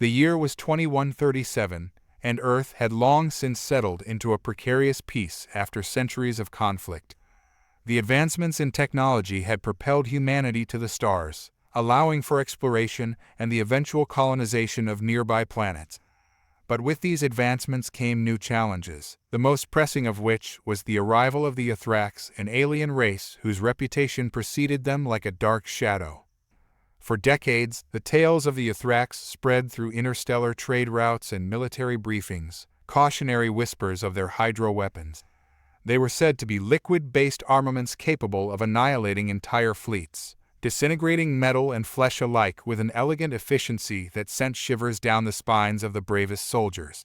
The year was 2137, and Earth had long since settled into a precarious peace after centuries of conflict. The advancements in technology had propelled humanity to the stars, allowing for exploration and the eventual colonization of nearby planets. But with these advancements came new challenges, the most pressing of which was the arrival of the Ithrax, an alien race whose reputation preceded them like a dark shadow. For decades, the tales of the Ithrax spread through interstellar trade routes and military briefings, cautionary whispers of their hydro-weapons. They were said to be liquid-based armaments capable of annihilating entire fleets, disintegrating metal and flesh alike with an elegant efficiency that sent shivers down the spines of the bravest soldiers.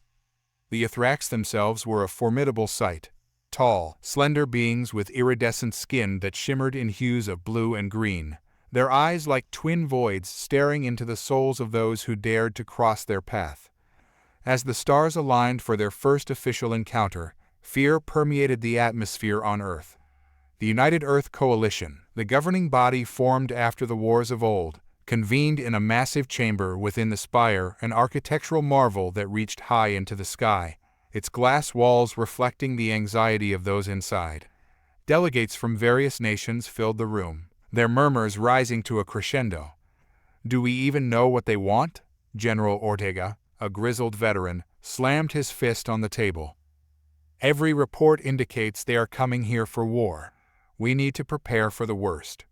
The Ithrax themselves were a formidable sight. Tall, slender beings with iridescent skin that shimmered in hues of blue and green, their eyes like twin voids staring into the souls of those who dared to cross their path. As the stars aligned for their first official encounter, fear permeated the atmosphere on Earth. The United Earth Coalition, the governing body formed after the wars of old, convened in a massive chamber within the spire, an architectural marvel that reached high into the sky, its glass walls reflecting the anxiety of those inside. Delegates from various nations filled the room, their murmurs rising to a crescendo. "Do we even know what they want?" General Ortega, a grizzled veteran, slammed his fist on the table. "Every report indicates they are coming here for war. We need to prepare for the worst."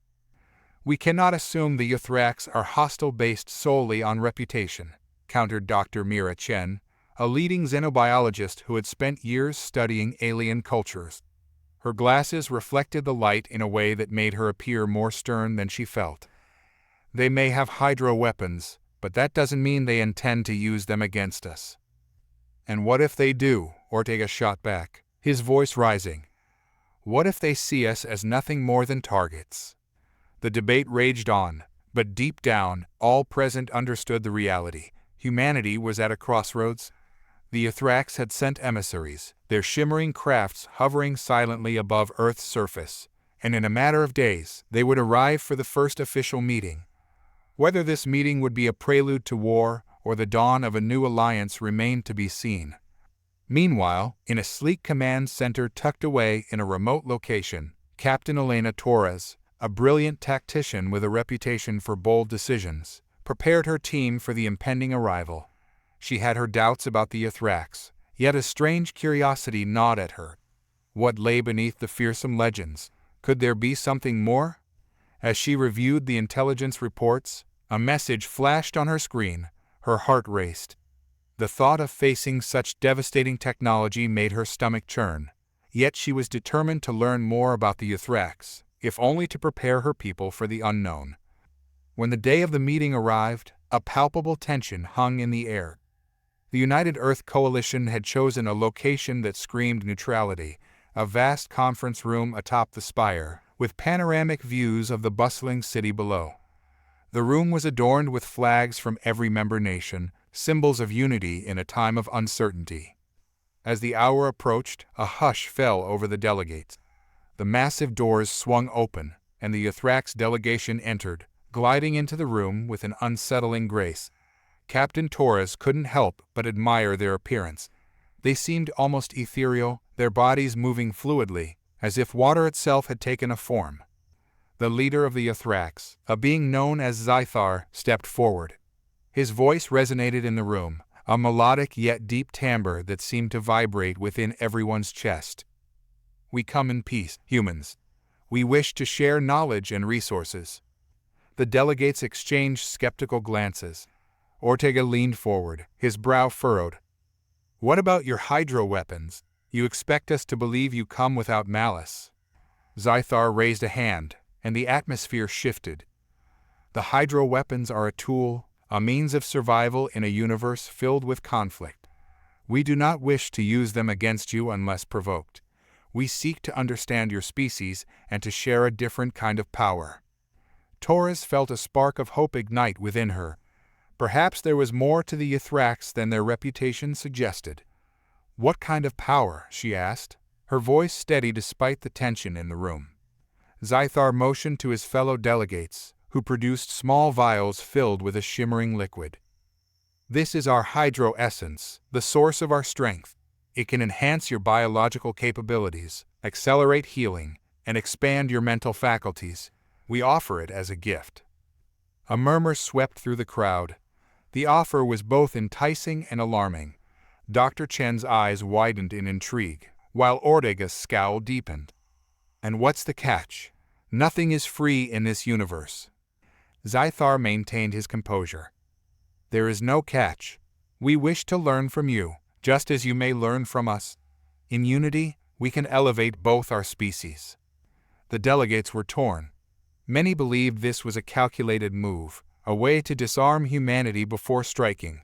"We cannot assume the Ithrax are hostile based solely on reputation," countered Dr. Mira Chen, a leading xenobiologist who had spent years studying alien cultures. Her glasses reflected the light in a way that made her appear more stern than she felt. "They may have hydro weapons, but that doesn't mean they intend to use them against us." "And what if they do?" Ortega shot back, his voice rising. "What if they see us as nothing more than targets?" The debate raged on, but deep down, all present understood the reality. Humanity was at a crossroads. The Ithrax had sent emissaries, their shimmering crafts hovering silently above Earth's surface, and in a matter of days, they would arrive for the first official meeting. Whether this meeting would be a prelude to war or the dawn of a new alliance remained to be seen. Meanwhile, in a sleek command center tucked away in a remote location, Captain Elena Torres, a brilliant tactician with a reputation for bold decisions, prepared her team for the impending arrival. She had her doubts about the Ithrax, yet a strange curiosity gnawed at her. What lay beneath the fearsome legends? Could there be something more? As she reviewed the intelligence reports, a message flashed on her screen. Her heart raced. The thought of facing such devastating technology made her stomach churn. Yet she was determined to learn more about the Ithrax, if only to prepare her people for the unknown. When the day of the meeting arrived, a palpable tension hung in the air. The United Earth Coalition had chosen a location that screamed neutrality, a vast conference room atop the spire, with panoramic views of the bustling city below. The room was adorned with flags from every member nation, symbols of unity in a time of uncertainty. As the hour approached, a hush fell over the delegates. The massive doors swung open, and the Ithrax delegation entered, gliding into the room with an unsettling grace. Captain Torres couldn't help but admire their appearance. They seemed almost ethereal, their bodies moving fluidly, as if water itself had taken a form. The leader of the Ithrax, a being known as Zythar, stepped forward. His voice resonated in the room, a melodic yet deep timbre that seemed to vibrate within everyone's chest. "We come in peace, humans. We wish to share knowledge and resources." The delegates exchanged skeptical glances. Ortega leaned forward, his brow furrowed. "What about your hydro weapons? You expect us to believe you come without malice?" Zythar raised a hand, and the atmosphere shifted. "The hydro weapons are a tool, a means of survival in a universe filled with conflict. We do not wish to use them against you unless provoked. We seek to understand your species and to share a different kind of power." Torres felt a spark of hope ignite within her. Perhaps there was more to the Ithrax than their reputation suggested. "What kind of power?" she asked, her voice steady despite the tension in the room. Zythar motioned to his fellow delegates, who produced small vials filled with a shimmering liquid. This is our hydro essence, the source of our strength. It can enhance your biological capabilities, accelerate healing, and expand your mental faculties. We offer it as a gift." A murmur swept through the crowd. The offer was both enticing and alarming. Dr. Chen's eyes widened in intrigue, while Ortega's scowl deepened. "And what's the catch? Nothing is free in this universe." Zythar maintained his composure. "There is no catch. We wish to learn from you, just as you may learn from us. In unity, we can elevate both our species." The delegates were torn. Many believed this was a calculated move, a way to disarm humanity before striking.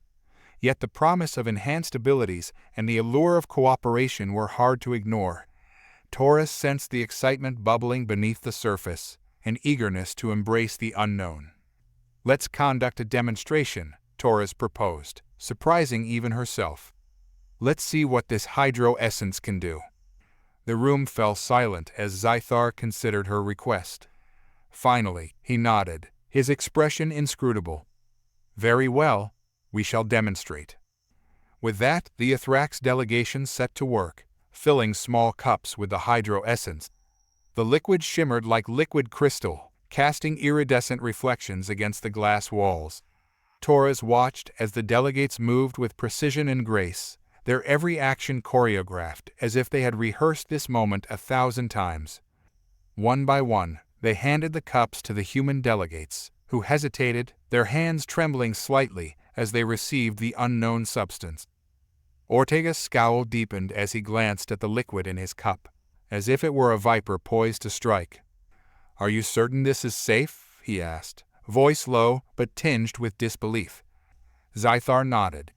Yet the promise of enhanced abilities and the allure of cooperation were hard to ignore. Taurus sensed the excitement bubbling beneath the surface, an eagerness to embrace the unknown. "Let's conduct a demonstration," Taurus proposed, surprising even herself. "Let's see what this hydro essence can do." The room fell silent as Zythar considered her request. Finally, he nodded, his expression inscrutable. "Very well, we shall demonstrate." With that, the Ithrax delegation set to work, filling small cups with the hydro essence. The liquid shimmered like liquid crystal, casting iridescent reflections against the glass walls. Taurus watched as the delegates moved with precision and grace, their every action choreographed as if they had rehearsed this moment 1,000 times. One by one, they handed the cups to the human delegates, who hesitated, their hands trembling slightly as they received the unknown substance. Ortega's scowl deepened as he glanced at the liquid in his cup, as if it were a viper poised to strike. "Are you certain this is safe?" he asked, voice low but tinged with disbelief. Zythar nodded.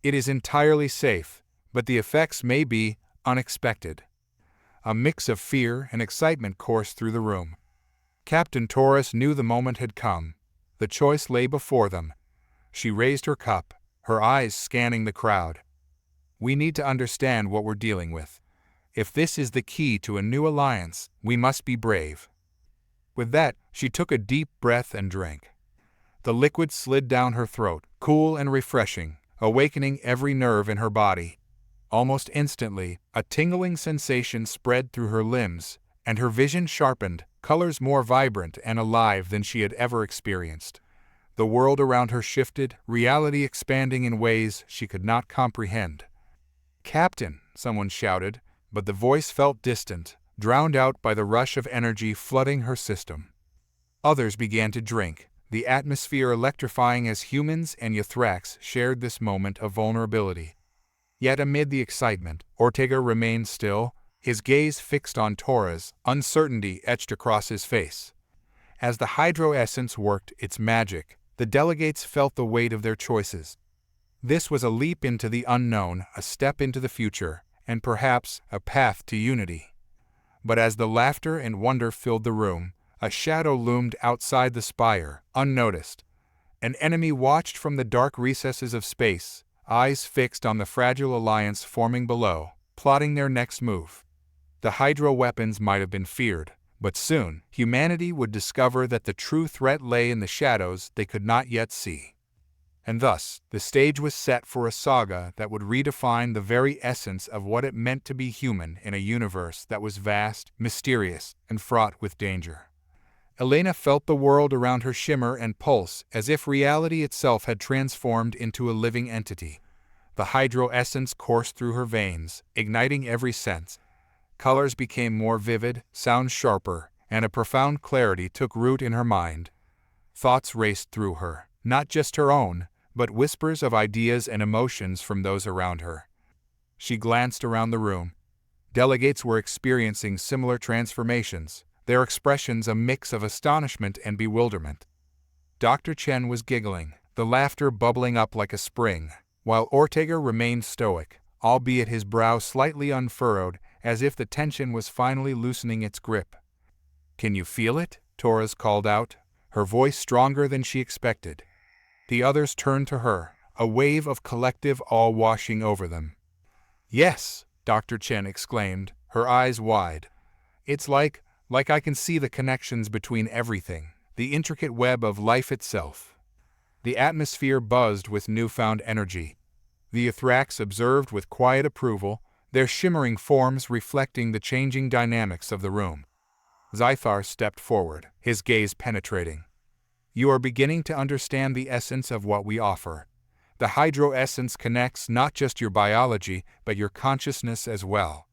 "It is entirely safe, but the effects may be unexpected." A mix of fear and excitement coursed through the room. Captain Taurus knew the moment had come. The choice lay before them. She raised her cup, her eyes scanning the crowd. "We need to understand what we're dealing with. If this is the key to a new alliance, we must be brave." With that, she took a deep breath and drank. The liquid slid down her throat, cool and refreshing, awakening every nerve in her body. Almost instantly, a tingling sensation spread through her limbs, and her vision sharpened, colors more vibrant and alive than she had ever experienced. The world around her shifted, reality expanding in ways she could not comprehend. "Captain," someone shouted, but the voice felt distant, drowned out by the rush of energy flooding her system. Others began to drink, the atmosphere electrifying as humans and Ithrax shared this moment of vulnerability. Yet amid the excitement, Ortega remained still, his gaze fixed on Taurus, uncertainty etched across his face. As the hydro essence worked its magic, the delegates felt the weight of their choices. This was a leap into the unknown, a step into the future, and perhaps a path to unity. But as the laughter and wonder filled the room, a shadow loomed outside the spire, unnoticed. An enemy watched from the dark recesses of space, eyes fixed on the fragile alliance forming below, plotting their next move. The hydro weapons might have been feared, but soon humanity would discover that the true threat lay in the shadows they could not yet see. And thus, the stage was set for a saga that would redefine the very essence of what it meant to be human in a universe that was vast, mysterious, and fraught with danger. Elena felt the world around her shimmer and pulse as if reality itself had transformed into a living entity. The hydro essence coursed through her veins, igniting every sense. Colors became more vivid, sounds sharper, and a profound clarity took root in her mind. Thoughts raced through her, not just her own, but whispers of ideas and emotions from those around her. She glanced around the room. Delegates were experiencing similar transformations, their expressions a mix of astonishment and bewilderment. Dr. Chen was giggling, the laughter bubbling up like a spring, while Ortega remained stoic, albeit his brow slightly unfurrowed, as if the tension was finally loosening its grip. "Can you feel it?" Taurus called out, her voice stronger than she expected. The others turned to her, a wave of collective awe washing over them. "Yes," Dr. Chen exclaimed, her eyes wide. "It's like I can see the connections between everything, the intricate web of life itself." The atmosphere buzzed with newfound energy. The Ithrax observed with quiet approval, their shimmering forms reflecting the changing dynamics of the room. Zythar stepped forward, his gaze penetrating. "You are beginning to understand the essence of what we offer. The hydro essence connects not just your biology, but your consciousness as well."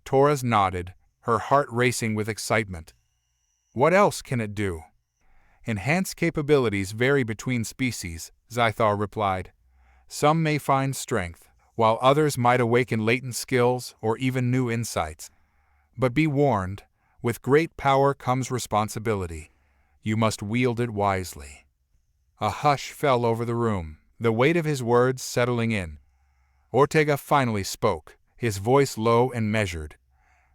Torres nodded, her heart racing with excitement. "What else can it do?" "Enhanced capabilities vary between species," Zythar replied. "Some may find strength, while others might awaken latent skills or even new insights. But be warned, with great power comes responsibility. You must wield it wisely." A hush fell over the room, the weight of his words settling in. Ortega finally spoke, his voice low and measured.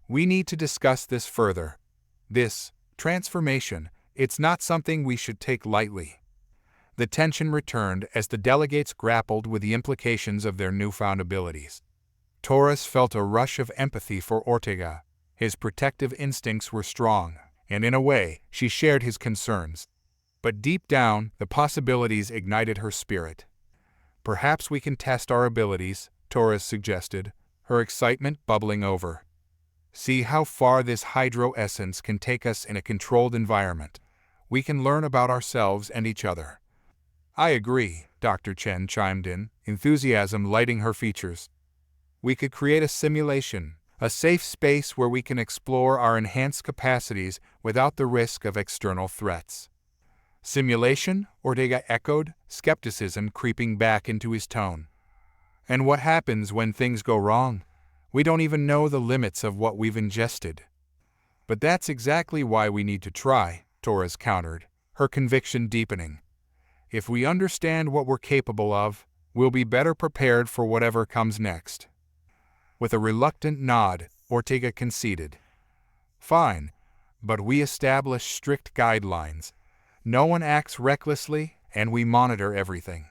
"We need to discuss this further. This transformation, it's not something we should take lightly." The tension returned as the delegates grappled with the implications of their newfound abilities. Torres felt a rush of empathy for Ortega. His protective instincts were strong, and in a way, she shared his concerns. But deep down, the possibilities ignited her spirit. "Perhaps we can test our abilities," Torres suggested, her excitement bubbling over. "See how far this hydro essence can take us in a controlled environment. We can learn about ourselves and each other." "I agree," Dr. Chen chimed in, enthusiasm lighting her features. "We could create a simulation, a safe space where we can explore our enhanced capacities without the risk of external threats." "Simulation?" Ortega echoed, skepticism creeping back into his tone. "And what happens when things go wrong? We don't even know the limits of what we've ingested." "But that's exactly why we need to try," Torres countered, her conviction deepening. "If we understand what we're capable of, we'll be better prepared for whatever comes next." With a reluctant nod, Ortega conceded. "Fine, but we establish strict guidelines. No one acts recklessly, and we monitor everything."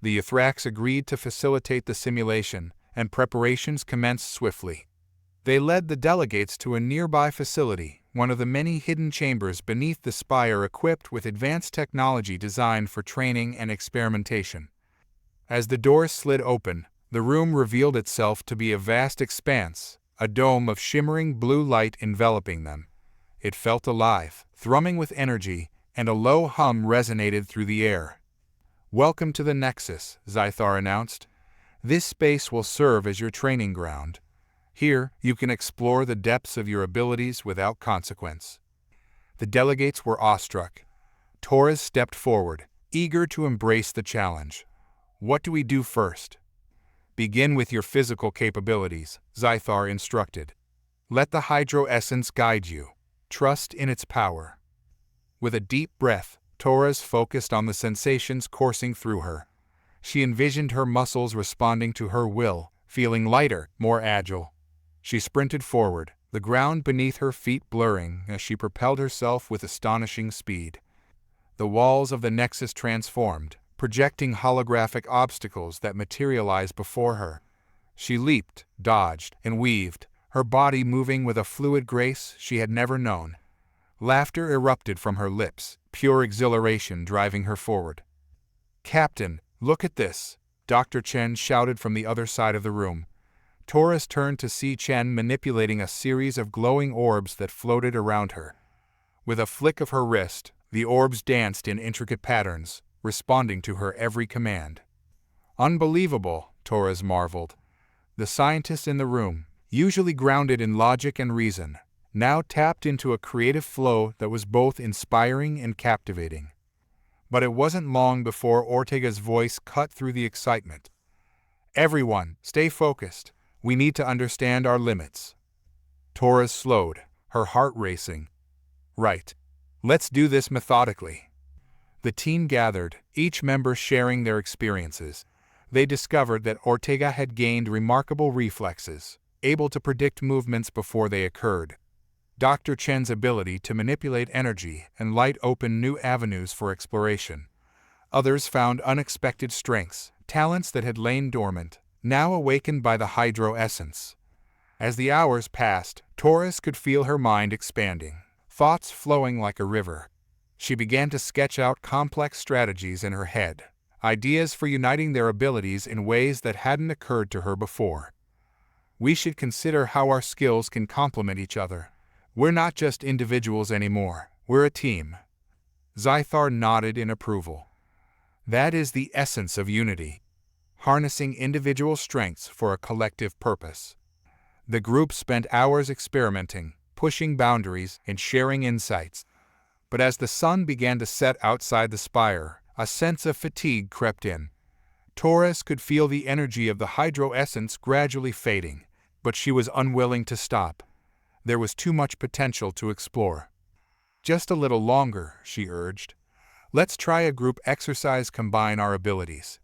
The Ithrax agreed to facilitate the simulation, and preparations commenced swiftly. They led the delegates to a nearby facility, one of the many hidden chambers beneath the spire equipped with advanced technology designed for training and experimentation. As the doors slid open, the room revealed itself to be a vast expanse, a dome of shimmering blue light enveloping them. It felt alive, thrumming with energy, and a low hum resonated through the air. "Welcome to the Nexus," Zythar announced. "This space will serve as your training ground. Here, you can explore the depths of your abilities without consequence." The delegates were awestruck. Torres stepped forward, eager to embrace the challenge. "What do we do first?" "Begin with your physical capabilities," Zythar instructed. "Let the hydro essence guide you. Trust in its power." With a deep breath, Torres focused on the sensations coursing through her. She envisioned her muscles responding to her will, feeling lighter, more agile. She sprinted forward, the ground beneath her feet blurring as she propelled herself with astonishing speed. The walls of the Nexus transformed, projecting holographic obstacles that materialized before her. She leaped, dodged, and weaved, her body moving with a fluid grace she had never known. Laughter erupted from her lips, pure exhilaration driving her forward. "Captain, look at this!" Dr. Chen shouted from the other side of the room. Torres turned to see Chen manipulating a series of glowing orbs that floated around her. With a flick of her wrist, the orbs danced in intricate patterns, responding to her every command. "Unbelievable," Torres marveled. The scientist in the room, usually grounded in logic and reason, now tapped into a creative flow that was both inspiring and captivating. But it wasn't long before Ortega's voice cut through the excitement. "Everyone, stay focused. We need to understand our limits." Torres slowed, her heart racing. "Right. Let's do this methodically." The team gathered, each member sharing their experiences. They discovered that Ortega had gained remarkable reflexes, able to predict movements before they occurred. Dr. Chen's ability to manipulate energy and light opened new avenues for exploration. Others found unexpected strengths, talents that had lain dormant, now awakened by the hydro essence. As the hours passed, Torres could feel her mind expanding, thoughts flowing like a river. She began to sketch out complex strategies in her head, ideas for uniting their abilities in ways that hadn't occurred to her before. We should consider how our skills can complement each other. We're not just individuals anymore, we're a team. Zythar nodded in approval. That is the essence of unity, harnessing individual strengths for a collective purpose. The group spent hours experimenting, pushing boundaries, and sharing insights. But as the sun began to set outside the spire, a sense of fatigue crept in. Torres could feel the energy of the hydro essence gradually fading, but she was unwilling to stop. There was too much potential to explore. Just a little longer, she urged. Let's try a group exercise, combine our abilities.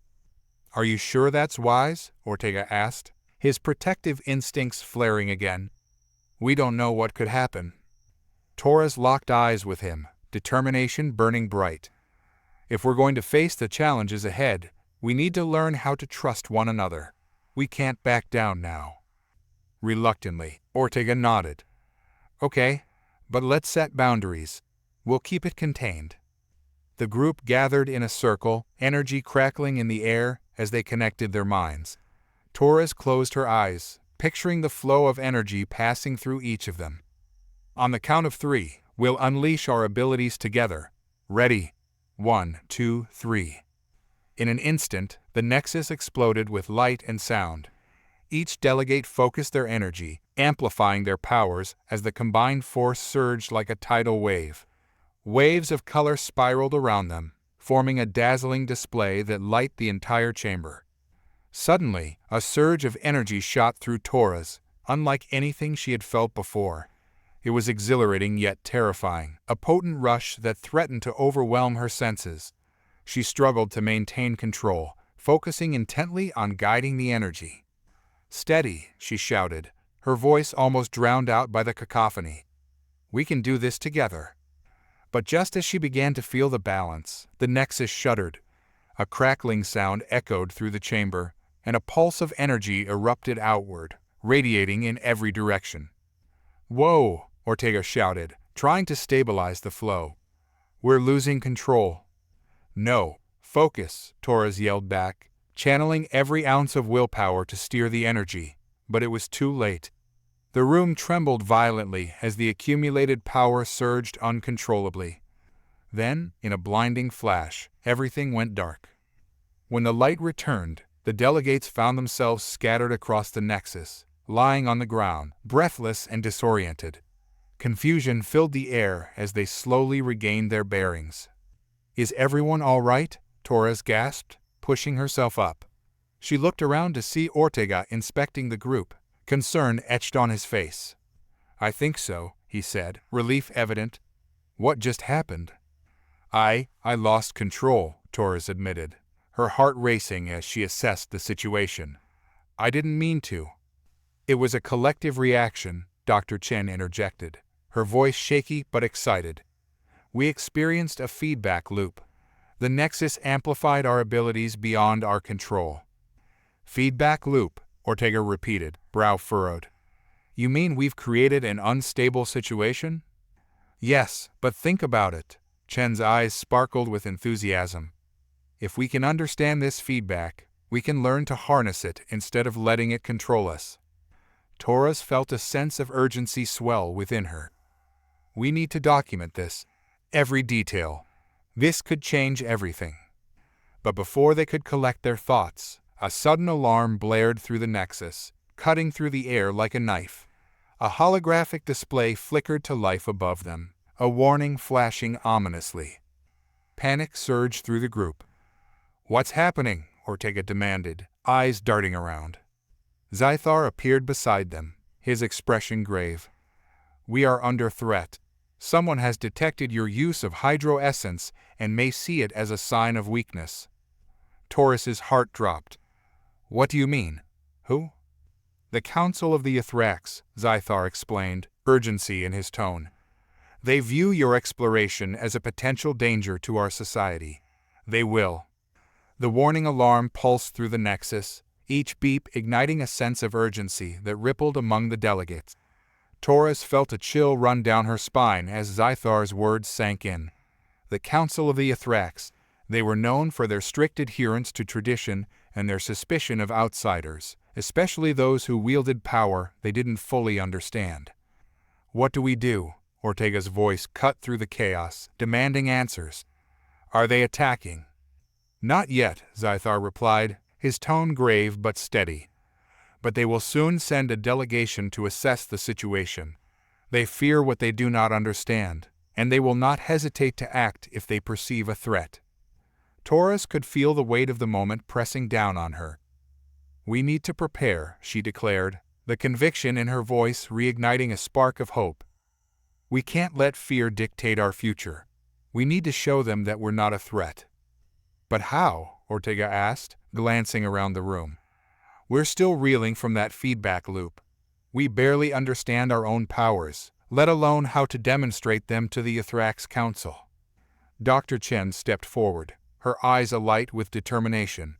Are you sure that's wise? Ortega asked, his protective instincts flaring again. We don't know what could happen. Torres locked eyes with him, determination burning bright. If we're going to face the challenges ahead, we need to learn how to trust one another. We can't back down now. Reluctantly, Ortega nodded. Okay, but let's set boundaries. We'll keep it contained. The group gathered in a circle, energy crackling in the air as they connected their minds. Torres closed her eyes, picturing the flow of energy passing through each of them. On the count of 3, we'll unleash our abilities together. Ready? 1, 2, 3. In an instant, the nexus exploded with light and sound. Each delegate focused their energy, amplifying their powers as the combined force surged like a tidal wave. Waves of color spiraled around them, forming a dazzling display that lit the entire chamber. Suddenly, a surge of energy shot through Torres, unlike anything she had felt before. It was exhilarating yet terrifying, a potent rush that threatened to overwhelm her senses. She struggled to maintain control, focusing intently on guiding the energy. Steady, she shouted, her voice almost drowned out by the cacophony. We can do this together. But just as she began to feel the balance, the nexus shuddered. A crackling sound echoed through the chamber, and a pulse of energy erupted outward, radiating in every direction. Whoa, Ortega shouted, trying to stabilize the flow. We're losing control. No, focus, Torres yelled back, channeling every ounce of willpower to steer the energy, but it was too late. The room trembled violently as the accumulated power surged uncontrollably. Then, in a blinding flash, everything went dark. When the light returned, the delegates found themselves scattered across the nexus, lying on the ground, breathless and disoriented. Confusion filled the air as they slowly regained their bearings. Is everyone all right? Torres gasped, pushing herself up. She looked around to see Ortega inspecting the group, concern etched on his face. I think so, he said, relief evident. What just happened? I lost control, Torres admitted, her heart racing as she assessed the situation. I didn't mean to. It was a collective reaction, Dr. Chen interjected, her voice shaky but excited. We experienced a feedback loop. The Nexus amplified our abilities beyond our control. Feedback loop, Ortega repeated, brow furrowed. You mean we've created an unstable situation? Yes, but think about it. Chen's eyes sparkled with enthusiasm. If we can understand this feedback, we can learn to harness it instead of letting it control us. Torres felt a sense of urgency swell within her. We need to document this. Every detail. This could change everything. But before they could collect their thoughts, a sudden alarm blared through the Nexus, cutting through the air like a knife. A holographic display flickered to life above them, a warning flashing ominously. Panic surged through the group. What's happening? Ortega demanded, eyes darting around. Zythar appeared beside them, his expression grave. We are under threat. Someone has detected your use of hydro essence and may see it as a sign of weakness. Torres's heart dropped. What do you mean? Who? The Council of the Ithrax, Zythar explained, urgency in his tone. They view your exploration as a potential danger to our society. They will. The warning alarm pulsed through the Nexus, each beep igniting a sense of urgency that rippled among the delegates. Torres felt a chill run down her spine as Zythar's words sank in. The Council of the Ithrax. They were known for their strict adherence to tradition and their suspicion of outsiders, especially those who wielded power they didn't fully understand. "What do we do?" Ortega's voice cut through the chaos, demanding answers. "Are they attacking?" "Not yet," Zythar replied, his tone grave but steady. "But they will soon send a delegation to assess the situation. They fear what they do not understand, and they will not hesitate to act if they perceive a threat." Taurus could feel the weight of the moment pressing down on her. "We need to prepare," she declared, the conviction in her voice reigniting a spark of hope. "We can't let fear dictate our future. We need to show them that we're not a threat." "But how?" Ortega asked, glancing around the room. "We're still reeling from that feedback loop. We barely understand our own powers, let alone how to demonstrate them to the Ithrax Council." Dr. Chen stepped forward, her eyes alight with determination.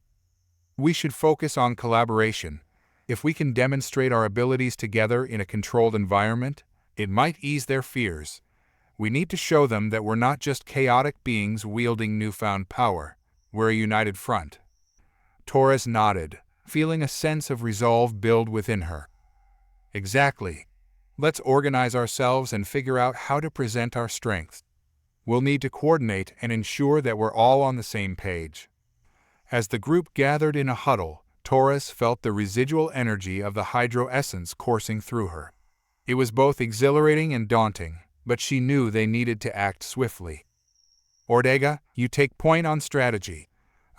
"We should focus on collaboration. If we can demonstrate our abilities together in a controlled environment, it might ease their fears. We need to show them that we're not just chaotic beings wielding newfound power. We're a united front." Taurus nodded, feeling a sense of resolve build within her. "Exactly. Let's organize ourselves and figure out how to present our strengths. We'll need to coordinate and ensure that we're all on the same page." As the group gathered in a huddle, Taurus felt the residual energy of the hydro essence coursing through her. It was both exhilarating and daunting, but she knew they needed to act swiftly. "Ortega, you take point on strategy.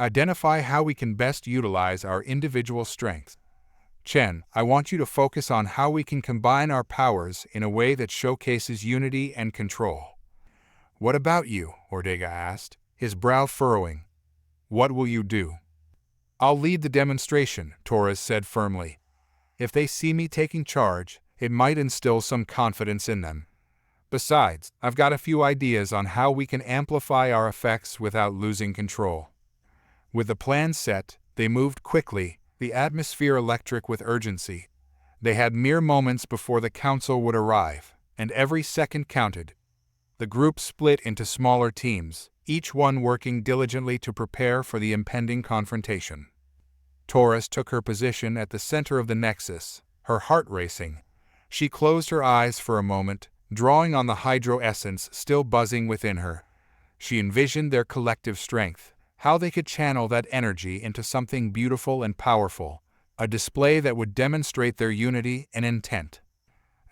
Identify how we can best utilize our individual strengths. Chen, I want you to focus on how we can combine our powers in a way that showcases unity and control." "What about you?" Ortega asked, his brow furrowing. "What will you do?" "I'll lead the demonstration," Taurus said firmly. "If they see me taking charge, it might instill some confidence in them. Besides, I've got a few ideas on how we can amplify our effects without losing control." With the plan set, they moved quickly, the atmosphere electric with urgency. They had mere moments before the council would arrive, and every second counted. The group split into smaller teams, each one working diligently to prepare for the impending confrontation. Taurus took her position at the center of the nexus, her heart racing. She closed her eyes for a moment, drawing on the hydro essence still buzzing within her. She envisioned their collective strength, how they could channel that energy into something beautiful and powerful, a display that would demonstrate their unity and intent.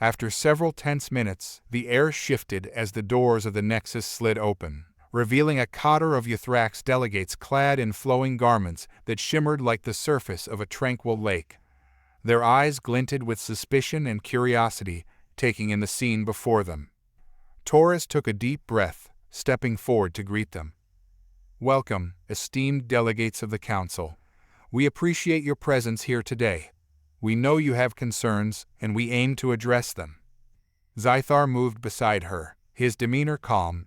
After several tense minutes, the air shifted as the doors of the nexus slid open, revealing a cadre of Ithrax delegates clad in flowing garments that shimmered like the surface of a tranquil lake. Their eyes glinted with suspicion and curiosity, taking in the scene before them. Taurus took a deep breath, stepping forward to greet them. "Welcome, esteemed delegates of the Council. We appreciate your presence here today. We know you have concerns, and we aim to address them." Zythar moved beside her, his demeanor calm.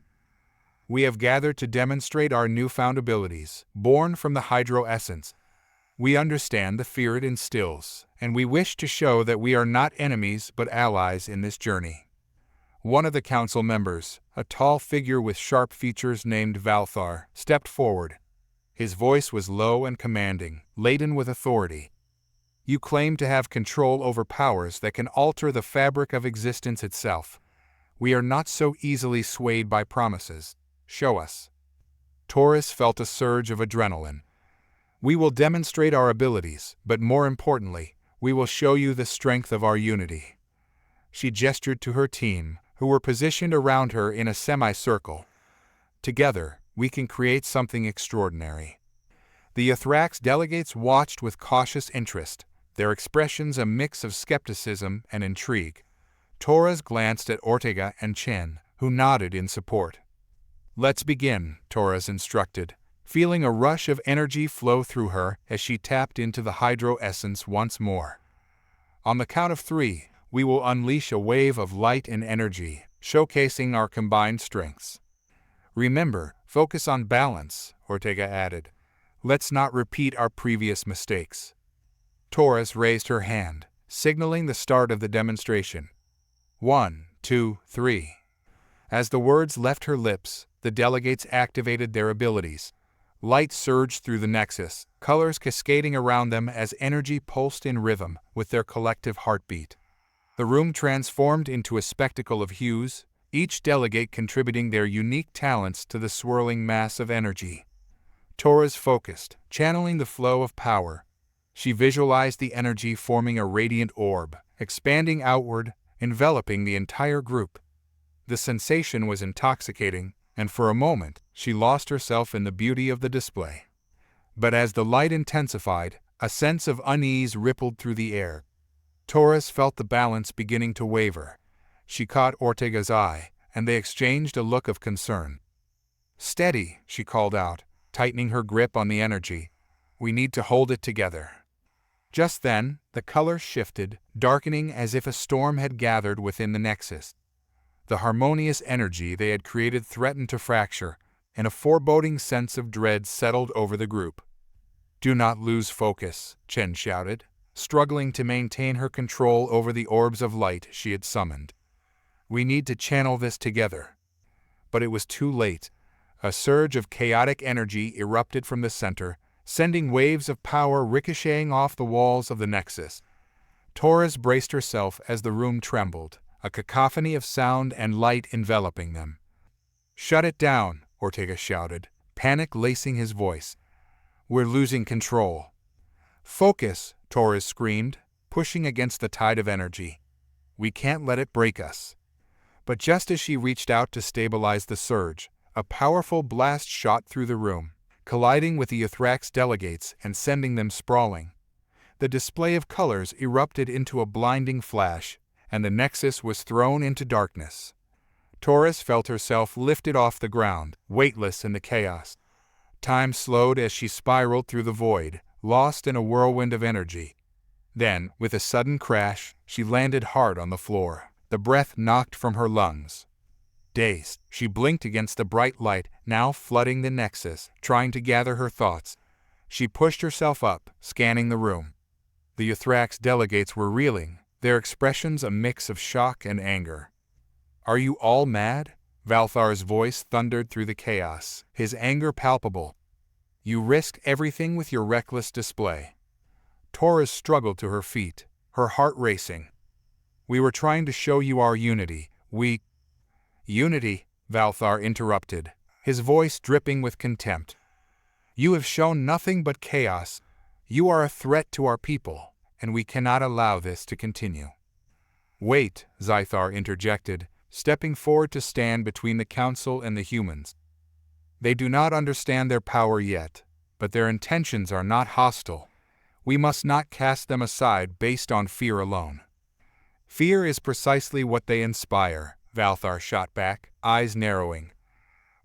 "We have gathered to demonstrate our newfound abilities, born from the hydro essence. We understand the fear it instills, and we wish to show that we are not enemies but allies in this journey." One of the council members, a tall figure with sharp features named Valthar, stepped forward. His voice was low and commanding, laden with authority. "You claim to have control over powers that can alter the fabric of existence itself. We are not so easily swayed by promises. Show us." Taurus felt a surge of adrenaline. "We will demonstrate our abilities, but more importantly, we will show you the strength of our unity." She gestured to her team, who were positioned around her in a semicircle. "Together, we can create something extraordinary." The Ithrax delegates watched with cautious interest, their expressions a mix of skepticism and intrigue. Taurus glanced at Ortega and Chen, who nodded in support. "Let's begin," Taurus instructed, feeling a rush of energy flow through her as she tapped into the hydro essence once more. "On the count of 3, we will unleash a wave of light and energy, showcasing our combined strengths." "Remember, focus on balance," Ortega added. "Let's not repeat our previous mistakes." Taurus raised her hand, signaling the start of the demonstration. 1, 2, 3. As the words left her lips, the delegates activated their abilities. Light surged through the nexus, colors cascading around them as energy pulsed in rhythm with their collective heartbeat. The room transformed into a spectacle of hues, each delegate contributing their unique talents to the swirling mass of energy. Torres focused, channeling the flow of power. She visualized the energy forming a radiant orb, expanding outward, enveloping the entire group. The sensation was intoxicating, and for a moment, she lost herself in the beauty of the display. But as the light intensified, a sense of unease rippled through the air. Torres felt the balance beginning to waver. She caught Ortega's eye, and they exchanged a look of concern. "Steady," she called out, tightening her grip on the energy. "We need to hold it together." Just then, the color shifted, darkening as if a storm had gathered within the nexus. The harmonious energy they had created threatened to fracture, and a foreboding sense of dread settled over the group. "Do not lose focus," Chen shouted, struggling to maintain her control over the orbs of light she had summoned. "We need to channel this together." But it was too late. A surge of chaotic energy erupted from the center, sending waves of power ricocheting off the walls of the nexus. Torres braced herself as the room trembled, a cacophony of sound and light enveloping them. "Shut it down," Ortega shouted, panic lacing his voice. "We're losing control." "Focus," Torres screamed, pushing against the tide of energy. "We can't let it break us." But just as she reached out to stabilize the surge, a powerful blast shot through the room, colliding with the Uthrax delegates and sending them sprawling. The display of colors erupted into a blinding flash, and the nexus was thrown into darkness. Torres felt herself lifted off the ground, weightless in the chaos. Time slowed as she spiraled through the void, lost in a whirlwind of energy. Then, with a sudden crash, she landed hard on the floor, the breath knocked from her lungs. Dazed, she blinked against the bright light now flooding the nexus, trying to gather her thoughts. She pushed herself up, scanning the room. The Uthrax delegates were reeling, their expressions a mix of shock and anger. "Are you all mad?" Valthar's voice thundered through the chaos, his anger palpable. "You risk everything with your reckless display." Torres struggled to her feet, her heart racing. "We were trying to show you our unity. Unity," Valthar interrupted, his voice dripping with contempt. "You have shown nothing but chaos. You are a threat to our people, and we cannot allow this to continue." "Wait," Zythar interjected, stepping forward to stand between the council and the humans. "They do not understand their power yet, but their intentions are not hostile. We must not cast them aside based on fear alone." "Fear is precisely what they inspire," Valthar shot back, eyes narrowing.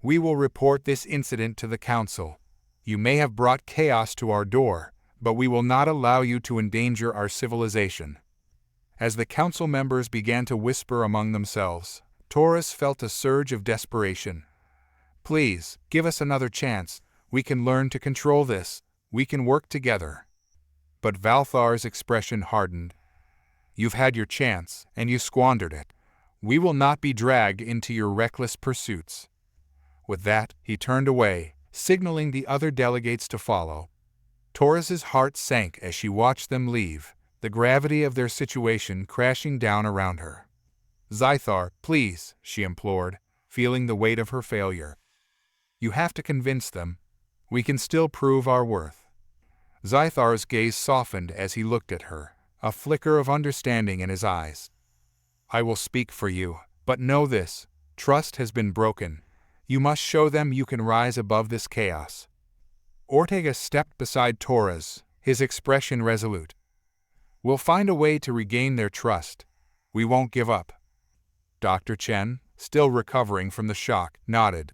"We will report this incident to the council. You may have brought chaos to our door, but we will not allow you to endanger our civilization." As the council members began to whisper among themselves, Torres felt a surge of desperation. "Please, give us another chance. We can learn to control this. We can work together." But Valthar's expression hardened. "You've had your chance, and you squandered it. We will not be dragged into your reckless pursuits." With that, he turned away, signaling the other delegates to follow. Torres's heart sank as she watched them leave, the gravity of their situation crashing down around her. "Zythar, please," she implored, feeling the weight of her failure. "You have to convince them. We can still prove our worth." Zythar's gaze softened as he looked at her, a flicker of understanding in his eyes. "I will speak for you, but know this, trust has been broken. You must show them you can rise above this chaos." Ortega stepped beside Torres, his expression resolute. "We'll find a way to regain their trust. We won't give up." Dr. Chen, still recovering from the shock, nodded.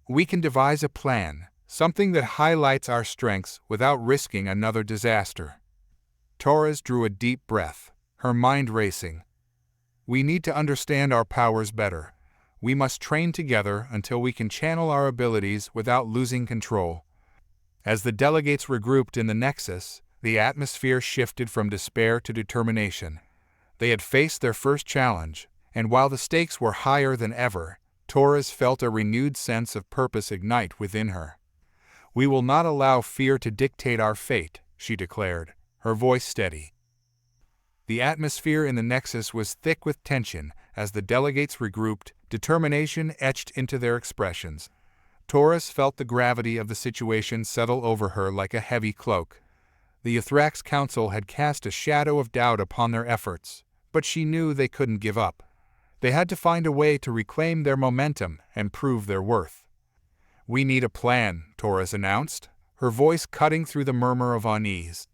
"We can devise a plan, something that highlights our strengths without risking another disaster." Torres drew a deep breath, her mind racing. "We need to understand our powers better. We must train together until we can channel our abilities without losing control." As the delegates regrouped in the nexus, the atmosphere shifted from despair to determination. They had faced their first challenge, and while the stakes were higher than ever, Torres felt a renewed sense of purpose ignite within her. "We will not allow fear to dictate our fate," she declared, her voice steady. The atmosphere in the Nexus was thick with tension as the delegates regrouped, determination etched into their expressions. Torres felt the gravity of the situation settle over her like a heavy cloak. The Ythrax Council had cast a shadow of doubt upon their efforts, but she knew they couldn't give up. They had to find a way to reclaim their momentum and prove their worth. "We need a plan," Torres announced, her voice cutting through the murmur of unease.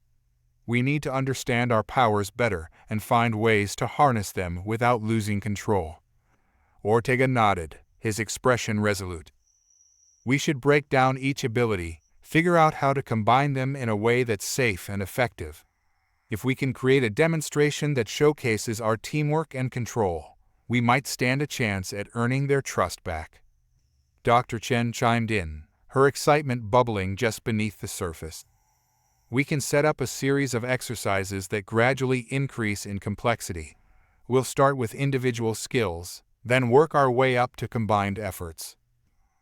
"We need to understand our powers better and find ways to harness them without losing control." Ortega nodded, his expression resolute. "We should break down each ability, figure out how to combine them in a way that's safe and effective. If we can create a demonstration that showcases our teamwork and control, we might stand a chance at earning their trust back." Dr. Chen chimed in, her excitement bubbling just beneath the surface. "We can set up a series of exercises that gradually increase in complexity. We'll start with individual skills, then work our way up to combined efforts."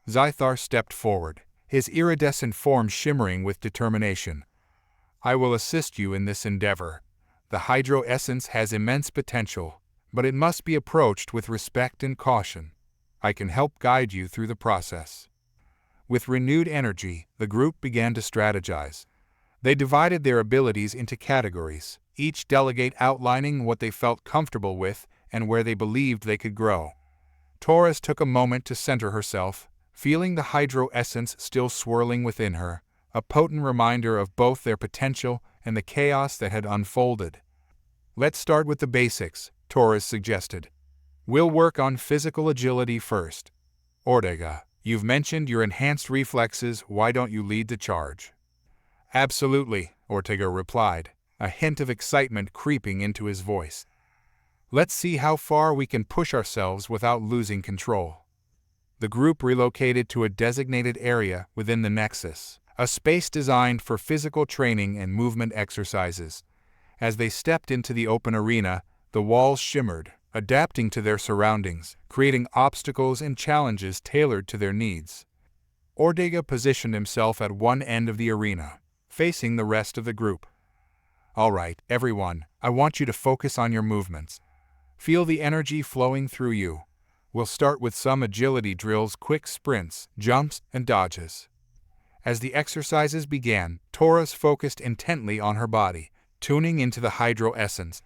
Zythar stepped forward, his iridescent form shimmering with determination. "I will assist you in this endeavor. The Hydro Essence has immense potential, but it must be approached with respect and caution. I can help guide you through the process." With renewed energy, the group began to strategize. They divided their abilities into categories, each delegate outlining what they felt comfortable with and where they believed they could grow. Torres took a moment to center herself, feeling the Hydro Essence still swirling within her, a potent reminder of both their potential and the chaos that had unfolded. "Let's start with the basics," Torres suggested. "We'll work on physical agility first. Ortega, you've mentioned your enhanced reflexes, why don't you lead the charge?" "Absolutely," Ortega replied, a hint of excitement creeping into his voice. "Let's see how far we can push ourselves without losing control." The group relocated to a designated area within the Nexus, a space designed for physical training and movement exercises. As they stepped into the open arena, the walls shimmered, adapting to their surroundings, creating obstacles and challenges tailored to their needs. Ortega positioned himself at one end of the arena, facing the rest of the group. "All right, everyone, I want you to focus on your movements. Feel the energy flowing through you. We'll start with some agility drills, quick sprints, jumps, and dodges." As the exercises began, Torres focused intently on her body, tuning into the Hydro Essence.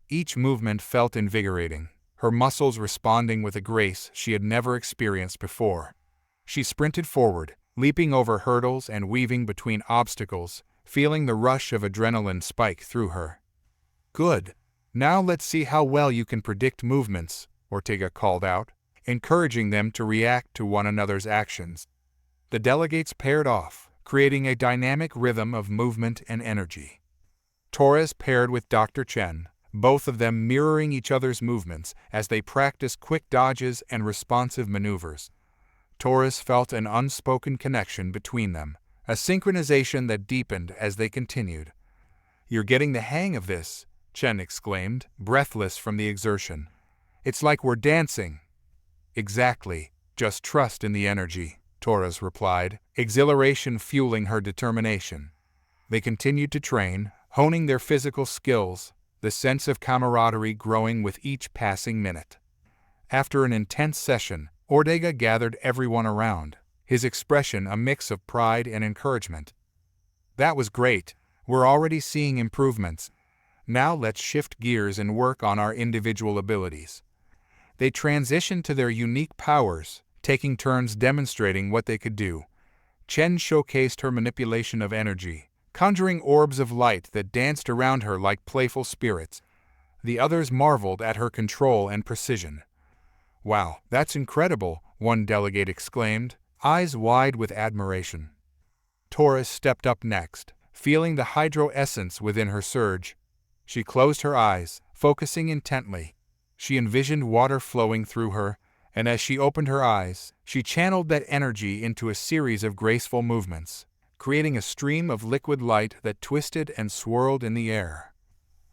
Each movement felt invigorating, her muscles responding with a grace she had never experienced before. She sprinted forward, leaping over hurdles and weaving between obstacles, feeling the rush of adrenaline spike through her. "Good. Now let's see how well you can predict movements," Ortega called out, encouraging them to react to one another's actions. The delegates paired off, creating a dynamic rhythm of movement and energy. Torres paired with Dr. Chen, both of them mirroring each other's movements as they practiced quick dodges and responsive maneuvers. Torres felt an unspoken connection between them, a synchronization that deepened as they continued. "You're getting the hang of this," Chen exclaimed, breathless from the exertion. "It's like we're dancing." "Exactly. Just trust in the energy," Torres replied, exhilaration fueling her determination. They continued to train, honing their physical skills, the sense of camaraderie growing with each passing minute. After an intense session, Ortega gathered everyone around, his expression a mix of pride and encouragement. "That was great. We're already seeing improvements. Now let's shift gears and work on our individual abilities." They transitioned to their unique powers, taking turns demonstrating what they could do. Chen showcased her manipulation of energy, conjuring orbs of light that danced around her like playful spirits. The others marveled at her control and precision. "Wow, that's incredible," one delegate exclaimed, eyes wide with admiration. Torres stepped up next, feeling the Hydro Essence within her surge. She closed her eyes, focusing intently. She envisioned water flowing through her, and as she opened her eyes, she channeled that energy into a series of graceful movements, creating a stream of liquid light that twisted and swirled in the air.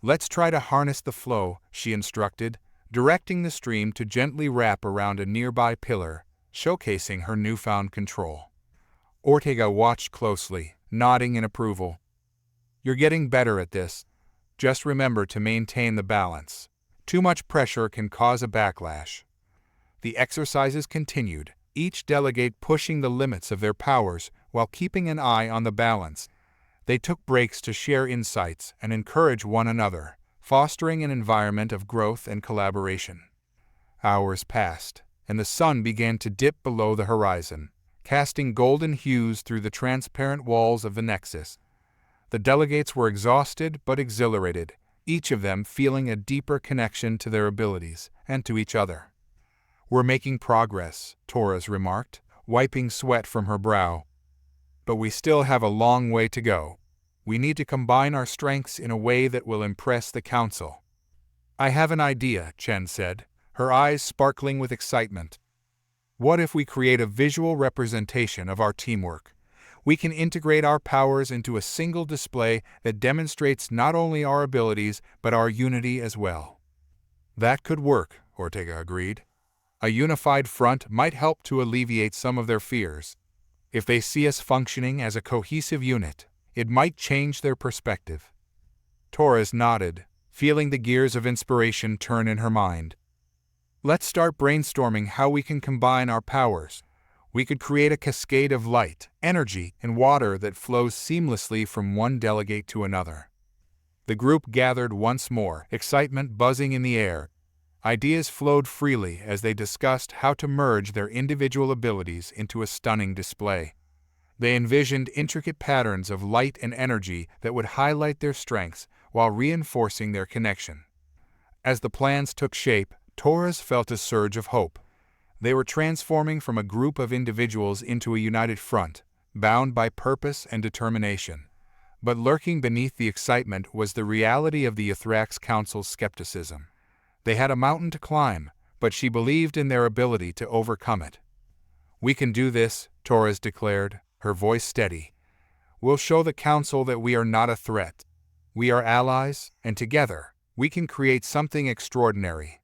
"Let's try to harness the flow," she instructed, directing the stream to gently wrap around a nearby pillar, showcasing her newfound control. Ortega watched closely, nodding in approval. "You're getting better at this. Just remember to maintain the balance. Too much pressure can cause a backlash." The exercises continued, each delegate pushing the limits of their powers while keeping an eye on the balance. They took breaks to share insights and encourage one another, fostering an environment of growth and collaboration. Hours passed, and the sun began to dip below the horizon, casting golden hues through the transparent walls of the Nexus. The delegates were exhausted but exhilarated, each of them feeling a deeper connection to their abilities and to each other. "We're making progress," Torres remarked, wiping sweat from her brow. "But we still have a long way to go. We need to combine our strengths in a way that will impress the Council." "I have an idea," Chen said, her eyes sparkling with excitement. "What if we create a visual representation of our teamwork? We can integrate our powers into a single display that demonstrates not only our abilities but our unity as well." "That could work," Ortega agreed. "A unified front might help to alleviate some of their fears. If they see us functioning as a cohesive unit, it might change their perspective." Torres nodded, feeling the gears of inspiration turn in her mind. "Let's start brainstorming how we can combine our powers. We could create a cascade of light, energy, and water that flows seamlessly from one delegate to another." The group gathered once more, excitement buzzing in the air. Ideas flowed freely as they discussed how to merge their individual abilities into a stunning display. They envisioned intricate patterns of light and energy that would highlight their strengths while reinforcing their connection. As the plans took shape, Torres felt a surge of hope. They were transforming from a group of individuals into a united front, bound by purpose and determination. But lurking beneath the excitement was the reality of the Ythrax Council's skepticism. They had a mountain to climb, but she believed in their ability to overcome it. "We can do this," Torres declared, her voice steady. "We'll show the Council that we are not a threat. We are allies, and together, we can create something extraordinary."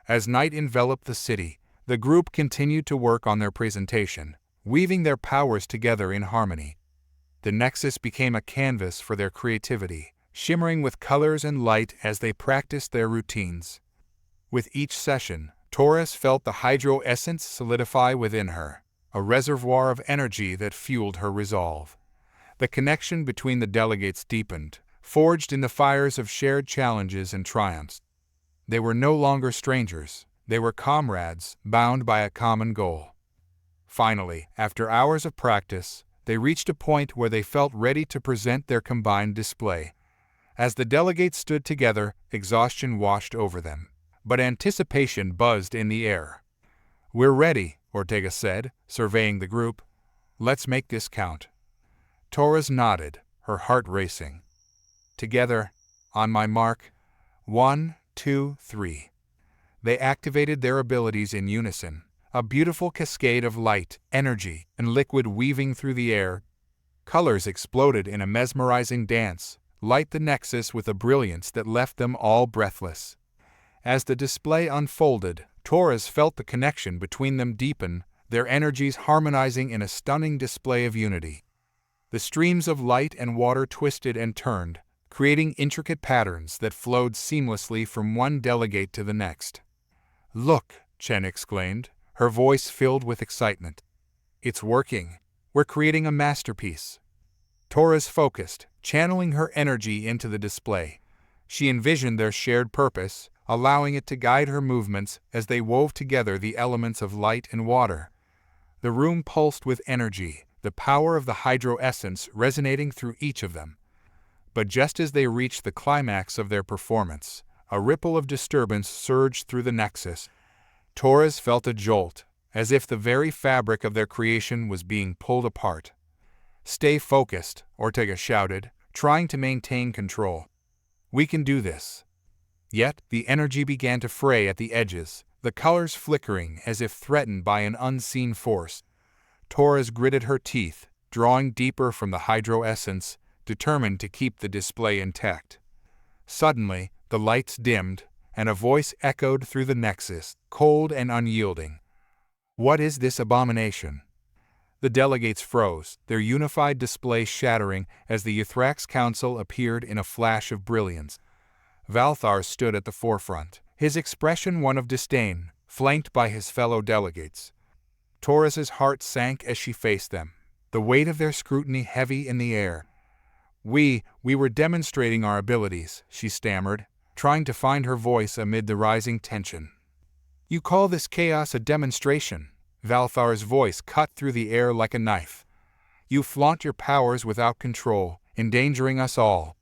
As night enveloped the city, the group continued to work on their presentation, weaving their powers together in harmony. The Nexus became a canvas for their creativity, shimmering with colors and light as they practiced their routines. With each session, Torres felt the hydro essence solidify within her, a reservoir of energy that fueled her resolve. The connection between the delegates deepened, forged in the fires of shared challenges and triumphs. They were no longer strangers, they were comrades, bound by a common goal. Finally, after hours of practice, they reached a point where they felt ready to present their combined display. As the delegates stood together, exhaustion washed over them, but anticipation buzzed in the air. "We're ready," Ortega said, surveying the group. "Let's make this count." Torres nodded, her heart racing. "Together, on my mark, 1, 2, 3. They activated their abilities in unison, a beautiful cascade of light, energy, and liquid weaving through the air. Colors exploded in a mesmerizing dance, light the Nexus with a brilliance that left them all breathless. As the display unfolded, Torres felt the connection between them deepen, their energies harmonizing in a stunning display of unity. The streams of light and water twisted and turned, creating intricate patterns that flowed seamlessly from one delegate to the next. "Look," Chen exclaimed, her voice filled with excitement. "It's working. We're creating a masterpiece." Torres focused, channeling her energy into the display. She envisioned their shared purpose, allowing it to guide her movements as they wove together the elements of light and water. The room pulsed with energy, the power of the hydro essence resonating through each of them. But just as they reached the climax of their performance, a ripple of disturbance surged through the Nexus. Torres felt a jolt, as if the very fabric of their creation was being pulled apart. "Stay focused," Ortega shouted, trying to maintain control. "We can do this." Yet, the energy began to fray at the edges, the colors flickering as if threatened by an unseen force. Torres gritted her teeth, drawing deeper from the hydro essence, determined to keep the display intact. Suddenly, the lights dimmed, and a voice echoed through the nexus, cold and unyielding. "What is this abomination?" The delegates froze, their unified display shattering as the Ythrax Council appeared in a flash of brilliance. Valthar stood at the forefront, his expression one of disdain, flanked by his fellow delegates. Taurus's heart sank as she faced them, the weight of their scrutiny heavy in the air. We were demonstrating our abilities," she stammered, trying to find her voice amid the rising tension. "You call this chaos a demonstration?" Valthar's voice cut through the air like a knife. "You flaunt your powers without control, endangering us all.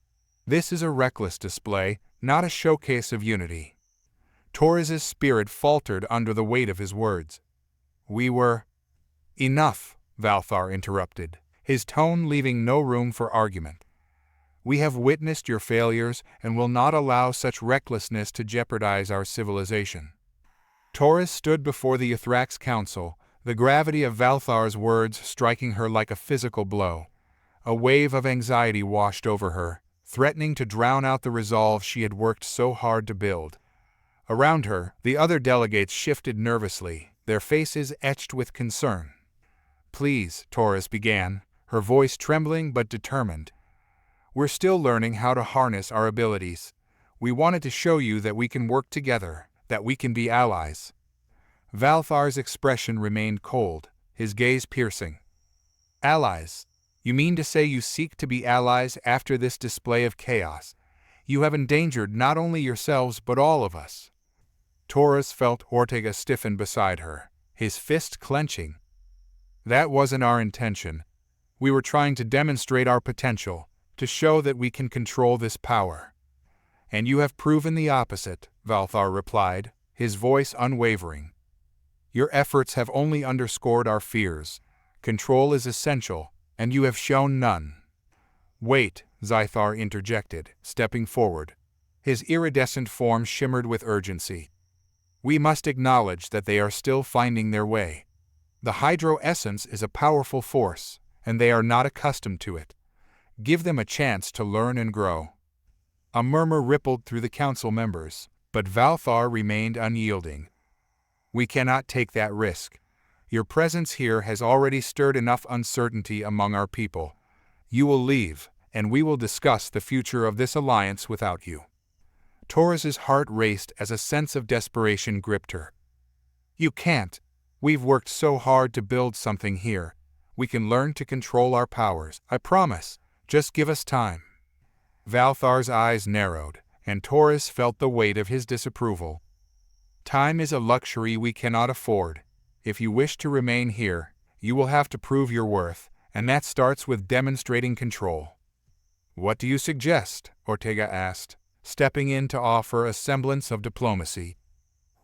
This is a reckless display, not a showcase of unity." Taurus's spirit faltered under the weight of his words. "We were—" "Enough," Valthar interrupted, his tone leaving no room for argument. "We have witnessed your failures and will not allow such recklessness to jeopardize our civilization." Taurus stood before the Ythrax Council, the gravity of Valthar's words striking her like a physical blow. A wave of anxiety washed over her, threatening to drown out the resolve she had worked so hard to build. Around her, the other delegates shifted nervously, their faces etched with concern. "Please," Taurus began, her voice trembling but determined. "We're still learning how to harness our abilities. We wanted to show you that we can work together, that we can be allies." Valthar's expression remained cold, his gaze piercing. "Allies? You mean to say you seek to be allies after this display of chaos? You have endangered not only yourselves but all of us." Taurus felt Ortega stiffen beside her, his fist clenching. "That wasn't our intention. We were trying to demonstrate our potential, to show that we can control this power." "And you have proven the opposite," Valthar replied, his voice unwavering. "Your efforts have only underscored our fears. Control is essential, and you have shown none." "Wait," Zythar interjected, stepping forward. His iridescent form shimmered with urgency. "We must acknowledge that they are still finding their way. The Hydro essence is a powerful force, and they are not accustomed to it. Give them a chance to learn and grow." A murmur rippled through the council members, but Valthar remained unyielding. "We cannot take that risk. Your presence here has already stirred enough uncertainty among our people. You will leave, and we will discuss the future of this alliance without you." Taurus's heart raced as a sense of desperation gripped her. "You can't. We've worked so hard to build something here. We can learn to control our powers, I promise. Just give us time." Valthar's eyes narrowed, and Taurus felt the weight of his disapproval. "Time is a luxury we cannot afford. If you wish to remain here, you will have to prove your worth, and that starts with demonstrating control." "What do you suggest?" Ortega asked, stepping in to offer a semblance of diplomacy.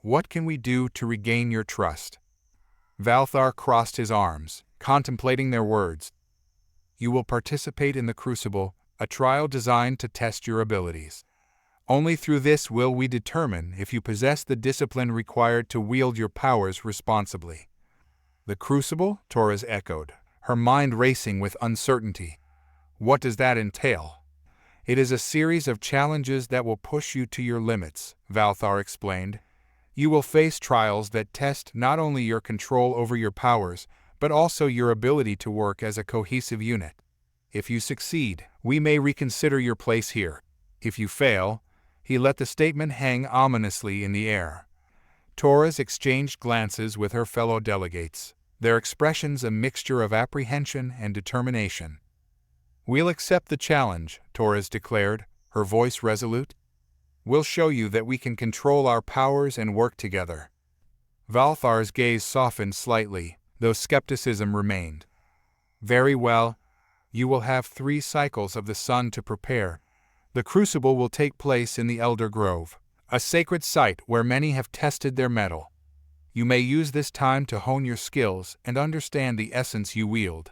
"What can we do to regain your trust?" Valthar crossed his arms, contemplating their words. "You will participate in the Crucible, a trial designed to test your abilities. Only through this will we determine if you possess the discipline required to wield your powers responsibly." "The Crucible?" Taurus echoed, her mind racing with uncertainty. "What does that entail?" "It is a series of challenges that will push you to your limits," Valthar explained. "You will face trials that test not only your control over your powers, but also your ability to work as a cohesive unit. If you succeed, we may reconsider your place here. If you fail—" He let the statement hang ominously in the air. Taurus exchanged glances with her fellow delegates, their expressions a mixture of apprehension and determination. "We'll accept the challenge," Taurus declared, her voice resolute. "We'll show you that we can control our powers and work together." Valthar's gaze softened slightly, though skepticism remained. "Very well. You will have 3 cycles of the sun to prepare. The Crucible will take place in the Elder Grove, a sacred site where many have tested their mettle. You may use this time to hone your skills and understand the essence you wield."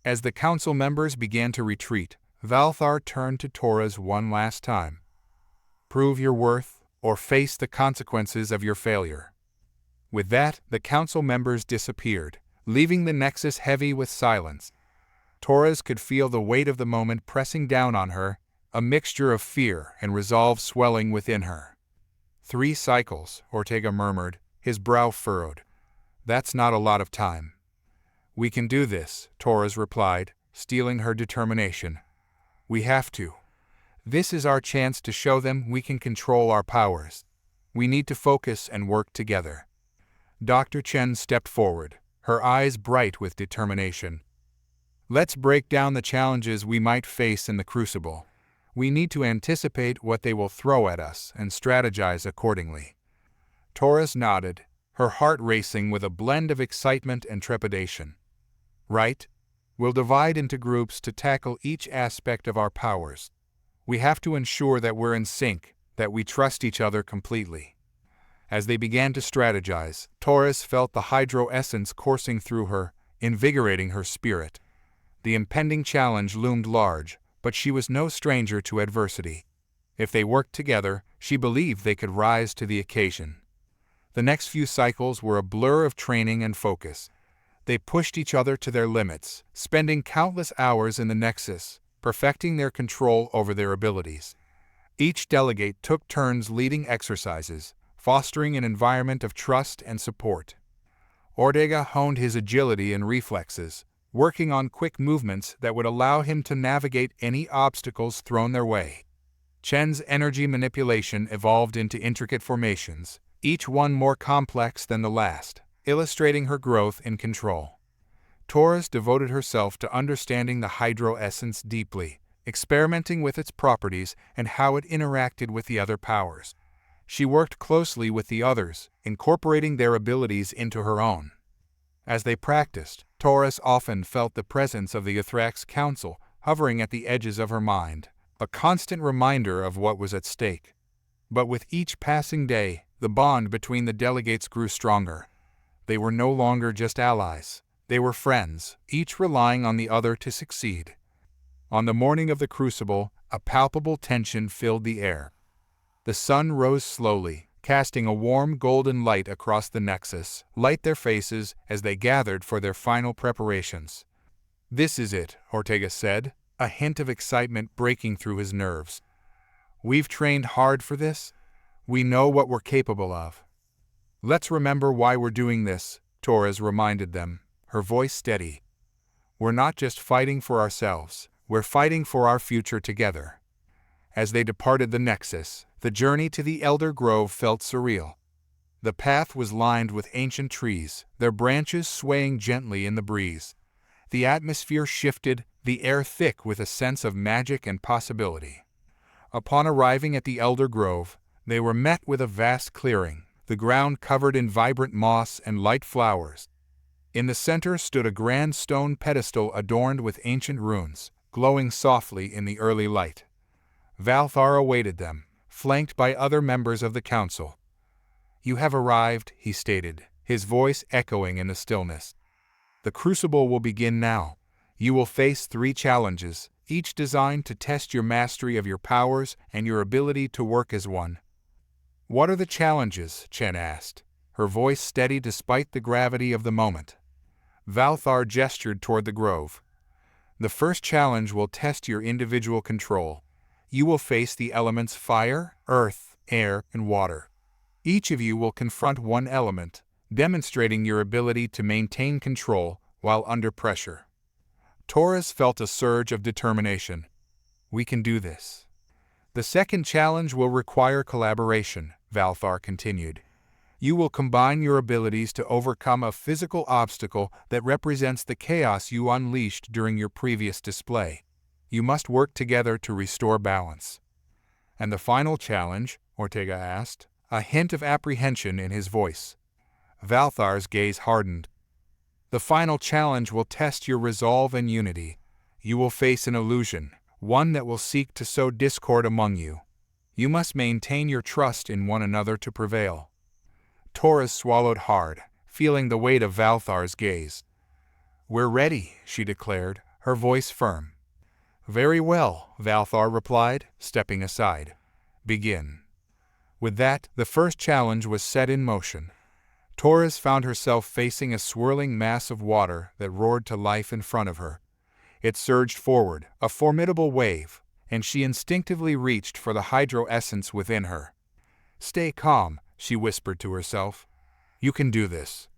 As the council members began to retreat, Valthar turned to Taurus one last time. "Prove your worth, or face the consequences of your failure." With that, the council members disappeared, leaving the Nexus heavy with silence. Taurus could feel the weight of the moment pressing down on her, a mixture of fear and resolve swelling within her. 3 cycles, Ortega murmured, his brow furrowed. That's not a lot of time. We can do this, Torres replied, stealing her determination. We have to. This is our chance to show them we can control our powers. We need to focus and work together. Dr. Chen stepped forward, her eyes bright with determination. Let's break down the challenges we might face in the crucible. We need to anticipate what they will throw at us and strategize accordingly. Torres nodded, her heart racing with a blend of excitement and trepidation. Right? We'll divide into groups to tackle each aspect of our powers. We have to ensure that we're in sync, that we trust each other completely. As they began to strategize, Torres felt the hydro essence coursing through her, invigorating her spirit. The impending challenge loomed large, but she was no stranger to adversity. If they worked together, she believed they could rise to the occasion. The next few cycles were a blur of training and focus. They pushed each other to their limits, spending countless hours in the Nexus, perfecting their control over their abilities. Each delegate took turns leading exercises, fostering an environment of trust and support. Ortega honed his agility and reflexes, working on quick movements that would allow him to navigate any obstacles thrown their way. Chen's energy manipulation evolved into intricate formations, each one more complex than the last, illustrating her growth in control. Torres devoted herself to understanding the hydro essence deeply, experimenting with its properties and how it interacted with the other powers. She worked closely with the others, incorporating their abilities into her own. As they practiced, Torres often felt the presence of the Ithrax Council hovering at the edges of her mind, a constant reminder of what was at stake. But with each passing day, the bond between the delegates grew stronger. They were no longer just allies. They were friends, each relying on the other to succeed. On the morning of the crucible, a palpable tension filled the air. The sun rose slowly, casting a warm golden light across the Nexus, light their faces as they gathered for their final preparations. This is it, Ortega said, a hint of excitement breaking through his nerves. We've trained hard for this. We know what we're capable of. Let's remember why we're doing this, Torres reminded them, her voice steady. We're not just fighting for ourselves, we're fighting for our future together. As they departed the Nexus, the journey to the Elder Grove felt surreal. The path was lined with ancient trees, their branches swaying gently in the breeze. The atmosphere shifted, the air thick with a sense of magic and possibility. Upon arriving at the Elder Grove, they were met with a vast clearing, the ground covered in vibrant moss and light flowers. In the center stood a grand stone pedestal adorned with ancient runes, glowing softly in the early light. Valthar awaited them, flanked by other members of the council. You have arrived, he stated, his voice echoing in the stillness. The crucible will begin now. You will face 3 challenges, each designed to test your mastery of your powers and your ability to work as one. What are the challenges? Chen asked, her voice steady despite the gravity of the moment. Valthar gestured toward the grove. The first challenge will test your individual control. You will face the elements fire, earth, air, and water. Each of you will confront one element, demonstrating your ability to maintain control while under pressure. Torres felt a surge of determination. We can do this. The second challenge will require collaboration, Valthar continued. You will combine your abilities to overcome a physical obstacle that represents the chaos you unleashed during your previous display. You must work together to restore balance. And the final challenge? Ortega asked, a hint of apprehension in his voice. Valthar's gaze hardened. The final challenge will test your resolve and unity. You will face an illusion, one that will seek to sow discord among you. You must maintain your trust in one another to prevail. Torres swallowed hard, feeling the weight of Valthar's gaze. We're ready, she declared, her voice firm. Very well, Valthar replied, stepping aside. Begin. With that, the first challenge was set in motion. Torres found herself facing a swirling mass of water that roared to life in front of her. It surged forward, a formidable wave, and she instinctively reached for the hydro essence within her. Stay calm, she whispered to herself. You can do this.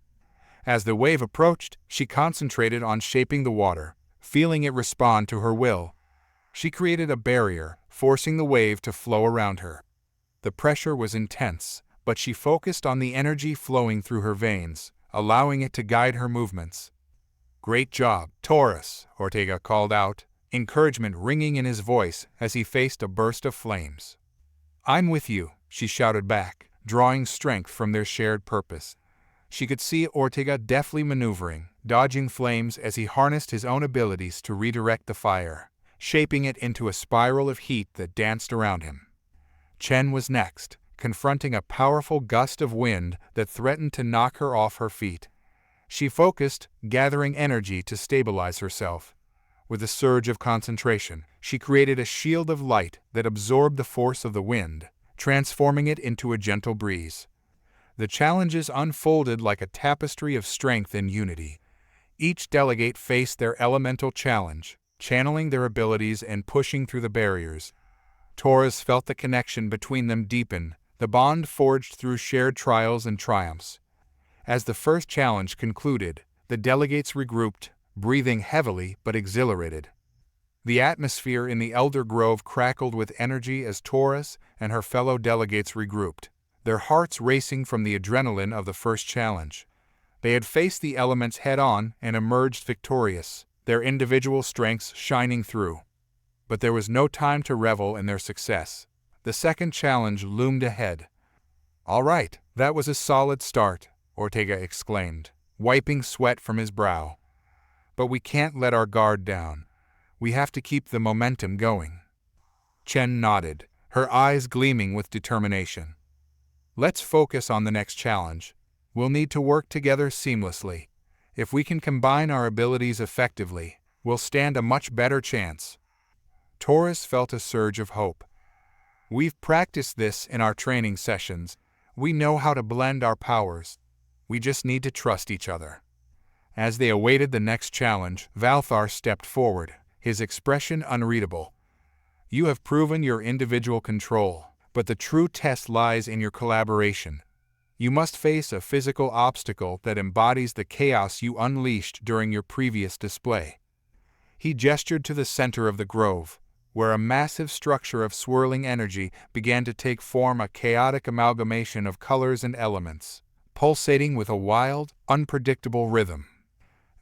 As the wave approached, she concentrated on shaping the water, feeling it respond to her will. She created a barrier, forcing the wave to flow around her. The pressure was intense, but she focused on the energy flowing through her veins, allowing it to guide her movements. Great job, Taurus, Ortega called out, encouragement ringing in his voice as he faced a burst of flames. I'm with you, she shouted back, drawing strength from their shared purpose. She could see Ortega deftly maneuvering, dodging flames as he harnessed his own abilities to redirect the fire, shaping it into a spiral of heat that danced around him. Chen was next, confronting a powerful gust of wind that threatened to knock her off her feet. She focused, gathering energy to stabilize herself. With a surge of concentration, she created a shield of light that absorbed the force of the wind, transforming it into a gentle breeze. The challenges unfolded like a tapestry of strength and unity. Each delegate faced their elemental challenge, channeling their abilities and pushing through the barriers. Taurus felt the connection between them deepen, the bond forged through shared trials and triumphs. As the first challenge concluded, the delegates regrouped, breathing heavily but exhilarated. The atmosphere in the Elder Grove crackled with energy as Taurus and her fellow delegates regrouped, their hearts racing from the adrenaline of the first challenge. They had faced the elements head-on and emerged victorious, their individual strengths shining through. But there was no time to revel in their success. The second challenge loomed ahead. All right, that was a solid start, Ortega exclaimed, wiping sweat from his brow. But we can't let our guard down. We have to keep the momentum going. Chen nodded, her eyes gleaming with determination. Let's focus on the next challenge. We'll need to work together seamlessly. If we can combine our abilities effectively, we'll stand a much better chance. Taurus felt a surge of hope. We've practiced this in our training sessions. We know how to blend our powers. We just need to trust each other. As they awaited the next challenge, Valthar stepped forward, his expression unreadable. You have proven your individual control, but the true test lies in your collaboration. You must face a physical obstacle that embodies the chaos you unleashed during your previous display. He gestured to the center of the grove, where a massive structure of swirling energy began to take form, a chaotic amalgamation of colors and elements, pulsating with a wild, unpredictable rhythm.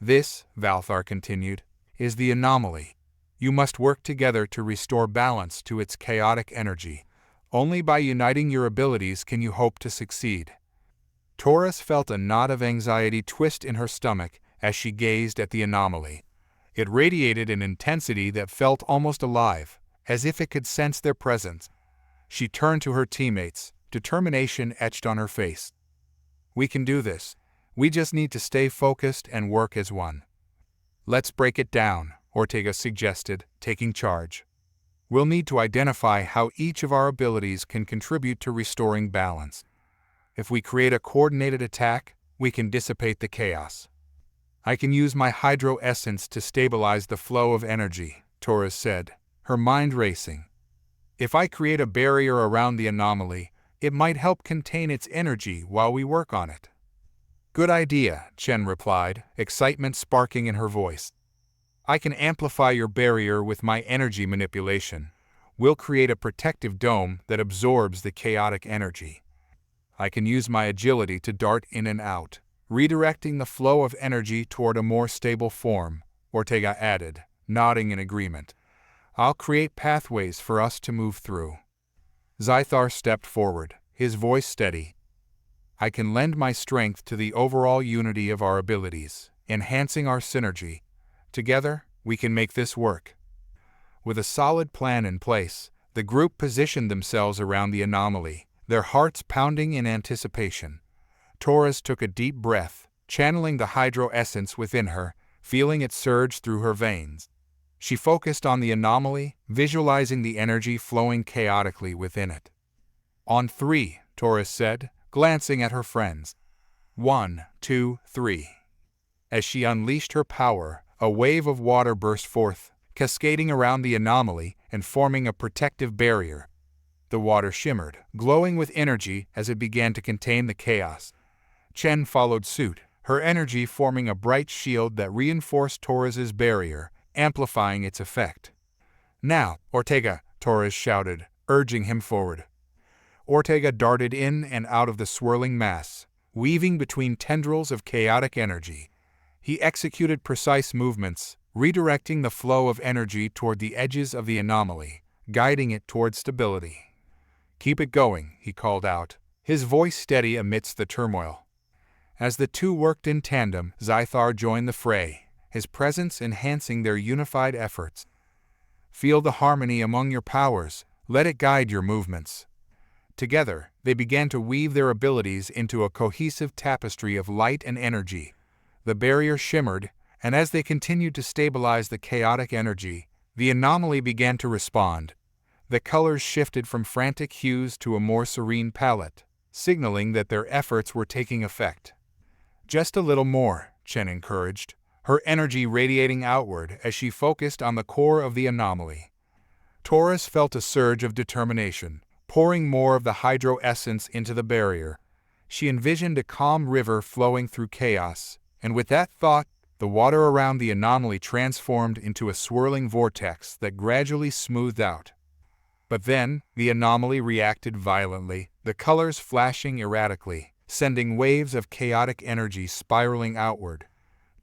This, Valthar continued, is the anomaly. You must work together to restore balance to its chaotic energy. Only by uniting your abilities can you hope to succeed. Taurus felt a knot of anxiety twist in her stomach as she gazed at the anomaly. It radiated an intensity that felt almost alive, as if it could sense their presence. She turned to her teammates, determination etched on her face. We can do this. We just need to stay focused and work as one. Let's break it down, Ortega suggested, taking charge. We'll need to identify how each of our abilities can contribute to restoring balance. If we create a coordinated attack, we can dissipate the chaos. I can use my hydro essence to stabilize the flow of energy, Taurus said, her mind racing. If I create a barrier around the anomaly, it might help contain its energy while we work on it. Good idea, Chen replied, excitement sparking in her voice. I can amplify your barrier with my energy manipulation. We'll create a protective dome that absorbs the chaotic energy. I can use my agility to dart in and out, redirecting the flow of energy toward a more stable form, Ortega added, nodding in agreement. I'll create pathways for us to move through. Zythar stepped forward, his voice steady. I can lend my strength to the overall unity of our abilities, enhancing our synergy. Together, we can make this work. With a solid plan in place, the group positioned themselves around the anomaly, their hearts pounding in anticipation. Taurus took a deep breath, channeling the hydro essence within her, feeling it surge through her veins. She focused on the anomaly, visualizing the energy flowing chaotically within it. On 3, Taurus said, glancing at her friends. 1, 2, 3. As she unleashed her power, a wave of water burst forth, cascading around the anomaly and forming a protective barrier. The water shimmered, glowing with energy as it began to contain the chaos. Chen followed suit, her energy forming a bright shield that reinforced Torres's barrier, amplifying its effect. "Now, Ortega," Torres shouted, urging him forward. Ortega darted in and out of the swirling mass, weaving between tendrils of chaotic energy. He executed precise movements, redirecting the flow of energy toward the edges of the anomaly, guiding it toward stability. "Keep it going," he called out, his voice steady amidst the turmoil. As the two worked in tandem, Zythar joined the fray, his presence enhancing their unified efforts. "Feel the harmony among your powers, let it guide your movements." Together, they began to weave their abilities into a cohesive tapestry of light and energy. The barrier shimmered, and as they continued to stabilize the chaotic energy, the anomaly began to respond. The colors shifted from frantic hues to a more serene palette, signaling that their efforts were taking effect. "Just a little more," Chen encouraged, her energy radiating outward as she focused on the core of the anomaly. Torres felt a surge of determination, pouring more of the hydro essence into the barrier. She envisioned a calm river flowing through chaos, and with that thought, the water around the anomaly transformed into a swirling vortex that gradually smoothed out. But then, the anomaly reacted violently, the colors flashing erratically, sending waves of chaotic energy spiraling outward.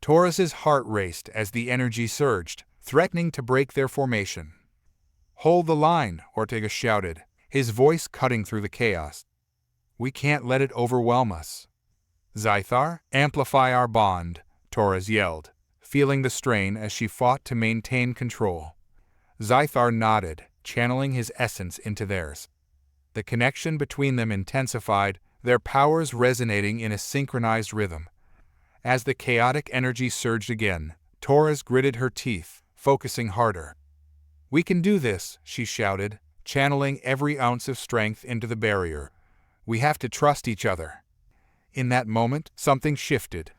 Torres's heart raced as the energy surged, threatening to break their formation. "Hold the line," Ortega shouted, his voice cutting through the chaos. "We can't let it overwhelm us." "Zythar, amplify our bond," Torres yelled, feeling the strain as she fought to maintain control. Zythar nodded, channeling his essence into theirs. The connection between them intensified, their powers resonating in a synchronized rhythm. As the chaotic energy surged again, Torres gritted her teeth, focusing harder. "We can do this," she shouted, channeling every ounce of strength into the barrier. "We have to trust each other." In that moment, something shifted.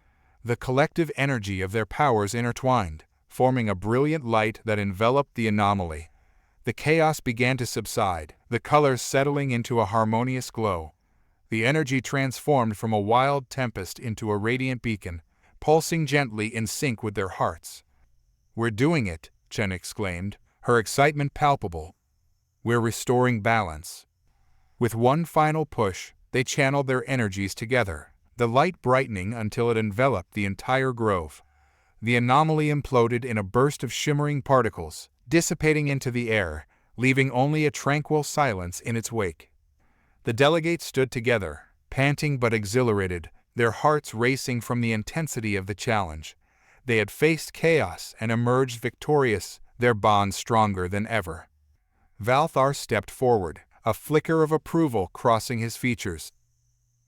The collective energy of their powers intertwined, forming a brilliant light that enveloped the anomaly. The chaos began to subside, the colors settling into a harmonious glow. The energy transformed from a wild tempest into a radiant beacon, pulsing gently in sync with their hearts. "We're doing it," Chen exclaimed, her excitement palpable. "We're restoring balance." With one final push, they channeled their energies together, the light brightening until it enveloped the entire grove. The anomaly imploded in a burst of shimmering particles, dissipating into the air, leaving only a tranquil silence in its wake. The delegates stood together, panting but exhilarated, their hearts racing from the intensity of the challenge. They had faced chaos and emerged victorious, their bond stronger than ever. Valthar stepped forward, a flicker of approval crossing his features.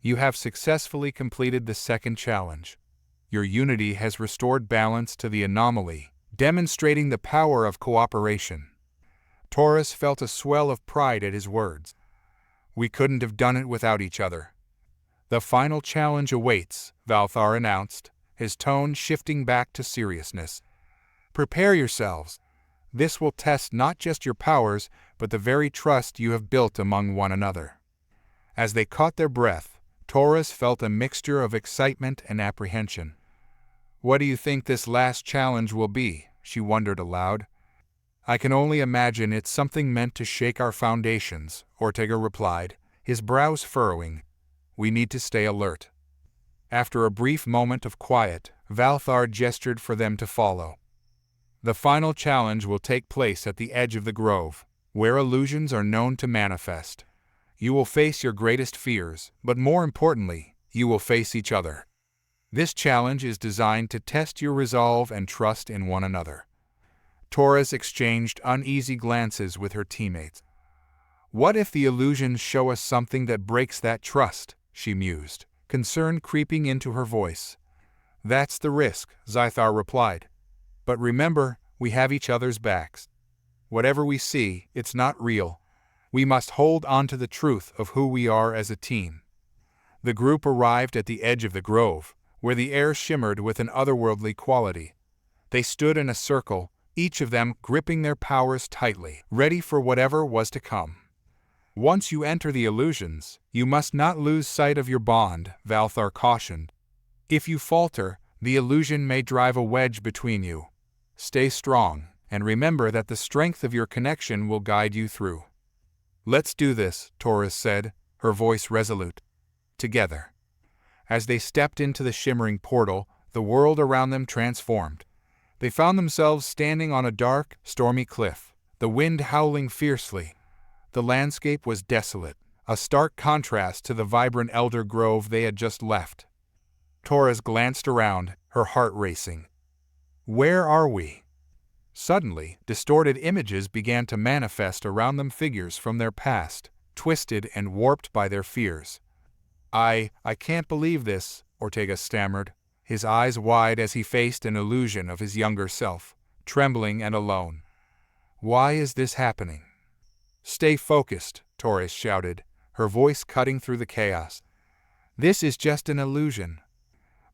"You have successfully completed the second challenge. Your unity has restored balance to the anomaly, demonstrating the power of cooperation." Torres felt a swell of pride at his words. "We couldn't have done it without each other." "The final challenge awaits," Valthar announced, his tone shifting back to seriousness. "Prepare yourselves. This will test not just your powers, but the very trust you have built among one another." As they caught their breath, Torres felt a mixture of excitement and apprehension. "What do you think this last challenge will be?" she wondered aloud. "I can only imagine it's something meant to shake our foundations," Ortega replied, his brows furrowing. "We need to stay alert." After a brief moment of quiet, Valthar gestured for them to follow. "The final challenge will take place at the edge of the grove, where illusions are known to manifest. You will face your greatest fears, but more importantly, you will face each other. This challenge is designed to test your resolve and trust in one another." Torres exchanged uneasy glances with her teammates. "What if the illusions show us something that breaks that trust?" she mused, concern creeping into her voice. "That's the risk," Zythar replied. "But remember, we have each other's backs. Whatever we see, it's not real. We must hold on to the truth of who we are as a team." The group arrived at the edge of the grove, where the air shimmered with an otherworldly quality. They stood in a circle, each of them gripping their powers tightly, ready for whatever was to come. Once you enter the illusions, you must not lose sight of your bond, Valthar cautioned. If you falter, the illusion may drive a wedge between you. Stay strong, and remember that the strength of your connection will guide you through. Let's do this, Taurus said, her voice resolute. Together. As they stepped into the shimmering portal, the world around them transformed. They found themselves standing on a dark, stormy cliff, the wind howling fiercely. The landscape was desolate, a stark contrast to the vibrant elder grove they had just left. Taurus glanced around, her heart racing. Where are we? Suddenly, distorted images began to manifest around them, figures from their past, twisted and warped by their fears. I can't believe this, Ortega stammered, his eyes wide as he faced an illusion of his younger self, trembling and alone. Why is this happening? Stay focused, Taurus shouted, her voice cutting through the chaos. This is just an illusion.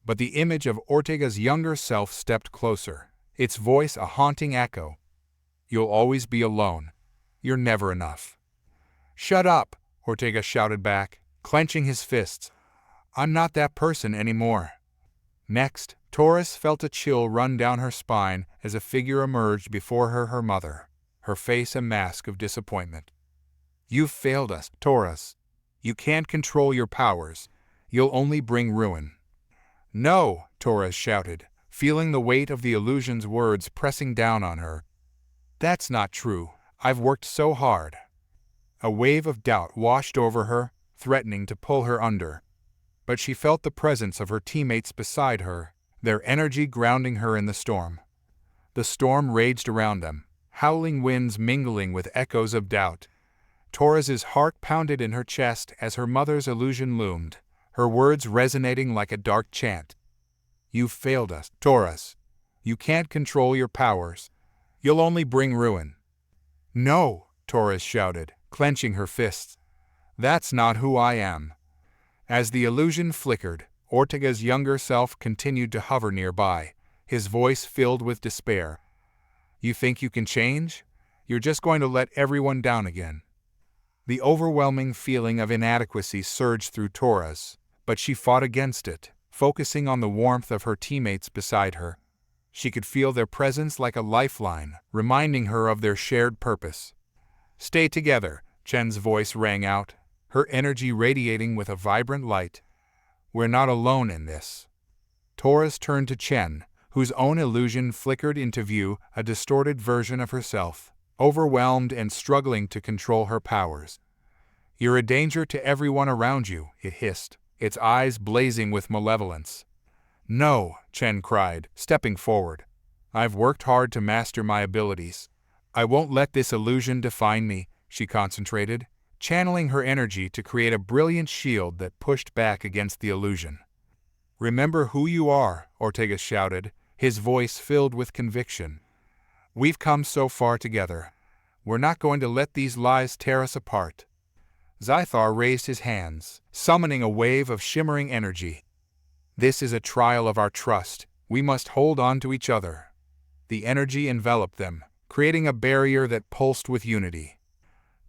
But the image of Ortega's younger self stepped closer, its voice a haunting echo. You'll always be alone. You're never enough. Shut up, Ortega shouted back, clenching his fists. I'm not that person anymore. Next, Taurus felt a chill run down her spine as a figure emerged before her mother, her face a mask of disappointment. You've failed us, Taurus. You can't control your powers. You'll only bring ruin. No, Taurus shouted, feeling the weight of the illusion's words pressing down on her. That's not true. I've worked so hard. A wave of doubt washed over her, threatening to pull her under. But she felt the presence of her teammates beside her, their energy grounding her in the storm. The storm raged around them, howling winds mingling with echoes of doubt. Taurus's heart pounded in her chest as her mother's illusion loomed, her words resonating like a dark chant. You've failed us, Taurus. You can't control your powers. You'll only bring ruin. No, Taurus shouted, clenching her fists. That's not who I am. As the illusion flickered, Ortega's younger self continued to hover nearby, his voice filled with despair. You think you can change? You're just going to let everyone down again. The overwhelming feeling of inadequacy surged through Taurus, but she fought against it, focusing on the warmth of her teammates beside her. She could feel their presence like a lifeline, reminding her of their shared purpose. Stay together, Chen's voice rang out, her energy radiating with a vibrant light. We're not alone in this. Taurus turned to Chen, whose own illusion flickered into view, a distorted version of herself, overwhelmed and struggling to control her powers. You're a danger to everyone around you, it hissed, its eyes blazing with malevolence. No, Chen cried, stepping forward. I've worked hard to master my abilities. I won't let this illusion define me, she concentrated, channeling her energy to create a brilliant shield that pushed back against the illusion. Remember who you are, Ortega shouted, his voice filled with conviction. We've come so far together. We're not going to let these lies tear us apart. Zythar raised his hands, summoning a wave of shimmering energy. This is a trial of our trust. We must hold on to each other. The energy enveloped them, creating a barrier that pulsed with unity.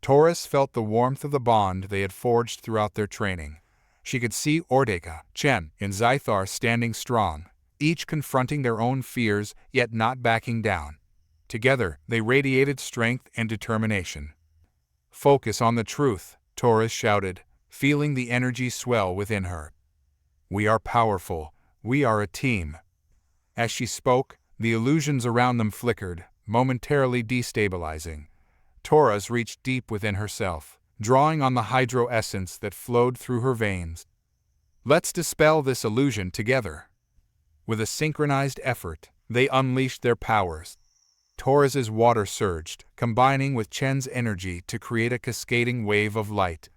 Taurus felt the warmth of the bond they had forged throughout their training. She could see Ortega, Chen, and Zythar standing strong, each confronting their own fears yet not backing down. Together, they radiated strength and determination. Focus on the truth, Taurus shouted, feeling the energy swell within her. We are powerful. We are a team. As she spoke, the illusions around them flickered, momentarily destabilizing. Taurus reached deep within herself, drawing on the hydro essence that flowed through her veins. Let's dispel this illusion together. With a synchronized effort, they unleashed their powers. Taurus's water surged, combining with Chen's energy to create a cascading wave of light.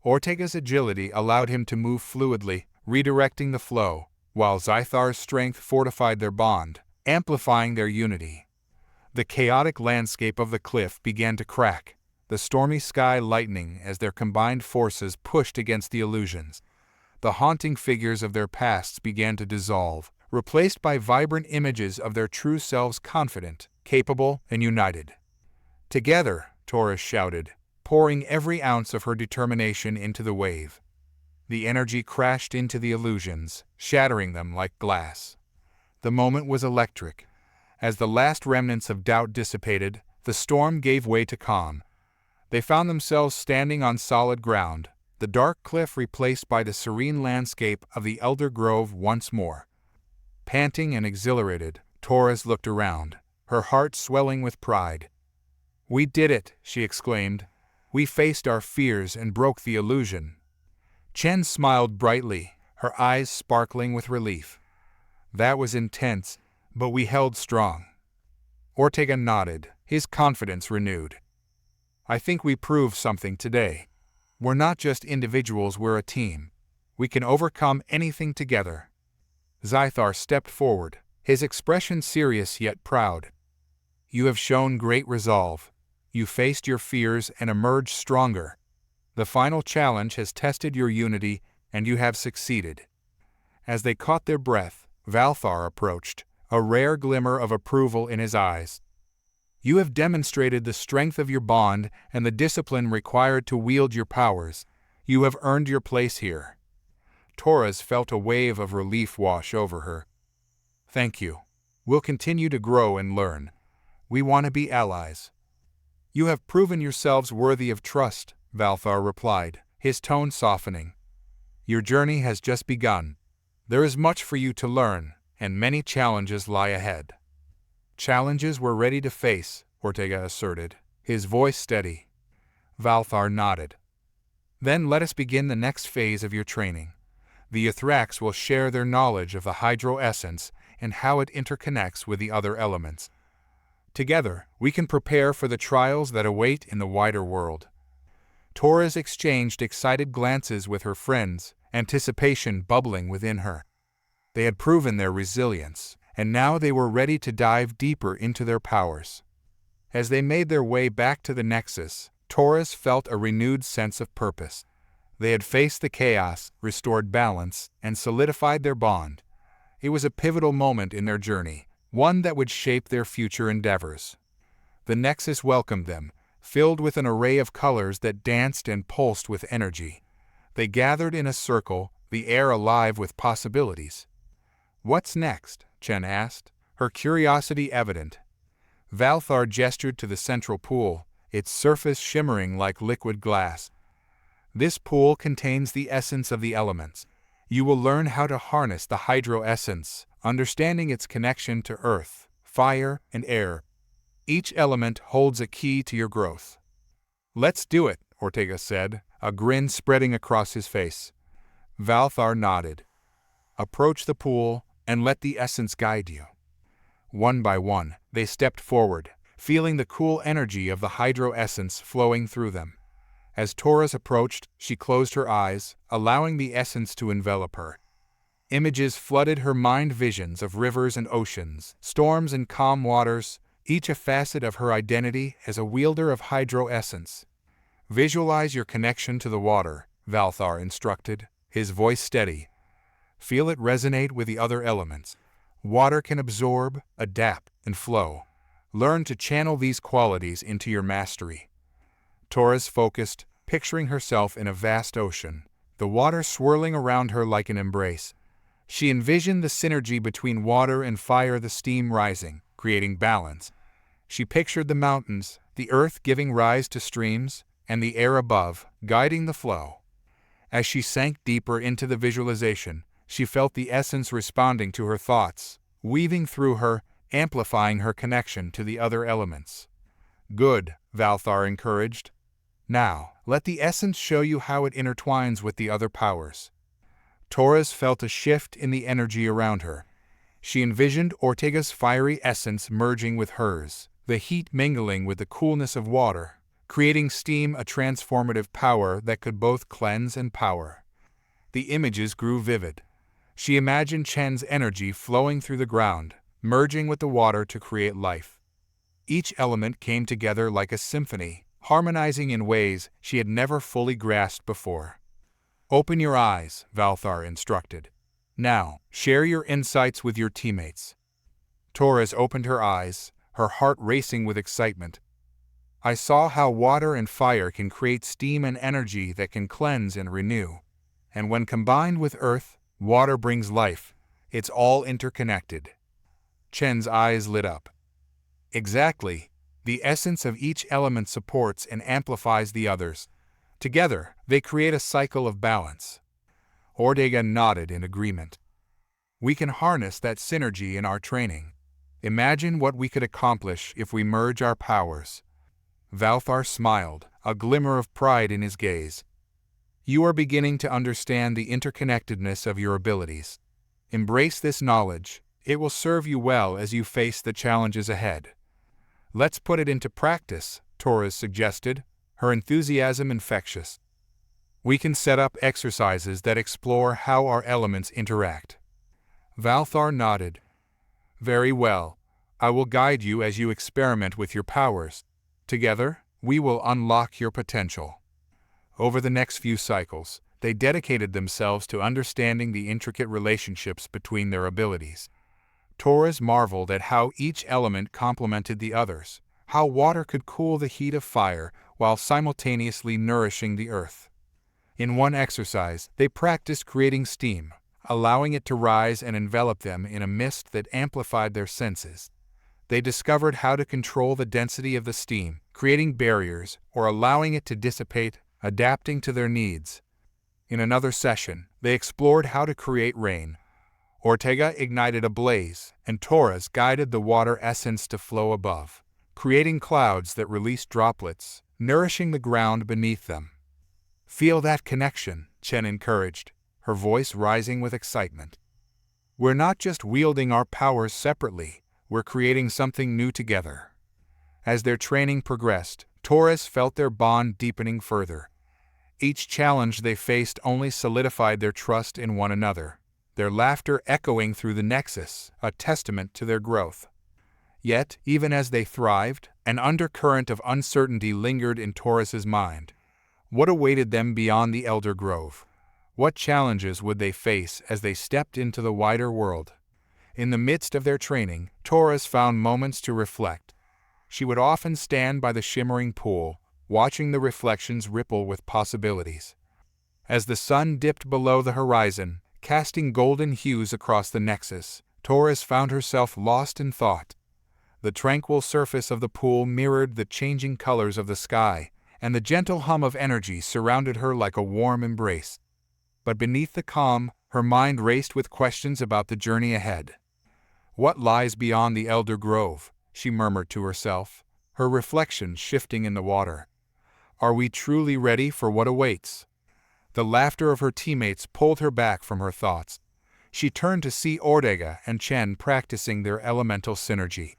Ortega's agility allowed him to move fluidly, redirecting the flow, while Zythar's strength fortified their bond, amplifying their unity. The chaotic landscape of the cliff began to crack, the stormy sky lightening as their combined forces pushed against the illusions. The haunting figures of their pasts began to dissolve, replaced by vibrant images of their true selves, confident, capable, and united. Together, Taurus shouted, pouring every ounce of her determination into the wave. The energy crashed into the illusions, shattering them like glass. The moment was electric. As the last remnants of doubt dissipated, the storm gave way to calm. They found themselves standing on solid ground, the dark cliff replaced by the serene landscape of the elder grove once more. Panting and exhilarated, Torres looked around, her heart swelling with pride. "We did it," she exclaimed. "We faced our fears and broke the illusion." Chen smiled brightly, her eyes sparkling with relief. "That was intense, but we held strong." Ortega nodded, his confidence renewed. "I think we proved something today. We're not just individuals, we're a team. We can overcome anything together." Zythar stepped forward, his expression serious yet proud. "You have shown great resolve. You faced your fears and emerged stronger. The final challenge has tested your unity, and you have succeeded." As they caught their breath, Valthar approached, a rare glimmer of approval in his eyes. "You have demonstrated the strength of your bond and the discipline required to wield your powers. You have earned your place here." Torres felt a wave of relief wash over her. "Thank you. We'll continue to grow and learn. We want to be allies." "You have proven yourselves worthy of trust," Valthar replied, his tone softening. "Your journey has just begun. There is much for you to learn, and many challenges lie ahead." "Challenges we're ready to face," Ortega asserted, his voice steady. Valthar nodded. "Then let us begin the next phase of your training. The Ithrax will share their knowledge of the hydro essence and how it interconnects with the other elements. Together, we can prepare for the trials that await in the wider world." Torres exchanged excited glances with her friends, anticipation bubbling within her. They had proven their resilience, and now they were ready to dive deeper into their powers. As they made their way back to the Nexus, Torres felt a renewed sense of purpose. They had faced the chaos, restored balance, and solidified their bond. It was a pivotal moment in their journey, one that would shape their future endeavors. The Nexus welcomed them, filled with an array of colors that danced and pulsed with energy. They gathered in a circle, the air alive with possibilities. "What's next?" Chen asked, her curiosity evident. Valthar gestured to the central pool, its surface shimmering like liquid glass. "This pool contains the essence of the elements. You will learn how to harness the hydro essence, understanding its connection to earth, fire, and air. Each element holds a key to your growth." "Let's do it," Ortega said, a grin spreading across his face. Valthar nodded. "Approach the pool and let the essence guide you." One by one, they stepped forward, feeling the cool energy of the hydro essence flowing through them. As Torres approached, she closed her eyes, allowing the essence to envelop her. Images flooded her mind, visions of rivers and oceans, storms and calm waters, each a facet of her identity as a wielder of hydro essence. "Visualize your connection to the water," Valthar instructed, his voice steady. "Feel it resonate with the other elements. Water can absorb, adapt, and flow. Learn to channel these qualities into your mastery." Torres focused, picturing herself in a vast ocean, the water swirling around her like an embrace. She envisioned the synergy between water and fire, the steam rising, creating balance. She pictured the mountains, the earth giving rise to streams, and the air above, guiding the flow. As she sank deeper into the visualization, she felt the essence responding to her thoughts, weaving through her, amplifying her connection to the other elements. "Good," Valthar encouraged. "Now, let the essence show you how it intertwines with the other powers." Torres felt a shift in the energy around her. She envisioned Ortega's fiery essence merging with hers, the heat mingling with the coolness of water, creating steam, a transformative power that could both cleanse and power. The images grew vivid. She imagined Chen's energy flowing through the ground, merging with the water to create life. Each element came together like a symphony, harmonizing in ways she had never fully grasped before. "Open your eyes," Valthar instructed. "Now, share your insights with your teammates." Torres opened her eyes, her heart racing with excitement. I saw how water and fire can create steam and energy that can cleanse and renew. And when combined with earth, water brings life. It's all interconnected. Chen's eyes lit up. Exactly. The essence of each element supports and amplifies the others. Together, they create a cycle of balance. Ortega nodded in agreement. We can harness that synergy in our training. Imagine what we could accomplish if we merge our powers. Valthar smiled, a glimmer of pride in his gaze. You are beginning to understand the interconnectedness of your abilities. Embrace this knowledge. It will serve you well as you face the challenges ahead. Let's put it into practice, Torres suggested, her enthusiasm infectious. We can set up exercises that explore how our elements interact. Valthar nodded. Very well. I will guide you as you experiment with your powers. Together, we will unlock your potential. Over the next few cycles, they dedicated themselves to understanding the intricate relationships between their abilities. Torres marveled at how each element complemented the others, how water could cool the heat of fire while simultaneously nourishing the earth. In one exercise, they practiced creating steam, allowing it to rise and envelop them in a mist that amplified their senses. They discovered how to control the density of the steam, creating barriers or allowing it to dissipate, adapting to their needs. In another session, they explored how to create rain. Ortega ignited a blaze, and Torres guided the water essence to flow above, creating clouds that released droplets, nourishing the ground beneath them. Feel that connection, Chen encouraged, her voice rising with excitement. We're not just wielding our powers separately, we're creating something new together. As their training progressed, Torres felt their bond deepening further. Each challenge they faced only solidified their trust in one another, their laughter echoing through the nexus, a testament to their growth. Yet, even as they thrived, an undercurrent of uncertainty lingered in Torres's mind. What awaited them beyond the Elder Grove? What challenges would they face as they stepped into the wider world? In the midst of their training, Torres found moments to reflect. She would often stand by the shimmering pool, watching the reflections ripple with possibilities. As the sun dipped below the horizon, casting golden hues across the nexus, Torres found herself lost in thought. The tranquil surface of the pool mirrored the changing colors of the sky, and the gentle hum of energy surrounded her like a warm embrace. But beneath the calm, her mind raced with questions about the journey ahead. What lies beyond the Elder Grove? She murmured to herself, her reflections shifting in the water. Are we truly ready for what awaits? The laughter of her teammates pulled her back from her thoughts. She turned to see Ortega and Chen practicing their elemental synergy.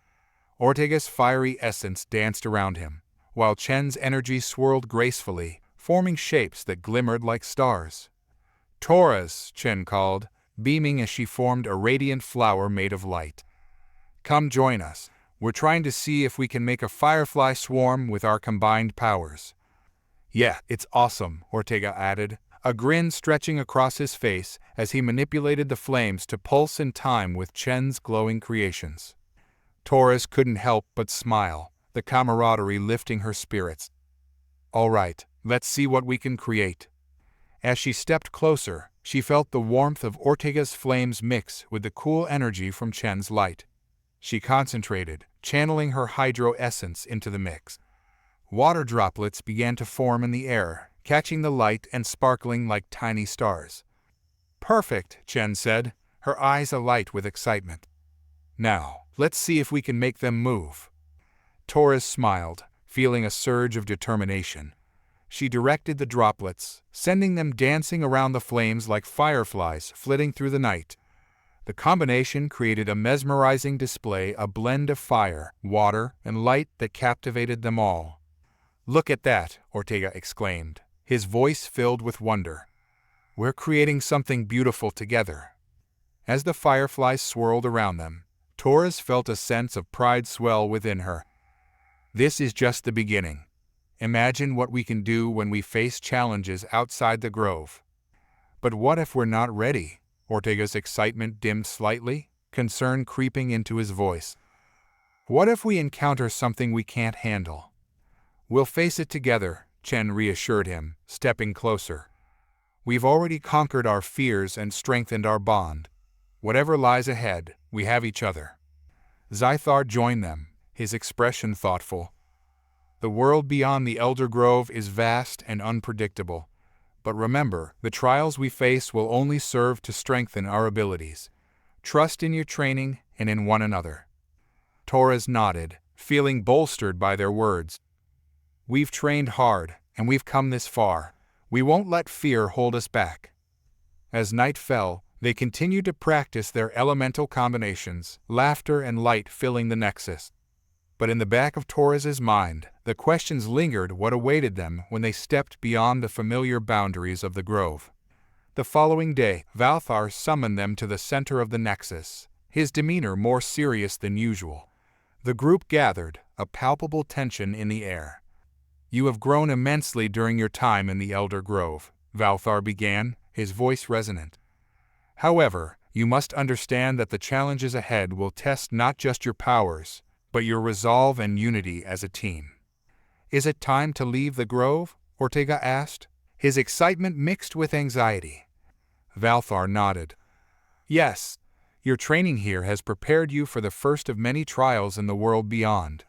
Ortega's fiery essence danced around him, while Chen's energy swirled gracefully, forming shapes that glimmered like stars. Torres, Chen called, beaming as she formed a radiant flower made of light. Come join us. We're trying to see if we can make a firefly swarm with our combined powers. Yeah, it's awesome, Ortega added, a grin stretching across his face as he manipulated the flames to pulse in time with Chen's glowing creations. Torres couldn't help but smile, the camaraderie lifting her spirits. All right, let's see what we can create. As she stepped closer, she felt the warmth of Ortega's flames mix with the cool energy from Chen's light. She concentrated, channeling her hydro essence into the mix. Water droplets began to form in the air, catching the light and sparkling like tiny stars. Perfect, Chen said, her eyes alight with excitement. Now, let's see if we can make them move. Torres smiled, feeling a surge of determination. She directed the droplets, sending them dancing around the flames like fireflies flitting through the night. The combination created a mesmerizing display, a blend of fire, water, and light that captivated them all. Look at that, Ortega exclaimed, his voice filled with wonder. We're creating something beautiful together. As the fireflies swirled around them, Torres felt a sense of pride swell within her. This is just the beginning. Imagine what we can do when we face challenges outside the grove. But what if we're not ready? Ortega's excitement dimmed slightly, concern creeping into his voice. What if we encounter something we can't handle? We'll face it together, Chen reassured him, stepping closer. We've already conquered our fears and strengthened our bond. Whatever lies ahead, we have each other. Zythar joined them, his expression thoughtful. The world beyond the Elder Grove is vast and unpredictable. But remember, the trials we face will only serve to strengthen our abilities. Trust in your training and in one another. Torres nodded, feeling bolstered by their words. We've trained hard, and we've come this far. We won't let fear hold us back. As night fell, they continued to practice their elemental combinations, laughter and light filling the nexus. But in the back of Torres's mind, the questions lingered what awaited them when they stepped beyond the familiar boundaries of the grove. The following day, Valthar summoned them to the center of the nexus, his demeanor more serious than usual. The group gathered, a palpable tension in the air. You have grown immensely during your time in the Elder Grove, Valthar began, his voice resonant. However, you must understand that the challenges ahead will test not just your powers, but your resolve and unity as a team. Is it time to leave the grove? Ortega asked, his excitement mixed with anxiety. Valthar nodded. Yes, your training here has prepared you for the first of many trials in the world beyond.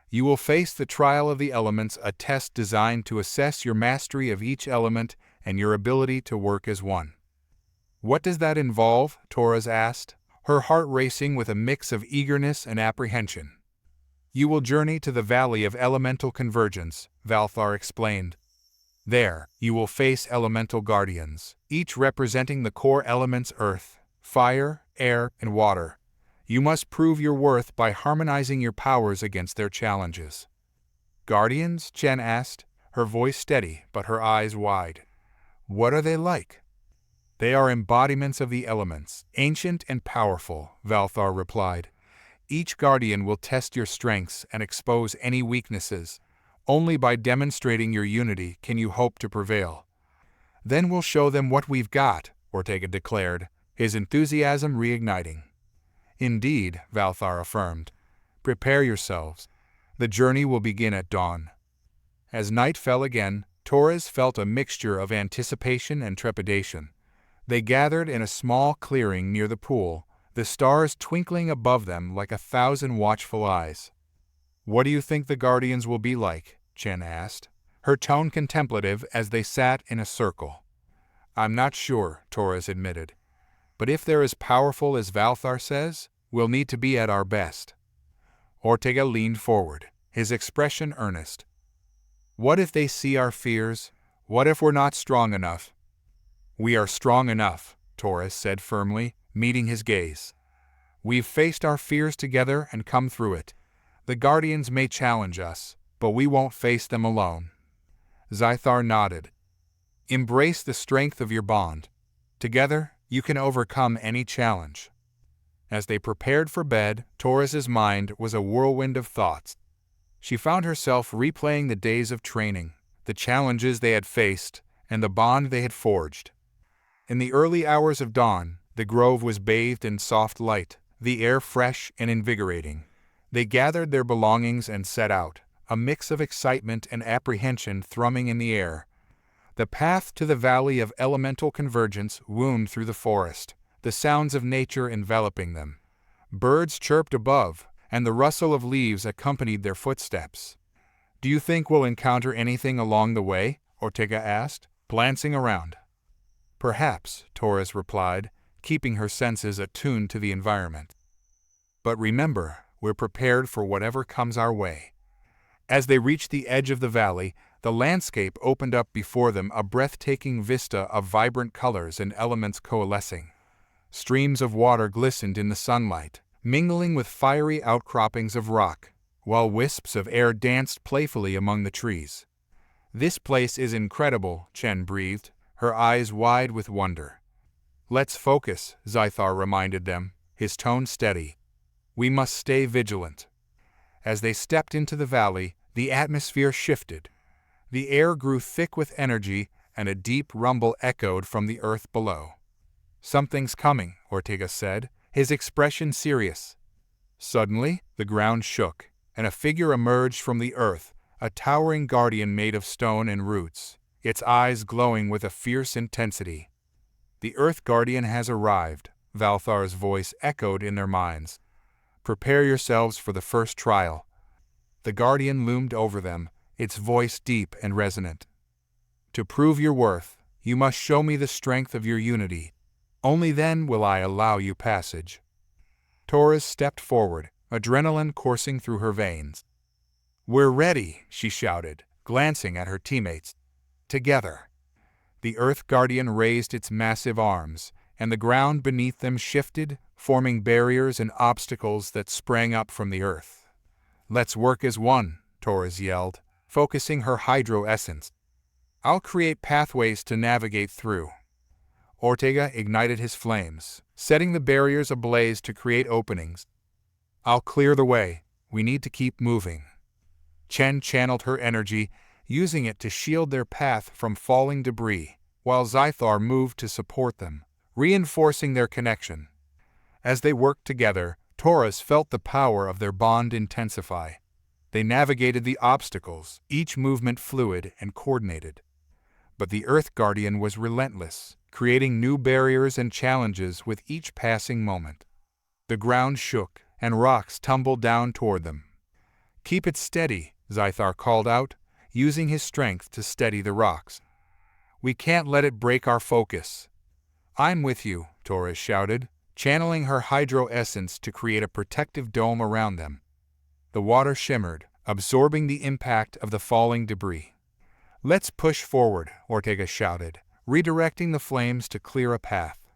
You will face the trial of the elements, a test designed to assess your mastery of each element and your ability to work as one. What does that involve? Torres asked, her heart racing with a mix of eagerness and apprehension. You will journey to the Valley of Elemental Convergence, Valthar explained. There, you will face elemental guardians, each representing the core elements earth, fire, air, and water. You must prove your worth by harmonizing your powers against their challenges. Guardians? Chen asked, her voice steady but her eyes wide. What are they like? They are embodiments of the elements, ancient and powerful, Valthar replied. Each guardian will test your strengths and expose any weaknesses. Only by demonstrating your unity can you hope to prevail. Then we'll show them what we've got, Ortega declared, his enthusiasm reigniting. Indeed, Valthar affirmed. Prepare yourselves. The journey will begin at dawn. As night fell again, Torres felt a mixture of anticipation and trepidation. They gathered in a small clearing near the pool, the stars twinkling above them like 1,000 watchful eyes. What do you think the guardians will be like? Chen asked, her tone contemplative as they sat in a circle. I'm not sure, Torres admitted. But if they're as powerful as Valthar says, we'll need to be at our best. Ortega leaned forward, his expression earnest. What if they see our fears? What if we're not strong enough? We are strong enough, Torres said firmly, meeting his gaze. We've faced our fears together and come through it. The Guardians may challenge us, but we won't face them alone. Zythar nodded. Embrace the strength of your bond. Together, you can overcome any challenge. As they prepared for bed, Torres's mind was a whirlwind of thoughts. She found herself replaying the days of training, the challenges they had faced, and the bond they had forged. In the early hours of dawn, the grove was bathed in soft light, the air fresh and invigorating. They gathered their belongings and set out, a mix of excitement and apprehension thrumming in the air. The path to the Valley of Elemental Convergence wound through the forest, the sounds of nature enveloping them. Birds chirped above, and the rustle of leaves accompanied their footsteps. Do you think we'll encounter anything along the way? Ortega asked, glancing around. Perhaps, Torres replied, keeping her senses attuned to the environment. But remember, we're prepared for whatever comes our way. As they reached the edge of the valley, the landscape opened up before them, a breathtaking vista of vibrant colors and elements coalescing. Streams of water glistened in the sunlight, mingling with fiery outcroppings of rock, while wisps of air danced playfully among the trees. This place is incredible, Chen breathed, her eyes wide with wonder. Let's focus, Zythar reminded them, his tone steady. We must stay vigilant. As they stepped into the valley, the atmosphere shifted. The air grew thick with energy, and a deep rumble echoed from the earth below. Something's coming, Ortega said, his expression serious. Suddenly, the ground shook, and a figure emerged from the earth, a towering guardian made of stone and roots, its eyes glowing with a fierce intensity. "The Earth Guardian has arrived," Valthar's voice echoed in their minds. "Prepare yourselves for the first trial." The Guardian loomed over them, its voice deep and resonant. "To prove your worth, you must show me the strength of your unity. Only then will I allow you passage." Torres stepped forward, adrenaline coursing through her veins. "We're ready," she shouted, glancing at her teammates. "Together." The Earth Guardian raised its massive arms, and the ground beneath them shifted, forming barriers and obstacles that sprang up from the earth. "Let's work as one," Torres yelled, focusing her hydro essence. "I'll create pathways to navigate through." Ortega ignited his flames, setting the barriers ablaze to create openings. "I'll clear the way. We need to keep moving." Chen channeled her energy, using it to shield their path from falling debris, while Zythar moved to support them, reinforcing their connection. As they worked together, Torres felt the power of their bond intensify. They navigated the obstacles, each movement fluid and coordinated. But the Earth Guardian was relentless, creating new barriers and challenges with each passing moment. The ground shook, and rocks tumbled down toward them. "Keep it steady," Zythar called out, using his strength to steady the rocks. "We can't let it break our focus." "I'm with you," Torres shouted, channeling her hydro essence to create a protective dome around them. The water shimmered, absorbing the impact of the falling debris. "Let's push forward," Ortega shouted, redirecting the flames to clear a path.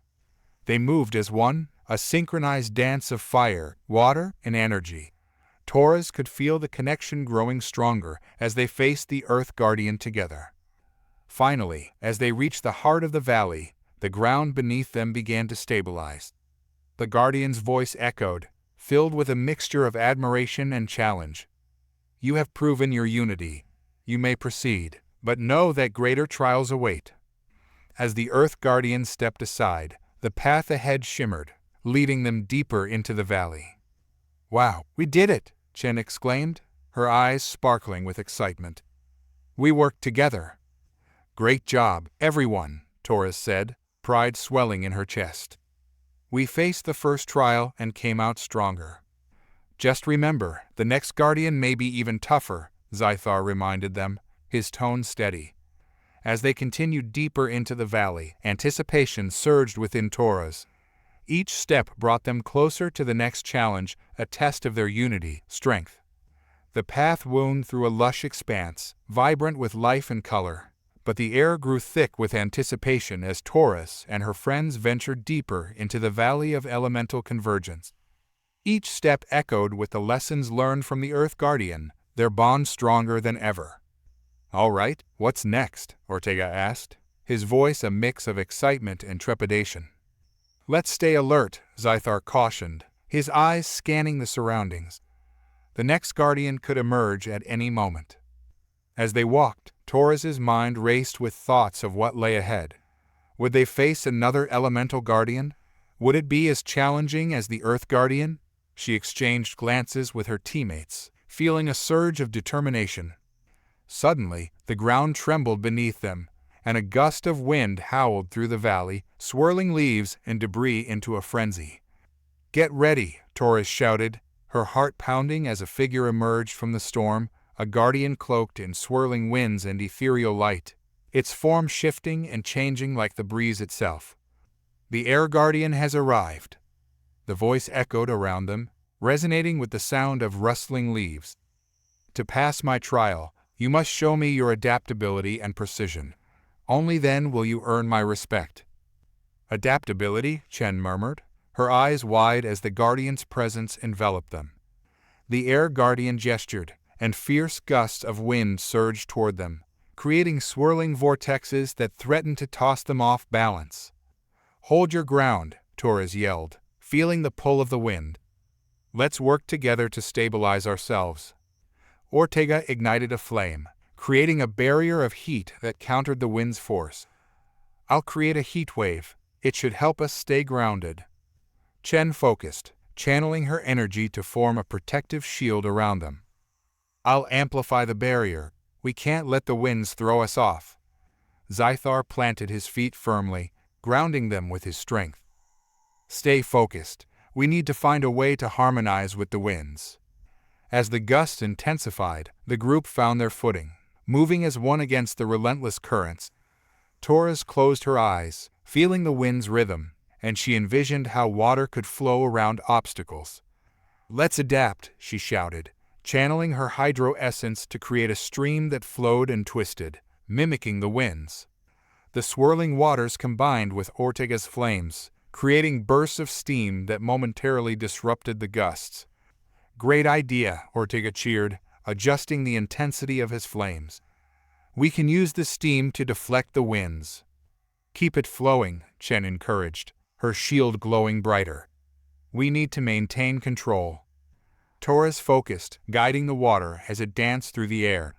They moved as one, a synchronized dance of fire, water, and energy. Torres could feel the connection growing stronger as they faced the Earth Guardian together. Finally, as they reached the heart of the valley, the ground beneath them began to stabilize. The Guardian's voice echoed, filled with a mixture of admiration and challenge. "You have proven your unity. You may proceed, but know that greater trials await." As the Earth Guardian stepped aside, the path ahead shimmered, leading them deeper into the valley. "Wow, we did it!" Chen exclaimed, her eyes sparkling with excitement. "We worked together." "Great job, everyone," Torres said, pride swelling in her chest. "We faced the first trial and came out stronger." "Just remember, the next Guardian may be even tougher," Zythar reminded them, his tone steady. As they continued deeper into the valley, anticipation surged within Torres. Each step brought them closer to the next challenge, a test of their unity, strength. The path wound through a lush expanse, vibrant with life and color, but the air grew thick with anticipation as Torres and her friends ventured deeper into the valley of elemental convergence. Each step echoed with the lessons learned from the Earth Guardian, their bond stronger than ever. "All right, what's next?" Ortega asked, his voice a mix of excitement and trepidation. "Let's stay alert," Zythar cautioned, his eyes scanning the surroundings. The next Guardian could emerge at any moment. As they walked, Torres's mind raced with thoughts of what lay ahead. Would they face another elemental Guardian? Would it be as challenging as the Earth Guardian? She exchanged glances with her teammates, feeling a surge of determination. Suddenly, the ground trembled beneath them, and a gust of wind howled through the valley, swirling leaves and debris into a frenzy. "Get ready," Torres shouted, her heart pounding as a figure emerged from the storm, a Guardian cloaked in swirling winds and ethereal light, its form shifting and changing like the breeze itself. "The Air Guardian has arrived." The voice echoed around them, resonating with the sound of rustling leaves. "To pass my trial, you must show me your adaptability and precision. Only then will you earn my respect." "Adaptability?" Chen murmured, her eyes wide as the Guardian's presence enveloped them. The Air Guardian gestured, and fierce gusts of wind surged toward them, creating swirling vortexes that threatened to toss them off balance. "Hold your ground," Torres yelled, feeling the pull of the wind. "Let's work together to stabilize ourselves." Ortega ignited a flame, creating a barrier of heat that countered the wind's force. "I'll create a heat wave. It should help us stay grounded." Chen focused, channeling her energy to form a protective shield around them. I'll amplify the barrier. We can't let the winds throw us off. Zythar planted his feet firmly, grounding them with his strength. Stay focused. We need to find a way to harmonize with the winds. As the gusts intensified, the group found their footing, moving as one against the relentless currents. Torres closed her eyes, feeling the wind's rhythm, and she envisioned how water could flow around obstacles. "Let's adapt," she shouted, channeling her hydro essence to create a stream that flowed and twisted, mimicking the winds. The swirling waters combined with Ortega's flames, creating bursts of steam that momentarily disrupted the gusts. "Great idea," Ortega cheered, adjusting the intensity of his flames. "We can use the steam to deflect the winds." "Keep it flowing," Chen encouraged, her shield glowing brighter. "We need to maintain control." Torres focused, guiding the water as it danced through the air.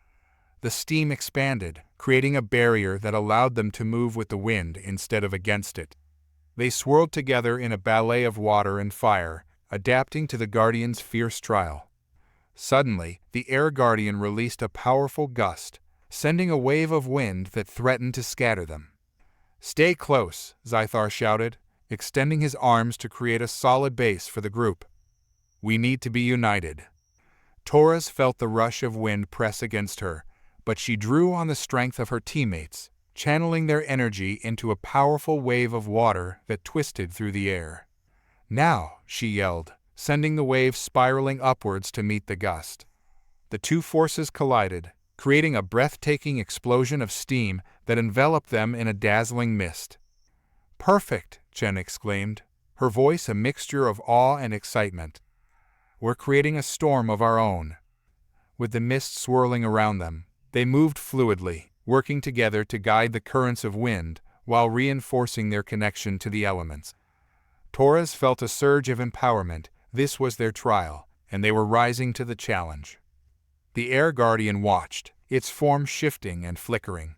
The steam expanded, creating a barrier that allowed them to move with the wind instead of against it. They swirled together in a ballet of water and fire, adapting to the Guardian's fierce trial. Suddenly, the Air Guardian released a powerful gust, sending a wave of wind that threatened to scatter them. "Stay close," Zythar shouted, extending his arms to create a solid base for the group. "We need to be united." Torres felt the rush of wind press against her, but she drew on the strength of her teammates, channeling their energy into a powerful wave of water that twisted through the air. "Now," she yelled, sending the wave spiraling upwards to meet the gust. The two forces collided, creating a breathtaking explosion of steam that enveloped them in a dazzling mist. "Perfect!" Chen exclaimed, her voice a mixture of awe and excitement. "We're creating a storm of our own." With the mist swirling around them, they moved fluidly, working together to guide the currents of wind while reinforcing their connection to the elements. Torres felt a surge of empowerment. This was their trial, and they were rising to the challenge. The Air Guardian watched, its form shifting and flickering.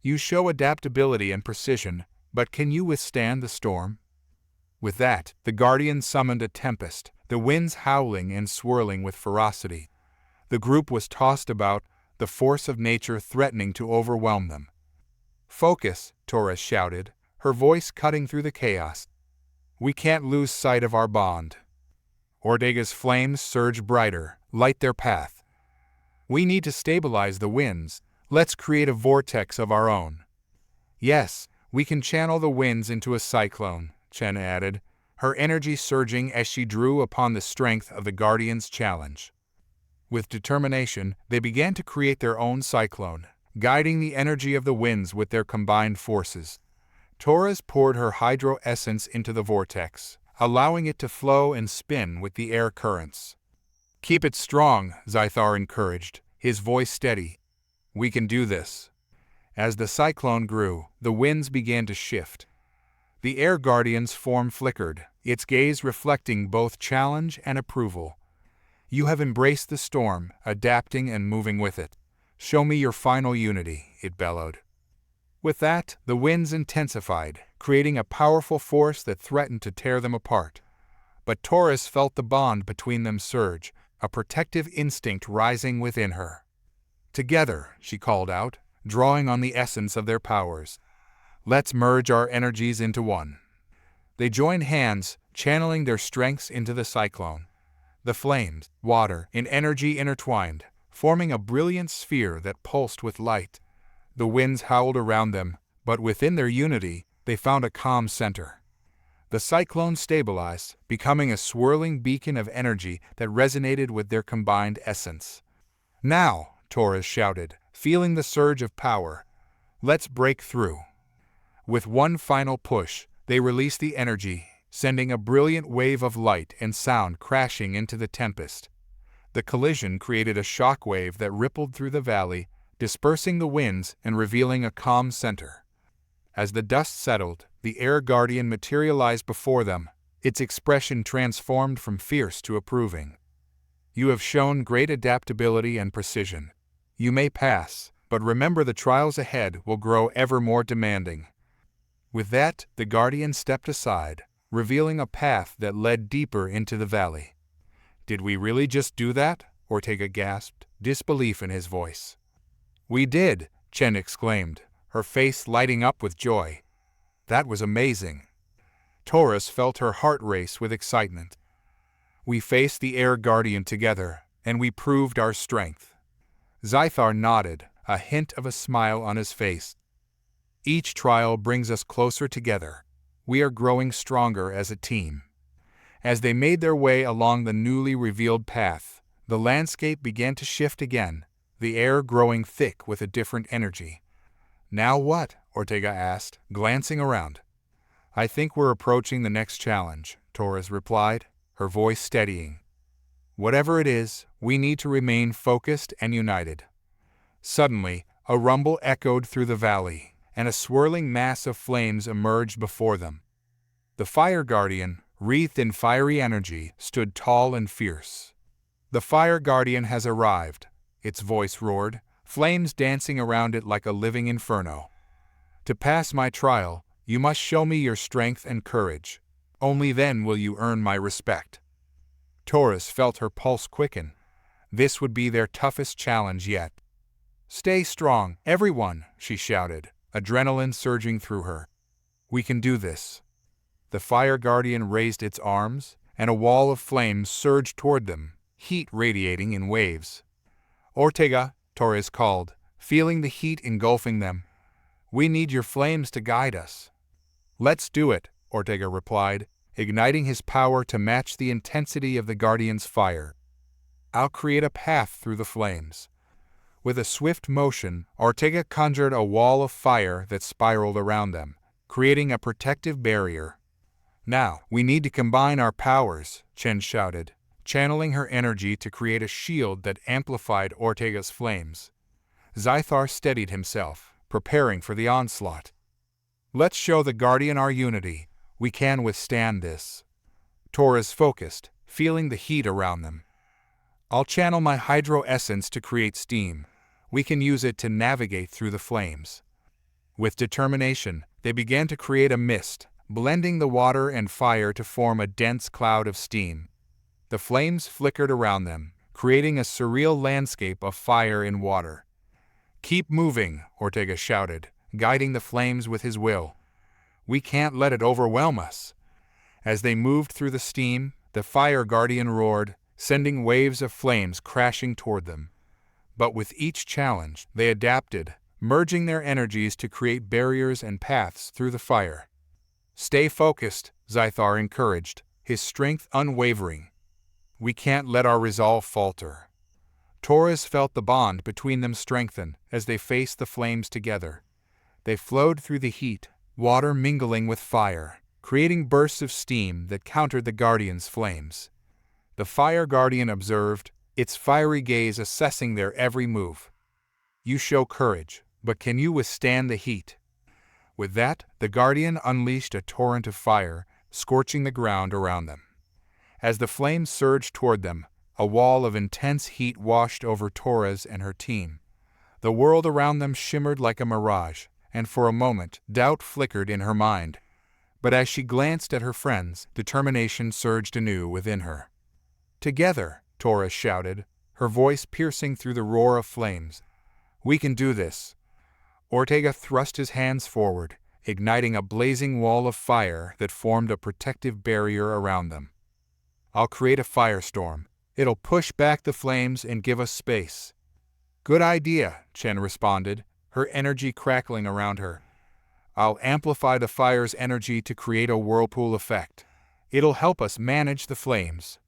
"You show adaptability and precision, but can you withstand the storm?" With that, the Guardian summoned a tempest, the winds howling and swirling with ferocity. The group was tossed about, the force of nature threatening to overwhelm them. "Focus," Torres shouted, her voice cutting through the chaos. "We can't lose sight of our bond." Ortega's flames surged brighter, light their path. "We need to stabilize the winds. Let's create a vortex of our own." "Yes, we can channel the winds into a cyclone," Chen added, her energy surging as she drew upon the strength of the Guardian's challenge. With determination, they began to create their own cyclone, guiding the energy of the winds with their combined forces. Torres poured her hydro essence into the vortex, allowing it to flow and spin with the air currents. "Keep it strong," Zythar encouraged, his voice steady. "We can do this." As the cyclone grew, the winds began to shift. The Air Guardian's form flickered, its gaze reflecting both challenge and approval. "You have embraced the storm, adapting and moving with it. Show me your final unity," it bellowed. With that, the winds intensified, creating a powerful force that threatened to tear them apart. But Torres felt the bond between them surge, a protective instinct rising within her. "Together," she called out, drawing on the essence of their powers. "Let's merge our energies into one." They joined hands, channeling their strengths into the cyclone. The flames, water, and energy intertwined, forming a brilliant sphere that pulsed with light. The winds howled around them, but within their unity, they found a calm center. The cyclone stabilized, becoming a swirling beacon of energy that resonated with their combined essence. "Now," Torres shouted, feeling the surge of power, "let's break through." With one final push, they released the energy, sending a brilliant wave of light and sound crashing into the tempest. The collision created a shock wave that rippled through the valley, dispersing the winds and revealing a calm center. As the dust settled, the Air Guardian materialized before them, its expression transformed from fierce to approving. "You have shown great adaptability and precision. You may pass, but remember the trials ahead will grow ever more demanding." With that, the Guardian stepped aside, revealing a path that led deeper into the valley. "Did we really just do that, Ortega gasped, disbelief in his voice. "We did," Chen exclaimed, her face lighting up with joy. "That was amazing." Taurus felt her heart race with excitement. "We faced the Air Guardian together, and we proved our strength." Zythar nodded, a hint of a smile on his face. "Each trial brings us closer together. We are growing stronger as a team." As they made their way along the newly revealed path, the landscape began to shift again, the air growing thick with a different energy. "Now what?" Ortega asked, glancing around. "I think we're approaching the next challenge," Torres replied, her voice steadying. "Whatever it is, we need to remain focused and united." Suddenly, a rumble echoed through the valley, and a swirling mass of flames emerged before them. The Fire Guardian, wreathed in fiery energy, stood tall and fierce. "The Fire Guardian has arrived," its voice roared, flames dancing around it like a living inferno. "To pass my trial, you must show me your strength and courage. Only then will you earn my respect." Taurus felt her pulse quicken. This would be their toughest challenge yet. "Stay strong, everyone," she shouted, adrenaline surging through her. "We can do this." The Fire Guardian raised its arms, and a wall of flames surged toward them, heat radiating in waves. "Ortega," Torres called, feeling the heat engulfing them. "We need your flames to guide us." "Let's do it," Ortega replied, igniting his power to match the intensity of the Guardian's fire. "I'll create a path through the flames." With a swift motion, Ortega conjured a wall of fire that spiraled around them, creating a protective barrier. "Now, we need to combine our powers," Chen shouted, channeling her energy to create a shield that amplified Ortega's flames. Zythar steadied himself, preparing for the onslaught. "Let's show the Guardian our unity. We can withstand this." Torres focused, feeling the heat around them. "I'll channel my hydro essence to create steam. We can use it to navigate through the flames." With determination, they began to create a mist, blending the water and fire to form a dense cloud of steam. The flames flickered around them, creating a surreal landscape of fire and water. "Keep moving," Ortega shouted, guiding the flames with his will. "We can't let it overwhelm us." As they moved through the steam, the Fire Guardian roared, sending waves of flames crashing toward them. But with each challenge, they adapted, merging their energies to create barriers and paths through the fire. "Stay focused," Zythar encouraged, his strength unwavering. "We can't let our resolve falter." Torres felt the bond between them strengthen as they faced the flames together. They flowed through the heat, water mingling with fire, creating bursts of steam that countered the Guardian's flames. The Fire Guardian observed, its fiery gaze assessing their every move. "You show courage, but can you withstand the heat?" With that, the Guardian unleashed a torrent of fire, scorching the ground around them. As the flames surged toward them, a wall of intense heat washed over Torres and her team. The world around them shimmered like a mirage, and for a moment, doubt flickered in her mind. But as she glanced at her friends, determination surged anew within her. "Together," Torres shouted, her voice piercing through the roar of flames. "We can do this." Ortega thrust his hands forward, igniting a blazing wall of fire that formed a protective barrier around them. "I'll create a firestorm. It'll push back the flames and give us space." "Good idea," Chen responded, her energy crackling around her. "I'll amplify the fire's energy to create a whirlpool effect. It'll help us manage the flames."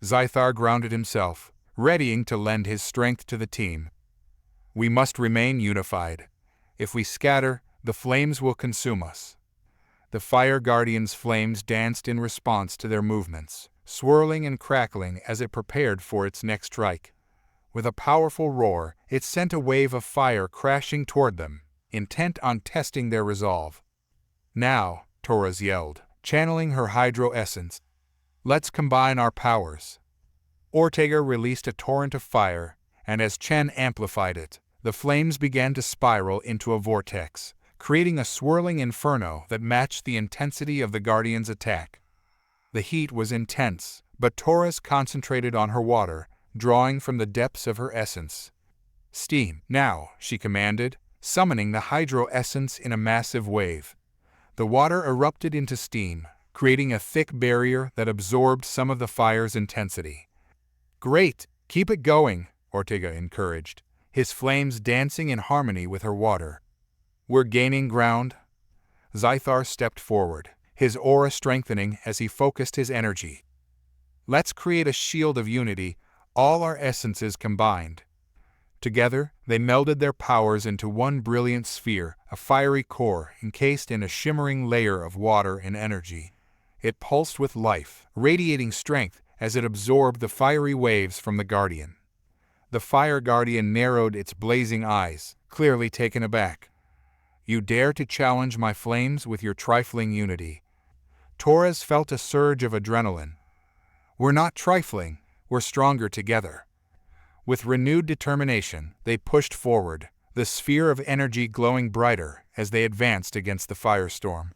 Zythar grounded himself, readying to lend his strength to the team. "We must remain unified. If we scatter, the flames will consume us." The Fire Guardian's flames danced in response to their movements, swirling and crackling as it prepared for its next strike. With a powerful roar, it sent a wave of fire crashing toward them, intent on testing their resolve. "Now," Torres yelled, channeling her hydro essence, "let's combine our powers." Ortega released a torrent of fire, and as Chen amplified it, the flames began to spiral into a vortex, creating a swirling inferno that matched the intensity of the Guardian's attack. The heat was intense, but Torres concentrated on her water, drawing from the depths of her essence. "Steam, now," she commanded, summoning the hydro essence in a massive wave. The water erupted into steam, creating a thick barrier that absorbed some of the fire's intensity. "Great! Keep it going," Ortega encouraged, his flames dancing in harmony with her water. "We're gaining ground." Zythar stepped forward, his aura strengthening as he focused his energy. "Let's create a shield of unity, all our essences combined." Together, they melded their powers into one brilliant sphere, a fiery core encased in a shimmering layer of water and energy. It pulsed with life, radiating strength as it absorbed the fiery waves from the Guardian. The Fire Guardian narrowed its blazing eyes, clearly taken aback. "You dare to challenge my flames with your trifling unity?" Torres felt a surge of adrenaline. "We're not trifling, we're stronger together." With renewed determination, they pushed forward, the sphere of energy glowing brighter as they advanced against the firestorm.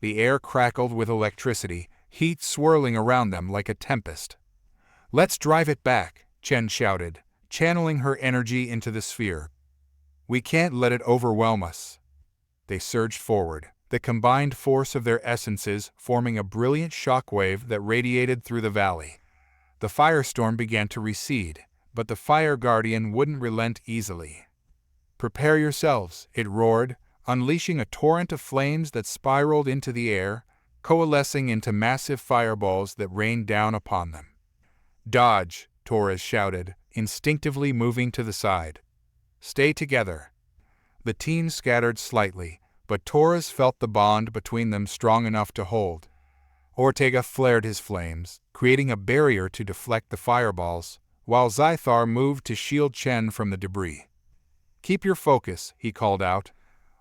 The air crackled with electricity, heat swirling around them like a tempest. "Let's drive it back," Chen shouted, channeling her energy into the sphere. "We can't let it overwhelm us." They surged forward, the combined force of their essences forming a brilliant shockwave that radiated through the valley. The firestorm began to recede, but the Fire Guardian wouldn't relent easily. "Prepare yourselves," it roared, unleashing a torrent of flames that spiraled into the air, coalescing into massive fireballs that rained down upon them. "Dodge," Torres shouted, instinctively moving to the side. "Stay together." The team scattered slightly, but Torres felt the bond between them strong enough to hold. Ortega flared his flames, creating a barrier to deflect the fireballs, while Zythar moved to shield Chen from the debris. "Keep your focus," he called out.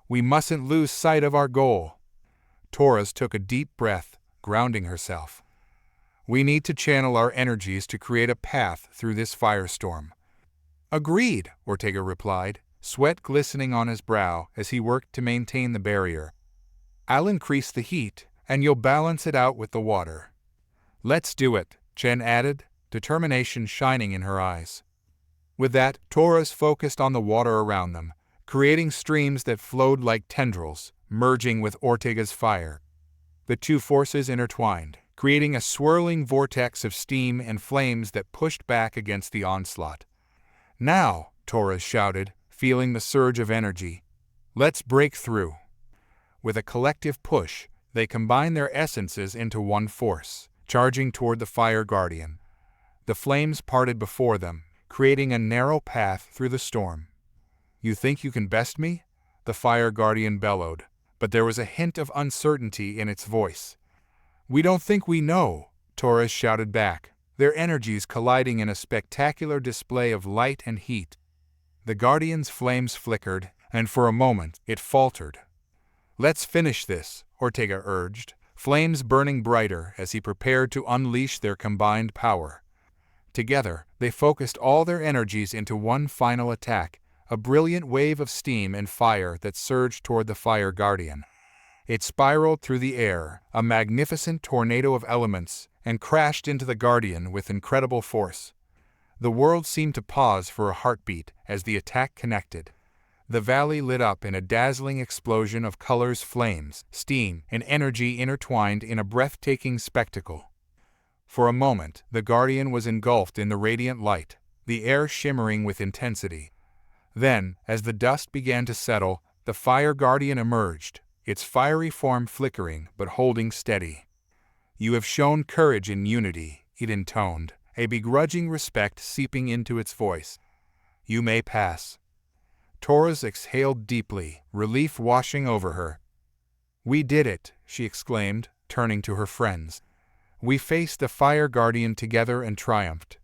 "We mustn't lose sight of our goal." Torres took a deep breath, grounding herself. "We need to channel our energies to create a path through this firestorm." "Agreed," Ortega replied, sweat glistening on his brow as he worked to maintain the barrier. "I'll increase the heat, and you'll balance it out with the water." "Let's do it," Chen added, determination shining in her eyes. With that, Torres focused on the water around them, creating streams that flowed like tendrils, merging with Ortega's fire. The two forces intertwined, creating a swirling vortex of steam and flames that pushed back against the onslaught. "Now," Torres shouted, feeling the surge of energy, "let's break through." With a collective push, they combined their essences into one force, charging toward the Fire Guardian. The flames parted before them, creating a narrow path through the storm. "You think you can best me?" the Fire Guardian bellowed, but there was a hint of uncertainty in its voice. "We don't think we know," Torres shouted back, their energies colliding in a spectacular display of light and heat. The Guardian's flames flickered, and for a moment it faltered. "Let's finish this," Ortega urged, flames burning brighter as he prepared to unleash their combined power. Together, they focused all their energies into one final attack, a brilliant wave of steam and fire that surged toward the Fire Guardian. It spiraled through the air, a magnificent tornado of elements, and crashed into the Guardian with incredible force. The world seemed to pause for a heartbeat as the attack connected. The valley lit up in a dazzling explosion of colors, flames, steam, and energy intertwined in a breathtaking spectacle. For a moment, the Guardian was engulfed in the radiant light, the air shimmering with intensity. Then, as the dust began to settle, the Fire Guardian emerged, its fiery form flickering but holding steady. "You have shown courage and unity," it intoned, a begrudging respect seeping into its voice. "You may pass." Torres exhaled deeply, relief washing over her. "We did it," she exclaimed, turning to her friends. "We faced the Fire Guardian together and triumphed."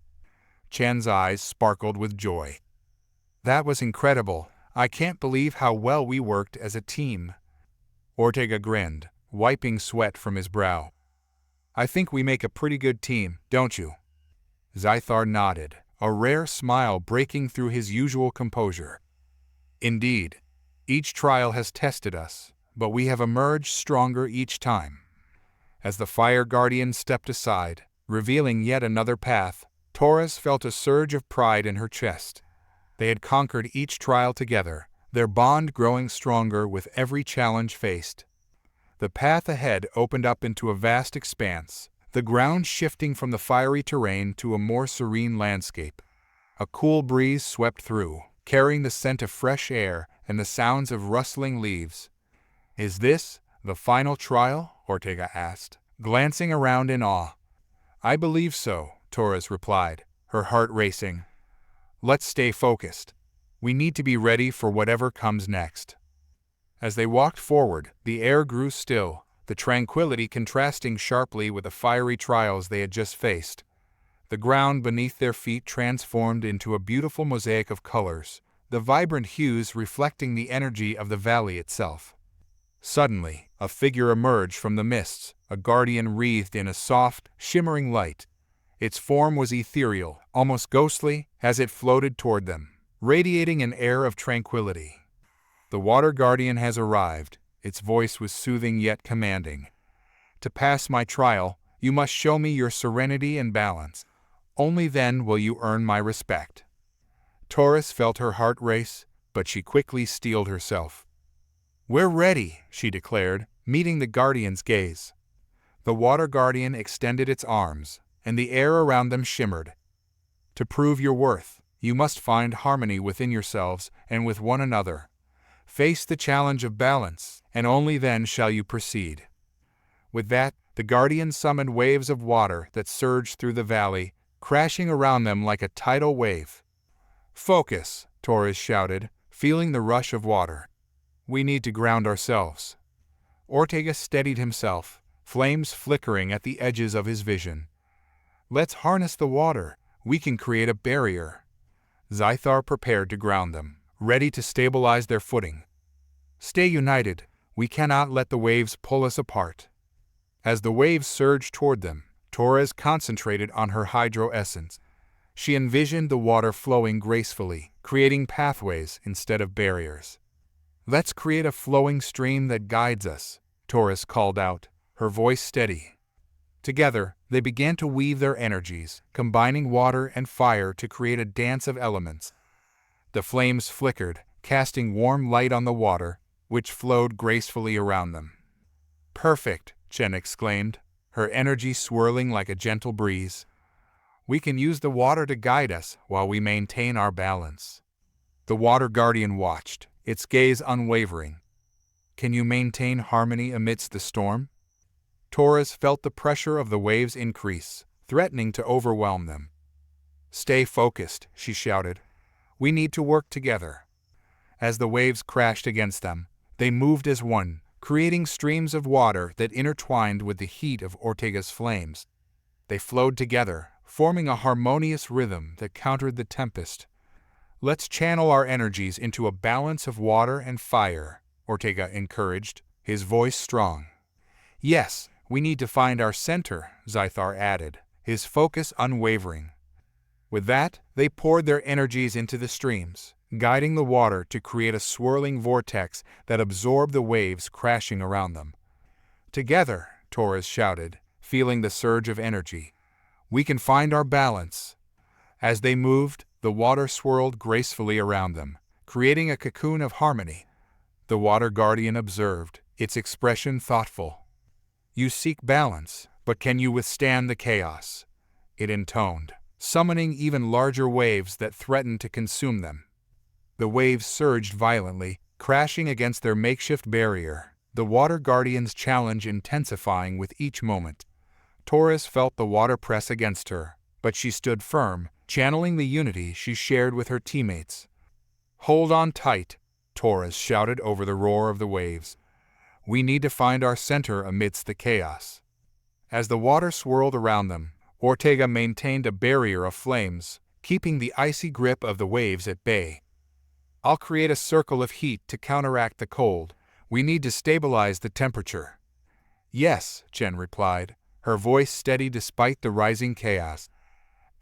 Chen's eyes sparkled with joy. "That was incredible. I can't believe how well we worked as a team." Ortega grinned, wiping sweat from his brow. "I think we make a pretty good team, don't you?" Zythar nodded, a rare smile breaking through his usual composure. "Indeed. Each trial has tested us, but we have emerged stronger each time." As the Fire Guardian stepped aside, revealing yet another path, Taurus felt a surge of pride in her chest. They had conquered each trial together, their bond growing stronger with every challenge faced. The path ahead opened up into a vast expanse, the ground shifting from the fiery terrain to a more serene landscape. A cool breeze swept through, carrying the scent of fresh air and the sounds of rustling leaves. "Is this the final trial?" Ortega asked, glancing around in awe. "I believe so," Torres replied, her heart racing. "Let's stay focused. We need to be ready for whatever comes next." As they walked forward, the air grew still, the tranquility contrasting sharply with the fiery trials they had just faced. The ground beneath their feet transformed into a beautiful mosaic of colors, the vibrant hues reflecting the energy of the valley itself. Suddenly, a figure emerged from the mists, a guardian wreathed in a soft, shimmering light. Its form was ethereal, almost ghostly, as it floated toward them, radiating an air of tranquility. "The water guardian has arrived," its voice was soothing yet commanding. "To pass my trial, you must show me your serenity and balance. Only then will you earn my respect." Taurus felt her heart race, but she quickly steeled herself. "We're ready," she declared, meeting the guardian's gaze. The water guardian extended its arms, and the air around them shimmered. "To prove your worth, you must find harmony within yourselves and with one another. Face the challenge of balance, and only then shall you proceed." With that, the guardian summoned waves of water that surged through the valley, crashing around them like a tidal wave. "Focus," Torres shouted, feeling the rush of water. "We need to ground ourselves." Ortega steadied himself, flames flickering at the edges of his vision. "Let's harness the water. We can create a barrier." Zythar prepared to ground them, ready to stabilize their footing. "Stay united. We cannot let the waves pull us apart." As the waves surged toward them, Torres concentrated on her hydro essence. She envisioned the water flowing gracefully, creating pathways instead of barriers. "Let's create a flowing stream that guides us," Torres called out, her voice steady. Together, they began to weave their energies, combining water and fire to create a dance of elements. The flames flickered, casting warm light on the water, which flowed gracefully around them. "Perfect," Chen exclaimed, her energy swirling like a gentle breeze. "We can use the water to guide us while we maintain our balance." The water guardian watched, its gaze unwavering. "Can you maintain harmony amidst the storm?" Torres felt the pressure of the waves increase, threatening to overwhelm them. "Stay focused," she shouted. "We need to work together." As the waves crashed against them, they moved as one, creating streams of water that intertwined with the heat of Ortega's flames. They flowed together, forming a harmonious rhythm that countered the tempest. "Let's channel our energies into a balance of water and fire," Ortega encouraged, his voice strong. "Yes, we need to find our center," Zythar added, his focus unwavering. With that, they poured their energies into the streams, guiding the water to create a swirling vortex that absorbed the waves crashing around them. "Together," Torres shouted, feeling the surge of energy, "we can find our balance." As they moved, the water swirled gracefully around them, creating a cocoon of harmony. The water guardian observed, its expression thoughtful. "You seek balance, but can you withstand the chaos?" it intoned, summoning even larger waves that threatened to consume them. The waves surged violently, crashing against their makeshift barrier, the water guardian's challenge intensifying with each moment. Torres felt the water press against her, but she stood firm, channeling the unity she shared with her teammates. "Hold on tight," Torres shouted over the roar of the waves. "We need to find our center amidst the chaos." As the water swirled around them, Ortega maintained a barrier of flames, keeping the icy grip of the waves at bay. "I'll create a circle of heat to counteract the cold. We need to stabilize the temperature." "Yes," Chen replied, her voice steady despite the rising chaos.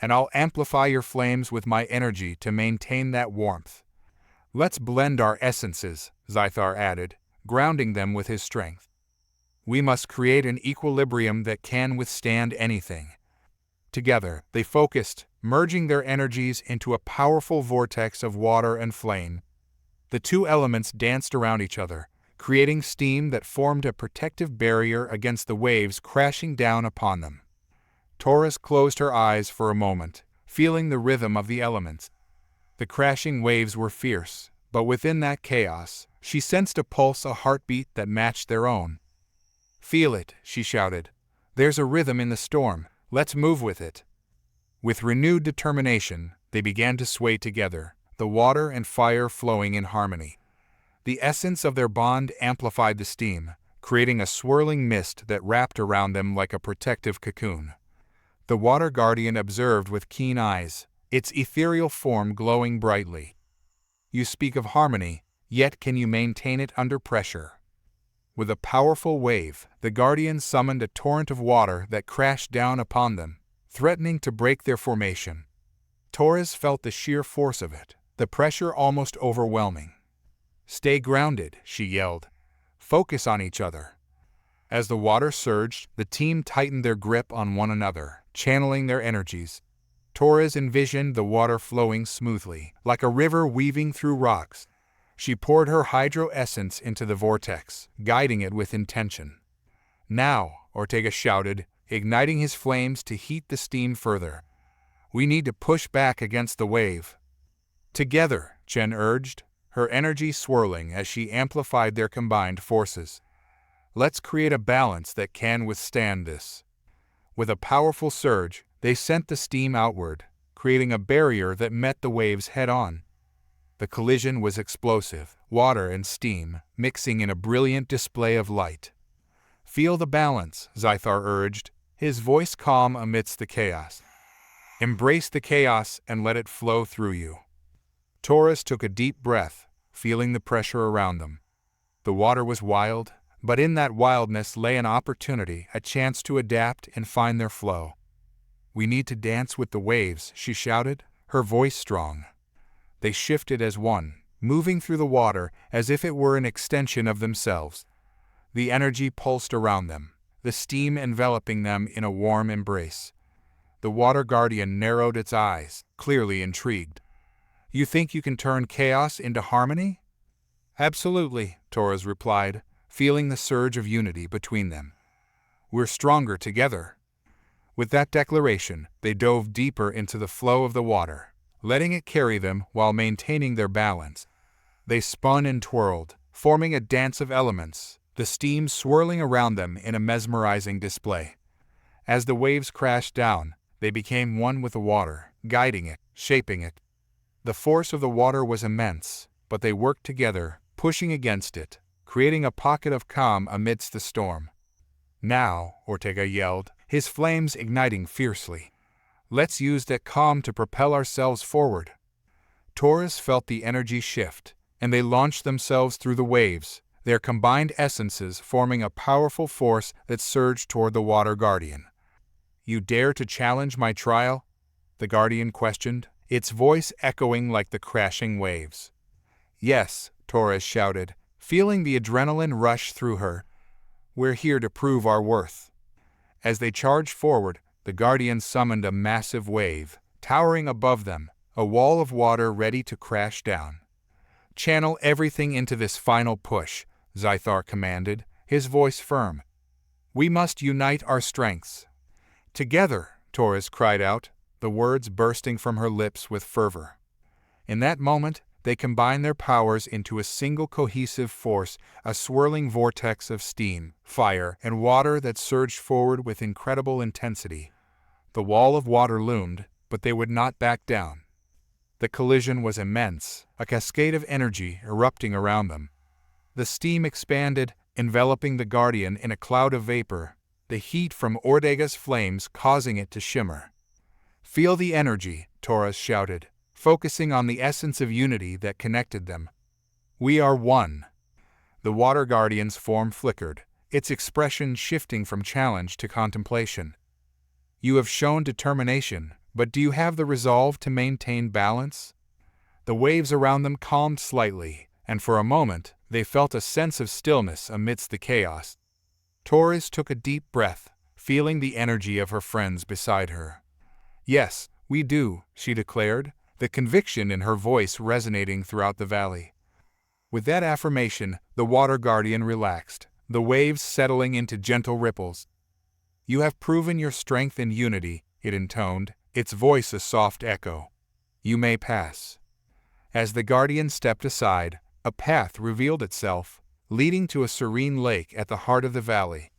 "And I'll amplify your flames with my energy to maintain that warmth." "Let's blend our essences," Zythar added, grounding them with his strength. "We must create an equilibrium that can withstand anything." Together, they focused, merging their energies into a powerful vortex of water and flame. The two elements danced around each other, creating steam that formed a protective barrier against the waves crashing down upon them. Taurus closed her eyes for a moment, feeling the rhythm of the elements. The crashing waves were fierce, but within that chaos, she sensed a pulse, a heartbeat that matched their own. "Feel it," she shouted. "There's a rhythm in the storm. Let's move with it." With renewed determination, they began to sway together, the water and fire flowing in harmony. The essence of their bond amplified the steam, creating a swirling mist that wrapped around them like a protective cocoon. The water guardian observed with keen eyes, its ethereal form glowing brightly. "You speak of harmony, yet can you maintain it under pressure?" With a powerful wave, the guardian summoned a torrent of water that crashed down upon them, threatening to break their formation. Taurus felt the sheer force of it, the pressure almost overwhelming. "Stay grounded," she yelled. "Focus on each other." As the water surged, the team tightened their grip on one another, channeling their energies. Taurus envisioned the water flowing smoothly, like a river weaving through rocks. She poured her hydro essence into the vortex, guiding it with intention. "Now," Ortega shouted, igniting his flames to heat the steam further. "We need to push back against the wave." "Together," Chen urged, her energy swirling as she amplified their combined forces. "Let's create a balance that can withstand this." With a powerful surge, they sent the steam outward, creating a barrier that met the waves head-on. The collision was explosive, water and steam mixing in a brilliant display of light. "Feel the balance," Zythar urged, his voice calm amidst the chaos. "Embrace the chaos and let it flow through you." Taurus took a deep breath, feeling the pressure around them. The water was wild, but in that wildness lay an opportunity, a chance to adapt and find their flow. "We need to dance with the waves," she shouted, her voice strong. They shifted as one, moving through the water as if it were an extension of themselves. The energy pulsed around them, the steam enveloping them in a warm embrace. The water guardian narrowed its eyes, clearly intrigued. "You think you can turn chaos into harmony?" "Absolutely," Taurus replied, feeling the surge of unity between them. "We're stronger together." With that declaration, they dove deeper into the flow of the water, letting it carry them while maintaining their balance. They spun and twirled, forming a dance of elements, the steam swirling around them in a mesmerizing display. As the waves crashed down, they became one with the water, guiding it, shaping it. The force of the water was immense, but they worked together, pushing against it, creating a pocket of calm amidst the storm. "Now," Ortega yelled, his flames igniting fiercely. "Let's use that calm to propel ourselves forward." Taurus felt the energy shift, and they launched themselves through the waves, their combined essences forming a powerful force that surged toward the water guardian. "You dare to challenge my trial?" the guardian questioned, its voice echoing like the crashing waves. "Yes," Taurus shouted, feeling the adrenaline rush through her. "We're here to prove our worth." As they charged forward, the guardian summoned a massive wave, towering above them, a wall of water ready to crash down. "Channel everything into this final push," Zythar commanded, his voice firm. "We must unite our strengths." "Together," Taurus cried out, the words bursting from her lips with fervor. In that moment, they combined their powers into a single cohesive force, a swirling vortex of steam, fire, and water that surged forward with incredible intensity. The wall of water loomed, but they would not back down. The collision was immense, a cascade of energy erupting around them. The steam expanded, enveloping the guardian in a cloud of vapor, the heat from Ortega's flames causing it to shimmer. "Feel the energy," Taurus shouted, focusing on the essence of unity that connected them. "We are one." The water guardian's form flickered, its expression shifting from challenge to contemplation. "You have shown determination, but do you have the resolve to maintain balance?" The waves around them calmed slightly, and for a moment, they felt a sense of stillness amidst the chaos. Taurus took a deep breath, feeling the energy of her friends beside her. Yes, we do, she declared, the conviction in her voice resonating throughout the valley. With that affirmation, the water guardian relaxed, the waves settling into gentle ripples. You have proven your strength and unity, it intoned, its voice a soft echo. You may pass. As the guardian stepped aside, a path revealed itself, leading to a serene lake at the heart of the valley.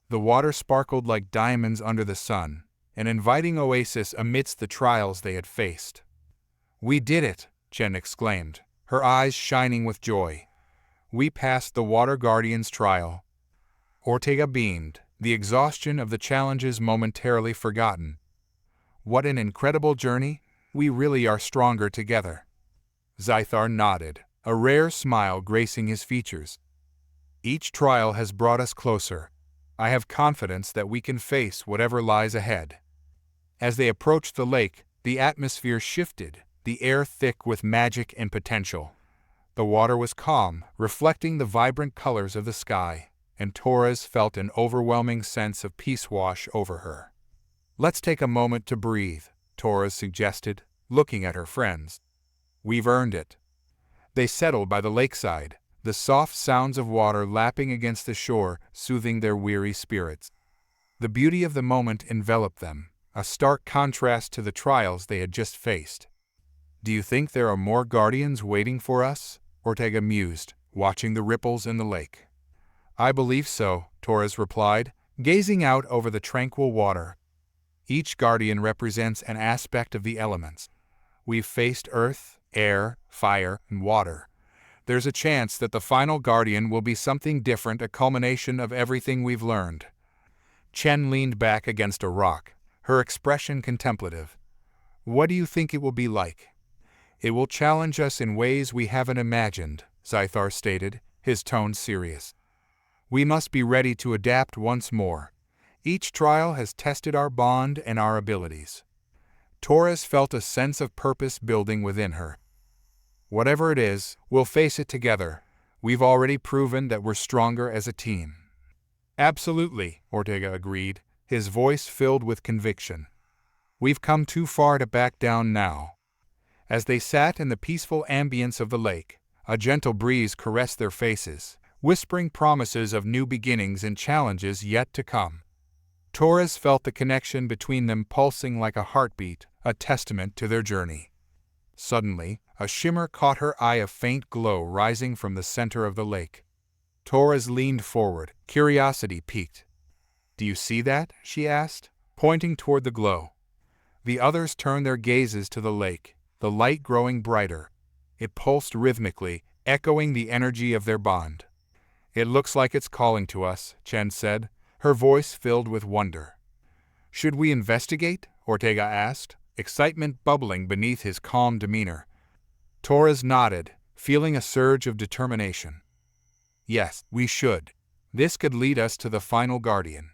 The water sparkled like diamonds under the sun, an inviting oasis amidst the trials they had faced. We did it, Chen exclaimed, her eyes shining with joy. We passed the water guardian's trial. Ortega beamed, the exhaustion of the challenges momentarily forgotten. What an incredible journey! We really are stronger together. Zythar nodded, a rare smile gracing his features. Each trial has brought us closer. I have confidence that we can face whatever lies ahead. As they approached the lake, the atmosphere shifted, the air thick with magic and potential. The water was calm, reflecting the vibrant colors of the sky, and Torres felt an overwhelming sense of peace wash over her. Let's take a moment to breathe, Torres suggested, looking at her friends. We've earned it. They settled by the lakeside, the soft sounds of water lapping against the shore soothing their weary spirits. The beauty of the moment enveloped them, a stark contrast to the trials they had just faced. Do you think there are more guardians waiting for us? Ortega mused, watching the ripples in the lake. I believe so, Torres replied, gazing out over the tranquil water. Each guardian represents an aspect of the elements. We've faced earth, air, fire, and water. There's a chance that the final guardian will be something different, a culmination of everything we've learned. Chen leaned back against a rock, her expression contemplative. What do you think it will be like? It will challenge us in ways we haven't imagined, Zythar stated, his tone serious. We must be ready to adapt once more. Each trial has tested our bond and our abilities. Torres felt a sense of purpose building within her. Whatever it is, we'll face it together. We've already proven that we're stronger as a team. Absolutely, Ortega agreed, his voice filled with conviction. We've come too far to back down now. As they sat in the peaceful ambience of the lake, a gentle breeze caressed their faces, whispering promises of new beginnings and challenges yet to come. Torres felt the connection between them pulsing like a heartbeat, a testament to their journey. Suddenly, a shimmer caught her eye, a faint glow rising from the center of the lake. Torres leaned forward, curiosity piqued. Do you see that? She asked, pointing toward the glow. The others turned their gazes to the lake, the light growing brighter. It pulsed rhythmically, echoing the energy of their bond. It looks like it's calling to us, Chen said, her voice filled with wonder. Should we investigate? Ortega asked, excitement bubbling beneath his calm demeanor. Torres nodded, feeling a surge of determination. Yes, we should. This could lead us to the final guardian.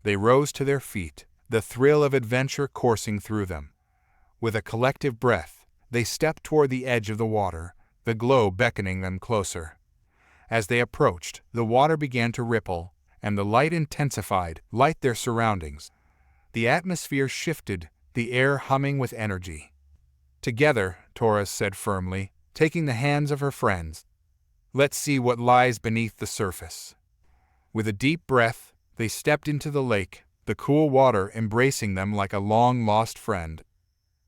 They rose to their feet, the thrill of adventure coursing through them. With a collective breath, they stepped toward the edge of the water, the glow beckoning them closer. As they approached, the water began to ripple, and the light intensified, like their surroundings. The atmosphere shifted, the air humming with energy. Together, Torres said firmly, taking the hands of her friends. Let's see what lies beneath the surface. With a deep breath, they stepped into the lake, the cool water embracing them like a long-lost friend.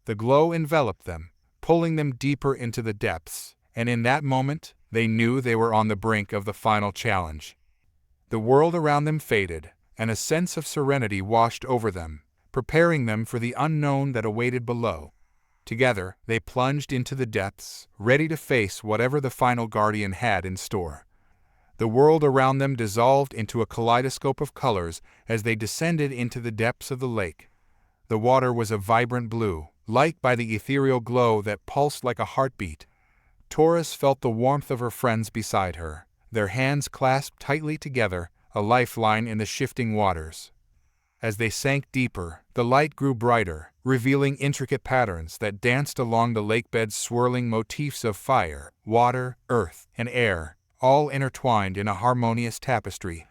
The glow enveloped them, pulling them deeper into the depths, and in that moment, they knew they were on the brink of the final challenge. The world around them faded, and a sense of serenity washed over them, preparing them for the unknown that awaited below. Together, they plunged into the depths, ready to face whatever the final guardian had in store. The world around them dissolved into a kaleidoscope of colors as they descended into the depths of the lake. The water was a vibrant blue, light by the ethereal glow that pulsed like a heartbeat. Torres felt the warmth of her friends beside her, their hands clasped tightly together, a lifeline in the shifting waters. As they sank deeper, the light grew brighter, revealing intricate patterns that danced along the lakebed's swirling motifs of fire, water, earth, and air, all intertwined in a harmonious tapestry.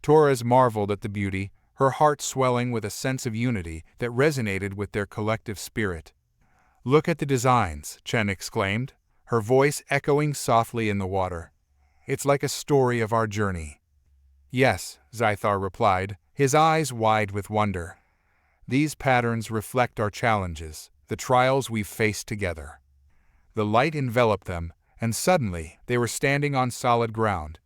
Torres marveled at the beauty, her heart swelling with a sense of unity that resonated with their collective spirit. "Look at the designs," Chen exclaimed, her voice echoing softly in the water. "It's like a story of our journey." "Yes," Zythar replied, his eyes wide with wonder. "These patterns reflect our challenges, the trials we've faced together." The light enveloped them, and suddenly they were standing on solid ground.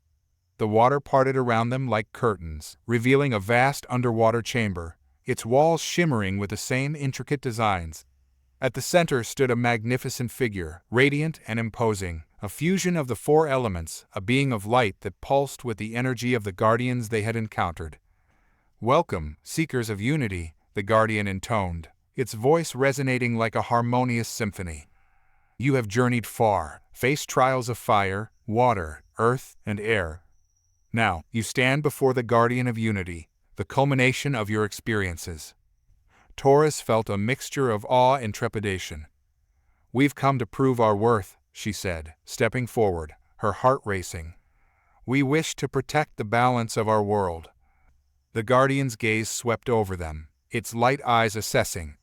The water parted around them like curtains, revealing a vast underwater chamber, its walls shimmering with the same intricate designs. At the center stood a magnificent figure, radiant and imposing, a fusion of the four elements, a being of light that pulsed with the energy of the guardians they had encountered. "Welcome, seekers of unity," the guardian intoned, its voice resonating like a harmonious symphony. "You have journeyed far, faced trials of fire, water, earth, and air. Now, you stand before the guardian of unity, the culmination of your experiences." Taurus felt a mixture of awe and trepidation. "We've come to prove our worth," she said, stepping forward, her heart racing. "We wish to protect the balance of our world." The guardian's gaze swept over them, its light eyes assessing.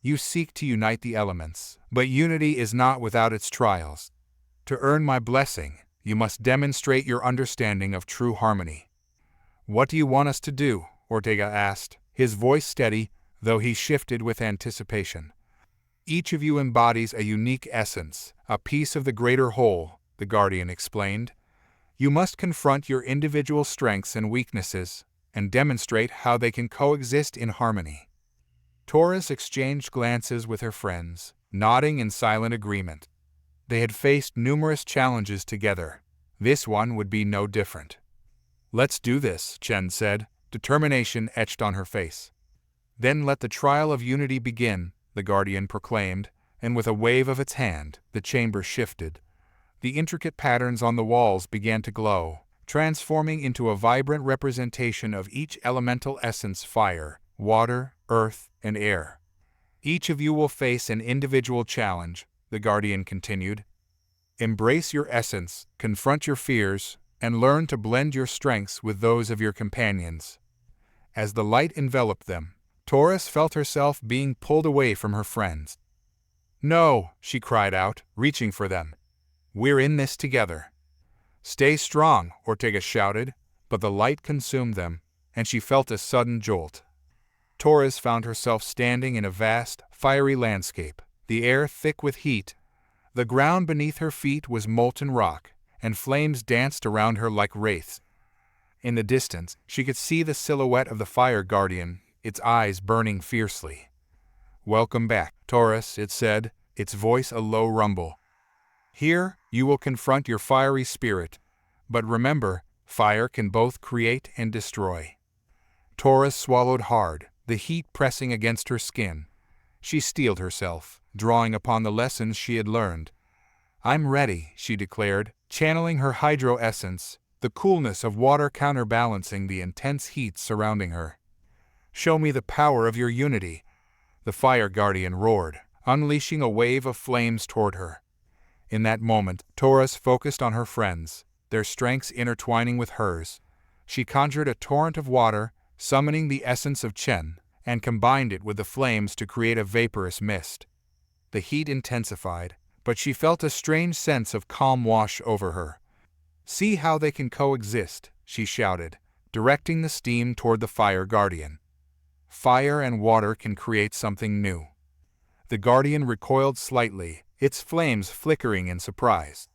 "You seek to unite the elements, but unity is not without its trials. To earn my blessing, you must demonstrate your understanding of true harmony." "What do you want us to do?" Ortega asked, his voice steady, though he shifted with anticipation. "Each of you embodies a unique essence, a piece of the greater whole," the guardian explained. "You must confront your individual strengths and weaknesses, and demonstrate how they can coexist in harmony." Taurus exchanged glances with her friends, nodding in silent agreement. They had faced numerous challenges together. This one would be no different. "Let's do this," Chen said, determination etched on her face. "Then let the trial of unity begin," the guardian proclaimed, and with a wave of its hand, the chamber shifted. The intricate patterns on the walls began to glow, transforming into a vibrant representation of each elemental essence: fire, water, earth, and air. "Each of you will face an individual challenge," the guardian continued. "Embrace your essence, confront your fears, and learn to blend your strengths with those of your companions." As the light enveloped them, Taurus felt herself being pulled away from her friends. "No," she cried out, reaching for them. "We're in this together." "Stay strong," Ortega shouted, but the light consumed them, and she felt a sudden jolt. Taurus found herself standing in a vast, fiery landscape, the air thick with heat. The ground beneath her feet was molten rock, and flames danced around her like wraiths. In the distance, she could see the silhouette of the fire guardian, its eyes burning fiercely. "Welcome back, Taurus," it said, its voice a low rumble. "Here, you will confront your fiery spirit. But remember, fire can both create and destroy." Taurus swallowed hard, the heat pressing against her skin. She steeled herself, drawing upon the lessons she had learned. "I'm ready," she declared, channeling her hydro essence, the coolness of water counterbalancing the intense heat surrounding her. "Show me the power of your unity," the fire guardian roared, unleashing a wave of flames toward her. In that moment, Taurus focused on her friends, their strengths intertwining with hers. She conjured a torrent of water, summoning the essence of Chen, and combined it with the flames to create a vaporous mist. The heat intensified, but she felt a strange sense of calm wash over her. "See how they can coexist," she shouted, directing the steam toward the fire guardian. "Fire and water can create something new." The guardian recoiled slightly, its flames flickering in surprise.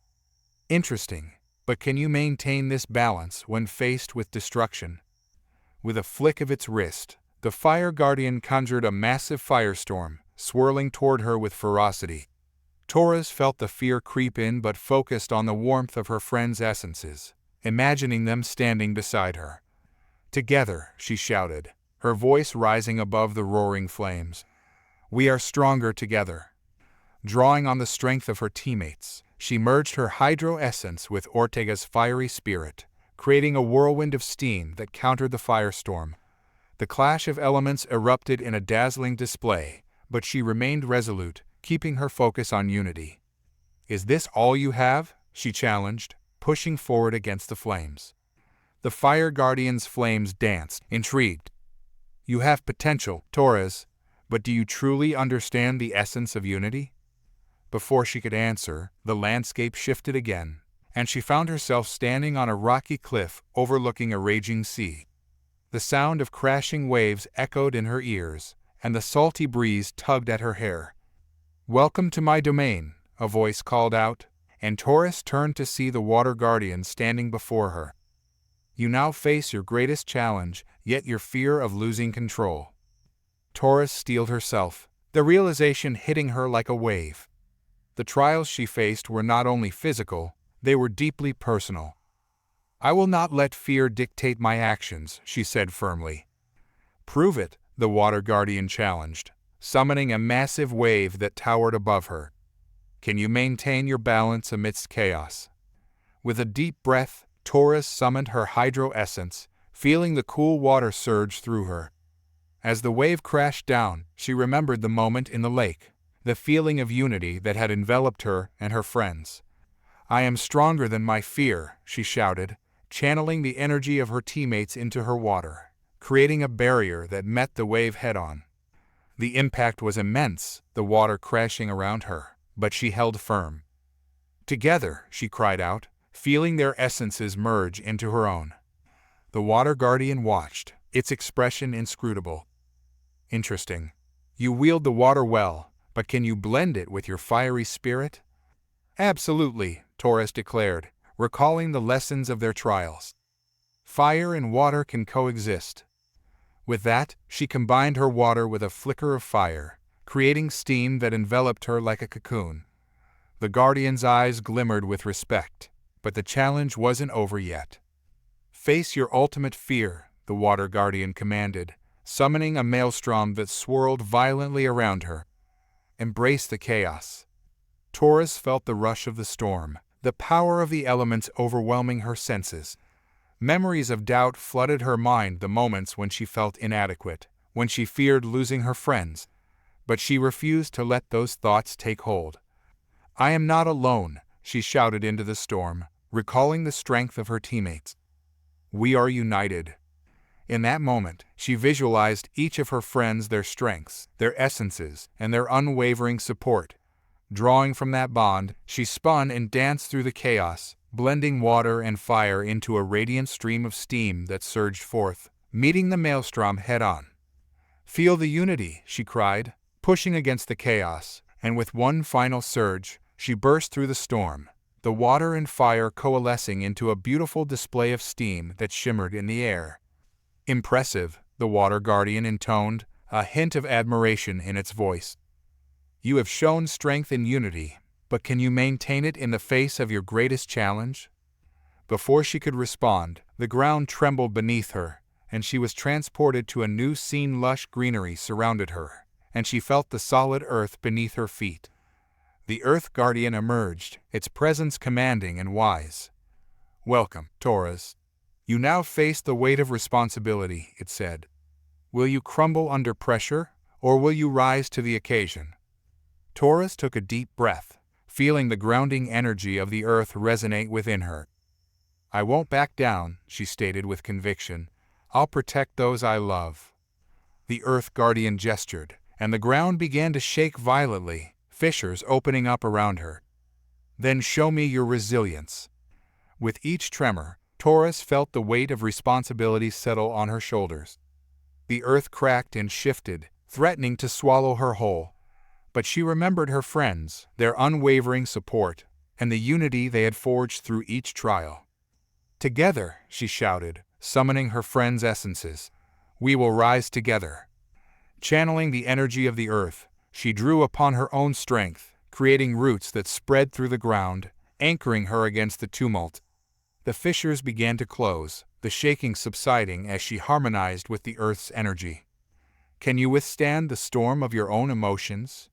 "Interesting, but can you maintain this balance when faced with destruction?" With a flick of its wrist, the fire guardian conjured a massive firestorm, swirling toward her with ferocity. Taurus felt the fear creep in but focused on the warmth of her friends' essences, imagining them standing beside her. "Together," she shouted, her voice rising above the roaring flames. "We are stronger together." Drawing on the strength of her teammates, she merged her hydro essence with Ortega's fiery spirit, creating a whirlwind of steam that countered the firestorm. The clash of elements erupted in a dazzling display, but she remained resolute, keeping her focus on unity. "Is this all you have?" she challenged, pushing forward against the flames. The fire guardian's flames danced, intrigued. You have potential, Taurus, but do you truly understand the essence of unity? Before she could answer, the landscape shifted again, and she found herself standing on a rocky cliff overlooking a raging sea. The sound of crashing waves echoed in her ears, and the salty breeze tugged at her hair. "Welcome to my domain," a voice called out, and Taurus turned to see the water guardian standing before her. "You now face your greatest challenge, yet your fear of losing control." Taurus steeled herself, the realization hitting her like a wave. The trials she faced were not only physical, they were deeply personal. "I will not let fear dictate my actions," she said firmly. "Prove it," the water guardian challenged, summoning a massive wave that towered above her. "Can you maintain your balance amidst chaos?" With a deep breath, Taurus summoned her hydro essence, feeling the cool water surge through her. As the wave crashed down, she remembered the moment in the lake, the feeling of unity that had enveloped her and her friends. "I am stronger than my fear," she shouted, channeling the energy of her teammates into her water, creating a barrier that met the wave head-on. The impact was immense, the water crashing around her, but she held firm. "Together," she cried out, feeling their essences merge into her own. The water guardian watched, its expression inscrutable. "Interesting. You wield the water well, but can you blend it with your fiery spirit?" "Absolutely," Taurus declared, recalling the lessons of their trials. "Fire and water can coexist." With that, she combined her water with a flicker of fire, creating steam that enveloped her like a cocoon. The guardian's eyes glimmered with respect, but the challenge wasn't over yet. "Face your ultimate fear," the water guardian commanded, summoning a maelstrom that swirled violently around her. "Embrace the chaos." Taurus felt the rush of the storm, the power of the elements overwhelming her senses. Memories of doubt flooded her mind, the moments when she felt inadequate, when she feared losing her friends. But she refused to let those thoughts take hold. "I am not alone," she shouted into the storm, recalling the strength of her teammates. "We are united." In that moment, she visualized each of her friends, their strengths, their essences, and their unwavering support. Drawing from that bond, she spun and danced through the chaos, blending water and fire into a radiant stream of steam that surged forth, meeting the maelstrom head-on. "Feel the unity," she cried, pushing against the chaos, and with one final surge, she burst through the storm, the water and fire coalescing into a beautiful display of steam that shimmered in the air. "Impressive," the water guardian intoned, a hint of admiration in its voice. "You have shown strength and unity, but can you maintain it in the face of your greatest challenge?" Before she could respond, the ground trembled beneath her, and she was transported to a new scene. Lush greenery surrounded her, and she felt the solid earth beneath her feet. The Earth Guardian emerged, its presence commanding and wise. "Welcome, Taurus. You now face the weight of responsibility," it said. "Will you crumble under pressure, or will you rise to the occasion?" Taurus took a deep breath, feeling the grounding energy of the earth resonate within her. "I won't back down," she stated with conviction. "I'll protect those I love." The Earth Guardian gestured, and the ground began to shake violently, fissures opening up around her. "Then show me your resilience." With each tremor, Taurus felt the weight of responsibility settle on her shoulders. The earth cracked and shifted, threatening to swallow her whole. But she remembered her friends, their unwavering support, and the unity they had forged through each trial. "Together," she shouted, summoning her friends' essences, "we will rise together." Channeling the energy of the earth, she drew upon her own strength, creating roots that spread through the ground, anchoring her against the tumult. The fissures began to close, the shaking subsiding as she harmonized with the earth's energy. "Can you withstand the storm of your own emotions?"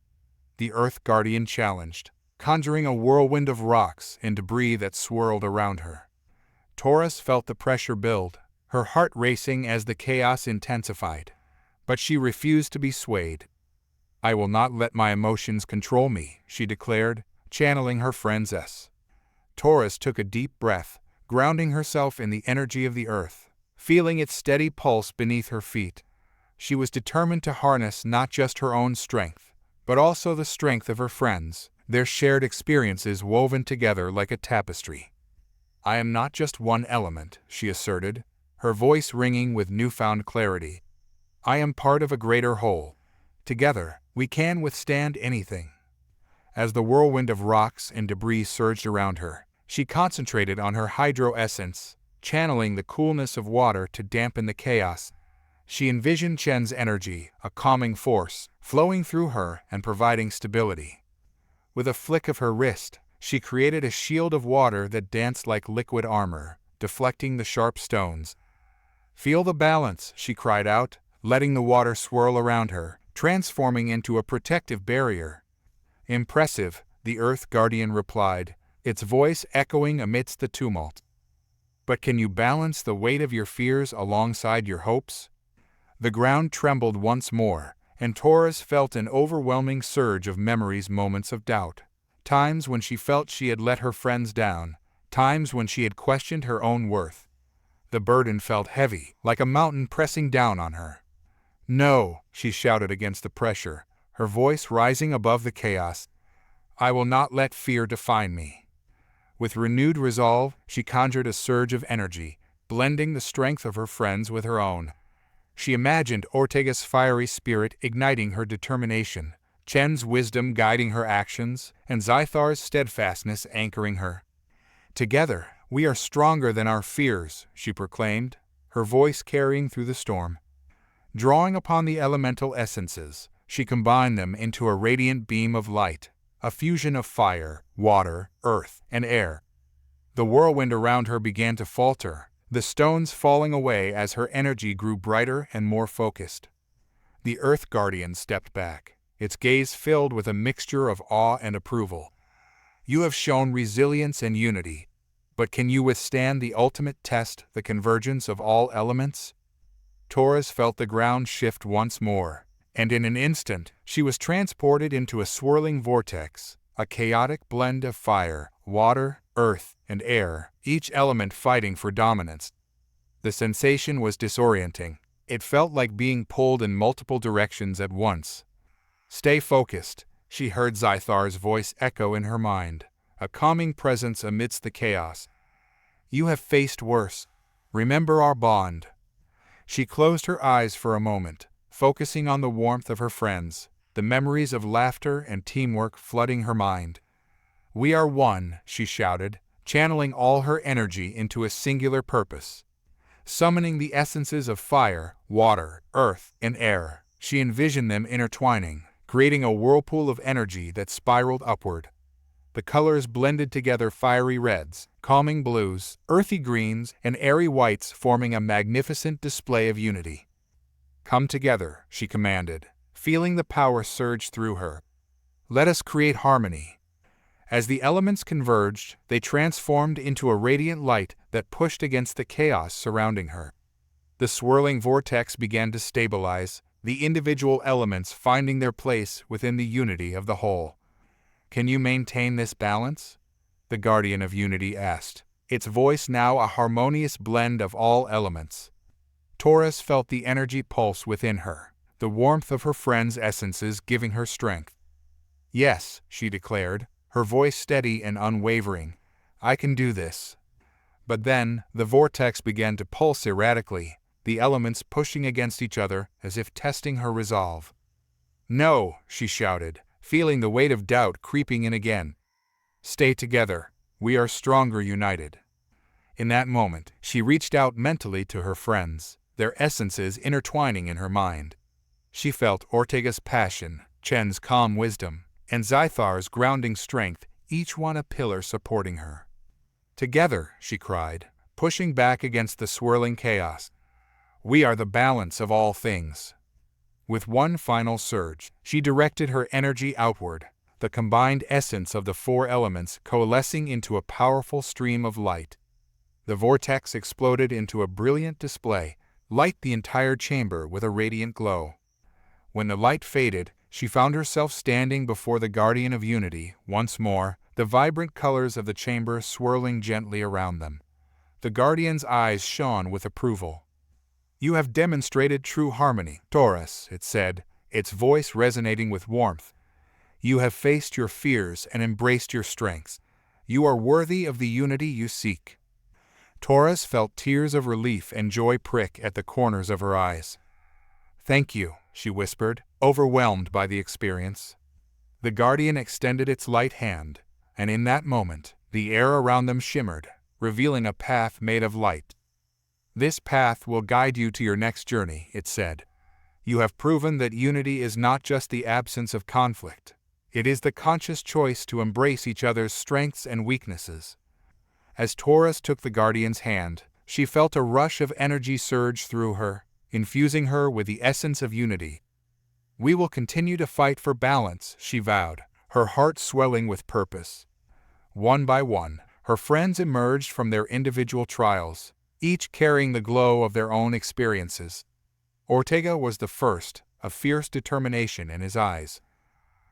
the Earth Guardian challenged, conjuring a whirlwind of rocks and debris that swirled around her. Taurus felt the pressure build, her heart racing as the chaos intensified. But she refused to be swayed. "I will not let my emotions control me," she declared, channeling her friend's S. Taurus took a deep breath, grounding herself in the energy of the earth, feeling its steady pulse beneath her feet. She was determined to harness not just her own strength, but also the strength of her friends, their shared experiences woven together like a tapestry. "I am not just one element," she asserted, her voice ringing with newfound clarity. "I am part of a greater whole. Together, we can withstand anything." As the whirlwind of rocks and debris surged around her, she concentrated on her hydro essence, channeling the coolness of water to dampen the chaos. She envisioned Chen's energy, a calming force, flowing through her and providing stability. With a flick of her wrist, she created a shield of water that danced like liquid armor, deflecting the sharp stones. "Feel the balance," she cried out, letting the water swirl around her, transforming into a protective barrier. "Impressive," the Earth Guardian replied, its voice echoing amidst the tumult. "But can you balance the weight of your fears alongside your hopes?" The ground trembled once more, and Torres felt an overwhelming surge of memories, moments of doubt. Times when she felt she had let her friends down, times when she had questioned her own worth. The burden felt heavy, like a mountain pressing down on her. "No," she shouted against the pressure, her voice rising above the chaos. "I will not let fear define me." With renewed resolve, she conjured a surge of energy, blending the strength of her friends with her own. She imagined Ortega's fiery spirit igniting her determination, Chen's wisdom guiding her actions, and Zythar's steadfastness anchoring her. "Together, we are stronger than our fears," she proclaimed, her voice carrying through the storm. Drawing upon the elemental essences, she combined them into a radiant beam of light, a fusion of fire, water, earth, and air. The whirlwind around her began to falter, the stones falling away as her energy grew brighter and more focused. The Earth Guardian stepped back, its gaze filled with a mixture of awe and approval. "You have shown resilience and unity, but can you withstand the ultimate test, the convergence of all elements?" Torres felt the ground shift once more, and in an instant, she was transported into a swirling vortex, a chaotic blend of fire, water, earth, and air, each element fighting for dominance. The sensation was disorienting. It felt like being pulled in multiple directions at once. "Stay focused," she heard Zythar's voice echo in her mind, a calming presence amidst the chaos. "You have faced worse. Remember our bond." She closed her eyes for a moment, focusing on the warmth of her friends, the memories of laughter and teamwork flooding her mind. "We are one," she shouted, channeling all her energy into a singular purpose. Summoning the essences of fire, water, earth, and air, she envisioned them intertwining, creating a whirlpool of energy that spiraled upward. The colors blended together, fiery reds, calming blues, earthy greens, and airy whites, forming a magnificent display of unity. "Come together," she commanded, feeling the power surge through her. "Let us create harmony." As the elements converged, they transformed into a radiant light that pushed against the chaos surrounding her. The swirling vortex began to stabilize, the individual elements finding their place within the unity of the whole. "Can you maintain this balance?" the Guardian of Unity asked, its voice now a harmonious blend of all elements. Torres felt the energy pulse within her, the warmth of her friends' essences giving her strength. "Yes," she declared, her voice steady and unwavering. "I can do this." But then, the vortex began to pulse erratically, the elements pushing against each other as if testing her resolve. "No," she shouted, feeling the weight of doubt creeping in again. "Stay together. We are stronger united." In that moment, she reached out mentally to her friends, their essences intertwining in her mind. She felt Ortega's passion, Chen's calm wisdom, and Zythar's grounding strength, each one a pillar supporting her. "Together," she cried, pushing back against the swirling chaos. "We are the balance of all things." With one final surge, she directed her energy outward, the combined essence of the four elements coalescing into a powerful stream of light. The vortex exploded into a brilliant display, lighting the entire chamber with a radiant glow. When the light faded, she found herself standing before the Guardian of Unity once more, the vibrant colors of the chamber swirling gently around them. The Guardian's eyes shone with approval. You have demonstrated true harmony, Taurus, it said, its voice resonating with warmth. You have faced your fears and embraced your strengths. You are worthy of the unity you seek. Taurus felt tears of relief and joy prick at the corners of her eyes. Thank you, she whispered, overwhelmed by the experience. The guardian extended its light hand, and in that moment, the air around them shimmered, revealing a path made of light. This path will guide you to your next journey, it said. You have proven that unity is not just the absence of conflict. It is the conscious choice to embrace each other's strengths and weaknesses. As Taurus took the guardian's hand, she felt a rush of energy surge through her, infusing her with the essence of unity. We will continue to fight for balance, she vowed, her heart swelling with purpose. One by one, her friends emerged from their individual trials, each carrying the glow of their own experiences. Ortega was the first, a fierce determination in his eyes.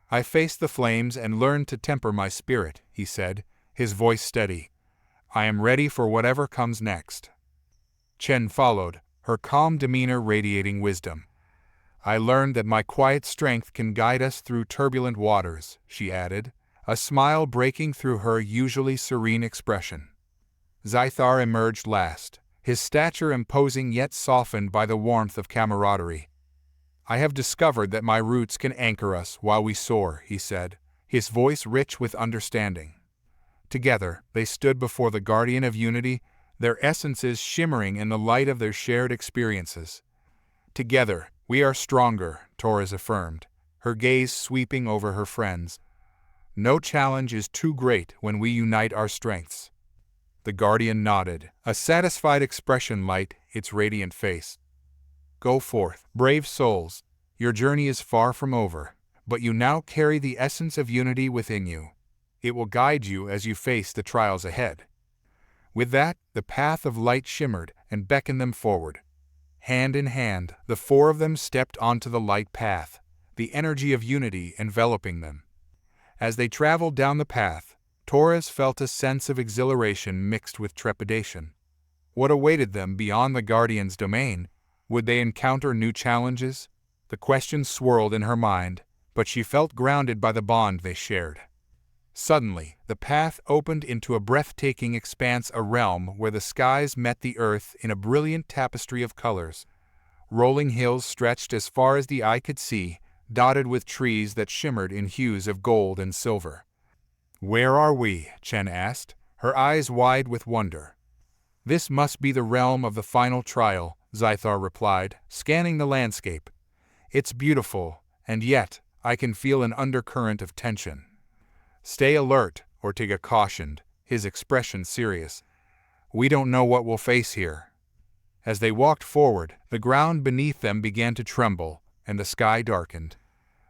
I faced the flames and learned to temper my spirit, he said, his voice steady. I am ready for whatever comes next. Chen followed, her calm demeanor radiating wisdom. I learned that my quiet strength can guide us through turbulent waters, she added, a smile breaking through her usually serene expression. Zythar emerged last, his stature imposing yet softened by the warmth of camaraderie. I have discovered that my roots can anchor us while we soar, he said, his voice rich with understanding. Together, they stood before the guardian of unity, their essences shimmering in the light of their shared experiences. Together, we are stronger, Taurus affirmed, her gaze sweeping over her friends. No challenge is too great when we unite our strengths. The guardian nodded, a satisfied expression light its radiant face. Go forth, brave souls. Your journey is far from over, but you now carry the essence of unity within you. It will guide you as you face the trials ahead. With that, the path of light shimmered and beckoned them forward. Hand in hand, the four of them stepped onto the light path, the energy of unity enveloping them. As they traveled down the path, Taurus felt a sense of exhilaration mixed with trepidation. What awaited them beyond the guardian's domain? Would they encounter new challenges? The question swirled in her mind, but she felt grounded by the bond they shared. Suddenly, the path opened into a breathtaking expanse, a realm where the skies met the earth in a brilliant tapestry of colors. Rolling hills stretched as far as the eye could see, dotted with trees that shimmered in hues of gold and silver. Where are we? Chen asked, her eyes wide with wonder. This must be the realm of the final trial, Zythar replied, scanning the landscape. It's beautiful, and yet, I can feel an undercurrent of tension. Stay alert, Ortega cautioned, his expression serious. We don't know what we'll face here. As they walked forward, the ground beneath them began to tremble, and the sky darkened.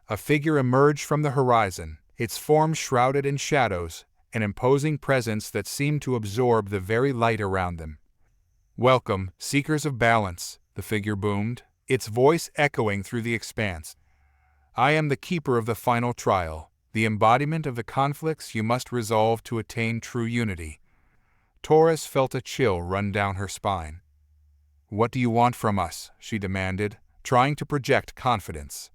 A figure emerged from the horizon, its form shrouded in shadows, an imposing presence that seemed to absorb the very light around them. Welcome, seekers of balance, the figure boomed, its voice echoing through the expanse. I am the keeper of the final trial, the embodiment of the conflicts you must resolve to attain true unity. Taurus felt a chill run down her spine. What do you want from us? She demanded, trying to project confidence.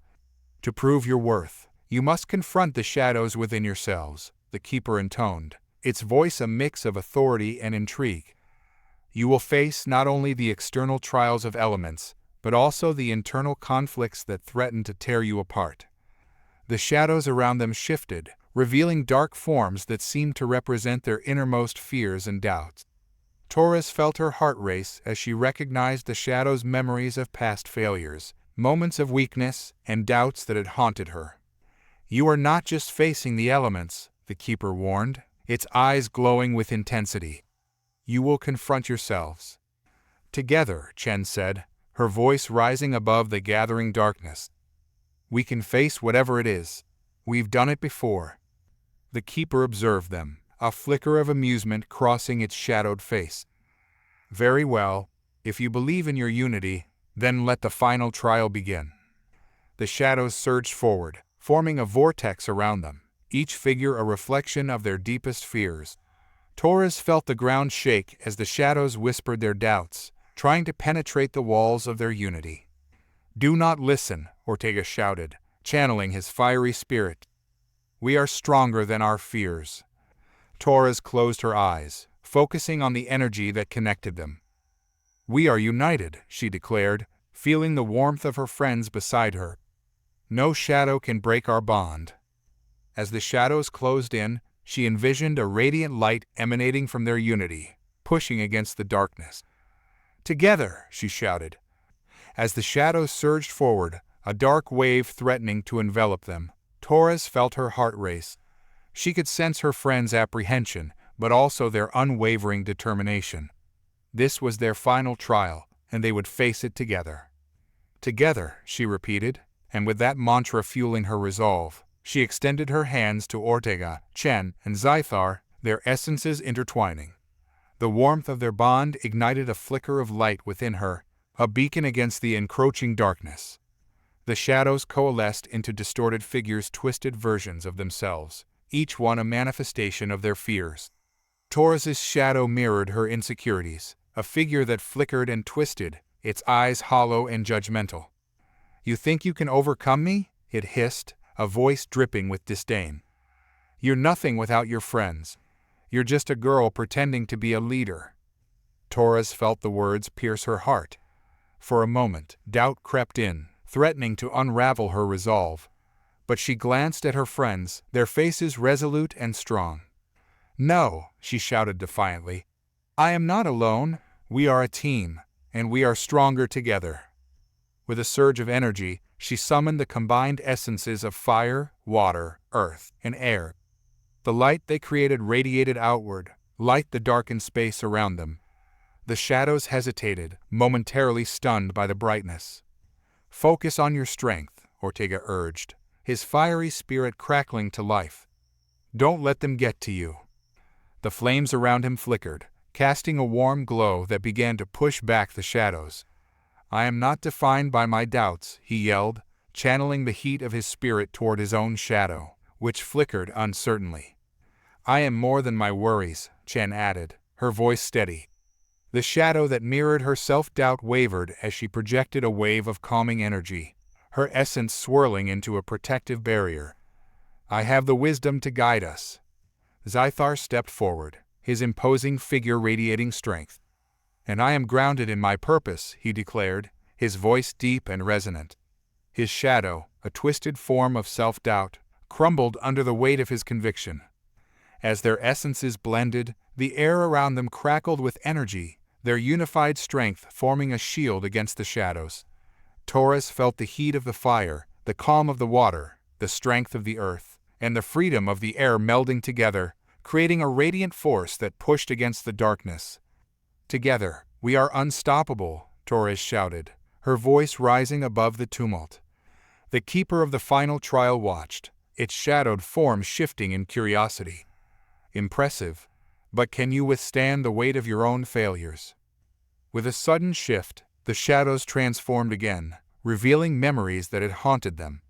To prove your worth, you must confront the shadows within yourselves, the keeper intoned, its voice a mix of authority and intrigue. You will face not only the external trials of elements, but also the internal conflicts that threaten to tear you apart. The shadows around them shifted, revealing dark forms that seemed to represent their innermost fears and doubts. Taurus felt her heart race as she recognized the shadows' memories of past failures, moments of weakness, and doubts that had haunted her. You are not just facing the elements, the keeper warned, its eyes glowing with intensity. You will confront yourselves. Together, Chen said, her voice rising above the gathering darkness. We can face whatever it is. We've done it before. The keeper observed them, a flicker of amusement crossing its shadowed face. Very well. If you believe in your unity, then let the final trial begin. The shadows surged forward, forming a vortex around them, each figure a reflection of their deepest fears. Taurus felt the ground shake as the shadows whispered their doubts, trying to penetrate the walls of their unity. "Do not listen," Ortega shouted, channeling his fiery spirit. "We are stronger than our fears." Torres closed her eyes, focusing on the energy that connected them. "We are united," she declared, feeling the warmth of her friends beside her. "No shadow can break our bond." As the shadows closed in, she envisioned a radiant light emanating from their unity, pushing against the darkness. "Together!" she shouted. As the shadows surged forward, a dark wave threatening to envelop them, Torres felt her heart race. She could sense her friends' apprehension, but also their unwavering determination. This was their final trial, and they would face it together. "Together," she repeated, and with that mantra fueling her resolve, she extended her hands to Ortega, Chen, and Zythar, their essences intertwining. The warmth of their bond ignited a flicker of light within her, a beacon against the encroaching darkness. The shadows coalesced into distorted figures, twisted versions of themselves, each one a manifestation of their fears. Torres's shadow mirrored her insecurities, a figure that flickered and twisted, its eyes hollow and judgmental. "You think you can overcome me?" it hissed, a voice dripping with disdain. "You're nothing without your friends. You're just a girl pretending to be a leader." Torres felt the words pierce her heart. For a moment, doubt crept in, threatening to unravel her resolve. But she glanced at her friends, their faces resolute and strong. "No," she shouted defiantly. "I am not alone. We are a team, and we are stronger together." With a surge of energy, she summoned the combined essences of fire, water, earth, and air. The light they created radiated outward, light the darkened space around them. The shadows hesitated, momentarily stunned by the brightness. "Focus on your strength," Ortega urged, his fiery spirit crackling to life. "Don't let them get to you." The flames around him flickered, casting a warm glow that began to push back the shadows. "I am not defined by my doubts," he yelled, channeling the heat of his spirit toward his own shadow, which flickered uncertainly. "I am more than my worries," Chen added, her voice steady. The shadow that mirrored her self-doubt wavered as she projected a wave of calming energy, her essence swirling into a protective barrier. "I have the wisdom to guide us." Zythar stepped forward, his imposing figure radiating strength. "And I am grounded in my purpose," he declared, his voice deep and resonant. His shadow, a twisted form of self-doubt, crumbled under the weight of his conviction. As their essences blended, the air around them crackled with energy, their unified strength forming a shield against the shadows. Torres felt the heat of the fire, the calm of the water, the strength of the earth, and the freedom of the air melding together, creating a radiant force that pushed against the darkness. "Together, we are unstoppable," Torres shouted, her voice rising above the tumult. The keeper of the final trial watched, its shadowed form shifting in curiosity. "Impressive. But can you withstand the weight of your own failures?" With a sudden shift, the shadows transformed again, revealing memories that had haunted them.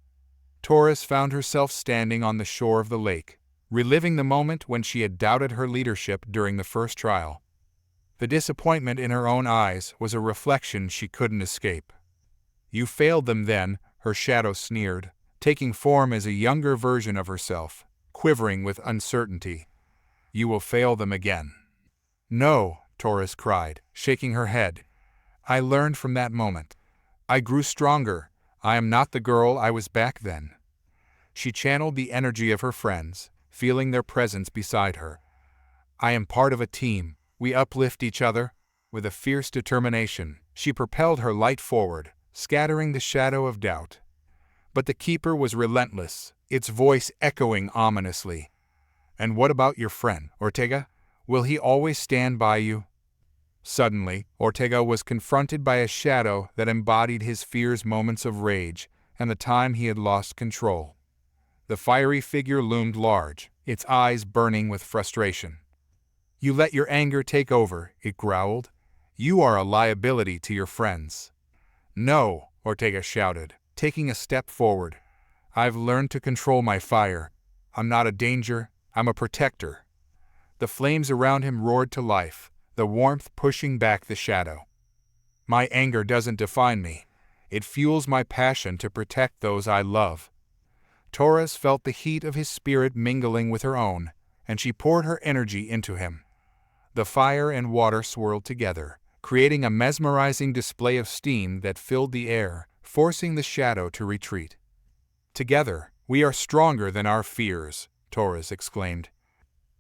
Torres found herself standing on the shore of the lake, reliving the moment when she had doubted her leadership during the first trial. The disappointment in her own eyes was a reflection she couldn't escape. "You failed them then," her shadow sneered, taking form as a younger version of herself, quivering with uncertainty. "You will fail them again." "No," Torres cried, shaking her head. "I learned from that moment. I grew stronger. I am not the girl I was back then." She channeled the energy of her friends, feeling their presence beside her. "I am part of a team. We uplift each other." With a fierce determination, she propelled her light forward, scattering the shadow of doubt. But the keeper was relentless, its voice echoing ominously. "And what about your friend, Ortega? Will he always stand by you?" Suddenly, Ortega was confronted by a shadow that embodied his fear's moments of rage and the time he had lost control. The fiery figure loomed large, its eyes burning with frustration. "You let your anger take over," it growled. "You are a liability to your friends." "No," Ortega shouted, taking a step forward. "I've learned to control my fire. I'm not a danger, I'm a protector." The flames around him roared to life, the warmth pushing back the shadow. My anger doesn't define me. It fuels my passion to protect those I love. Taurus felt the heat of his spirit mingling with her own, and she poured her energy into him. The fire and water swirled together, creating a mesmerizing display of steam that filled the air, forcing the shadow to retreat. Together, we are stronger than our fears, Taurus exclaimed.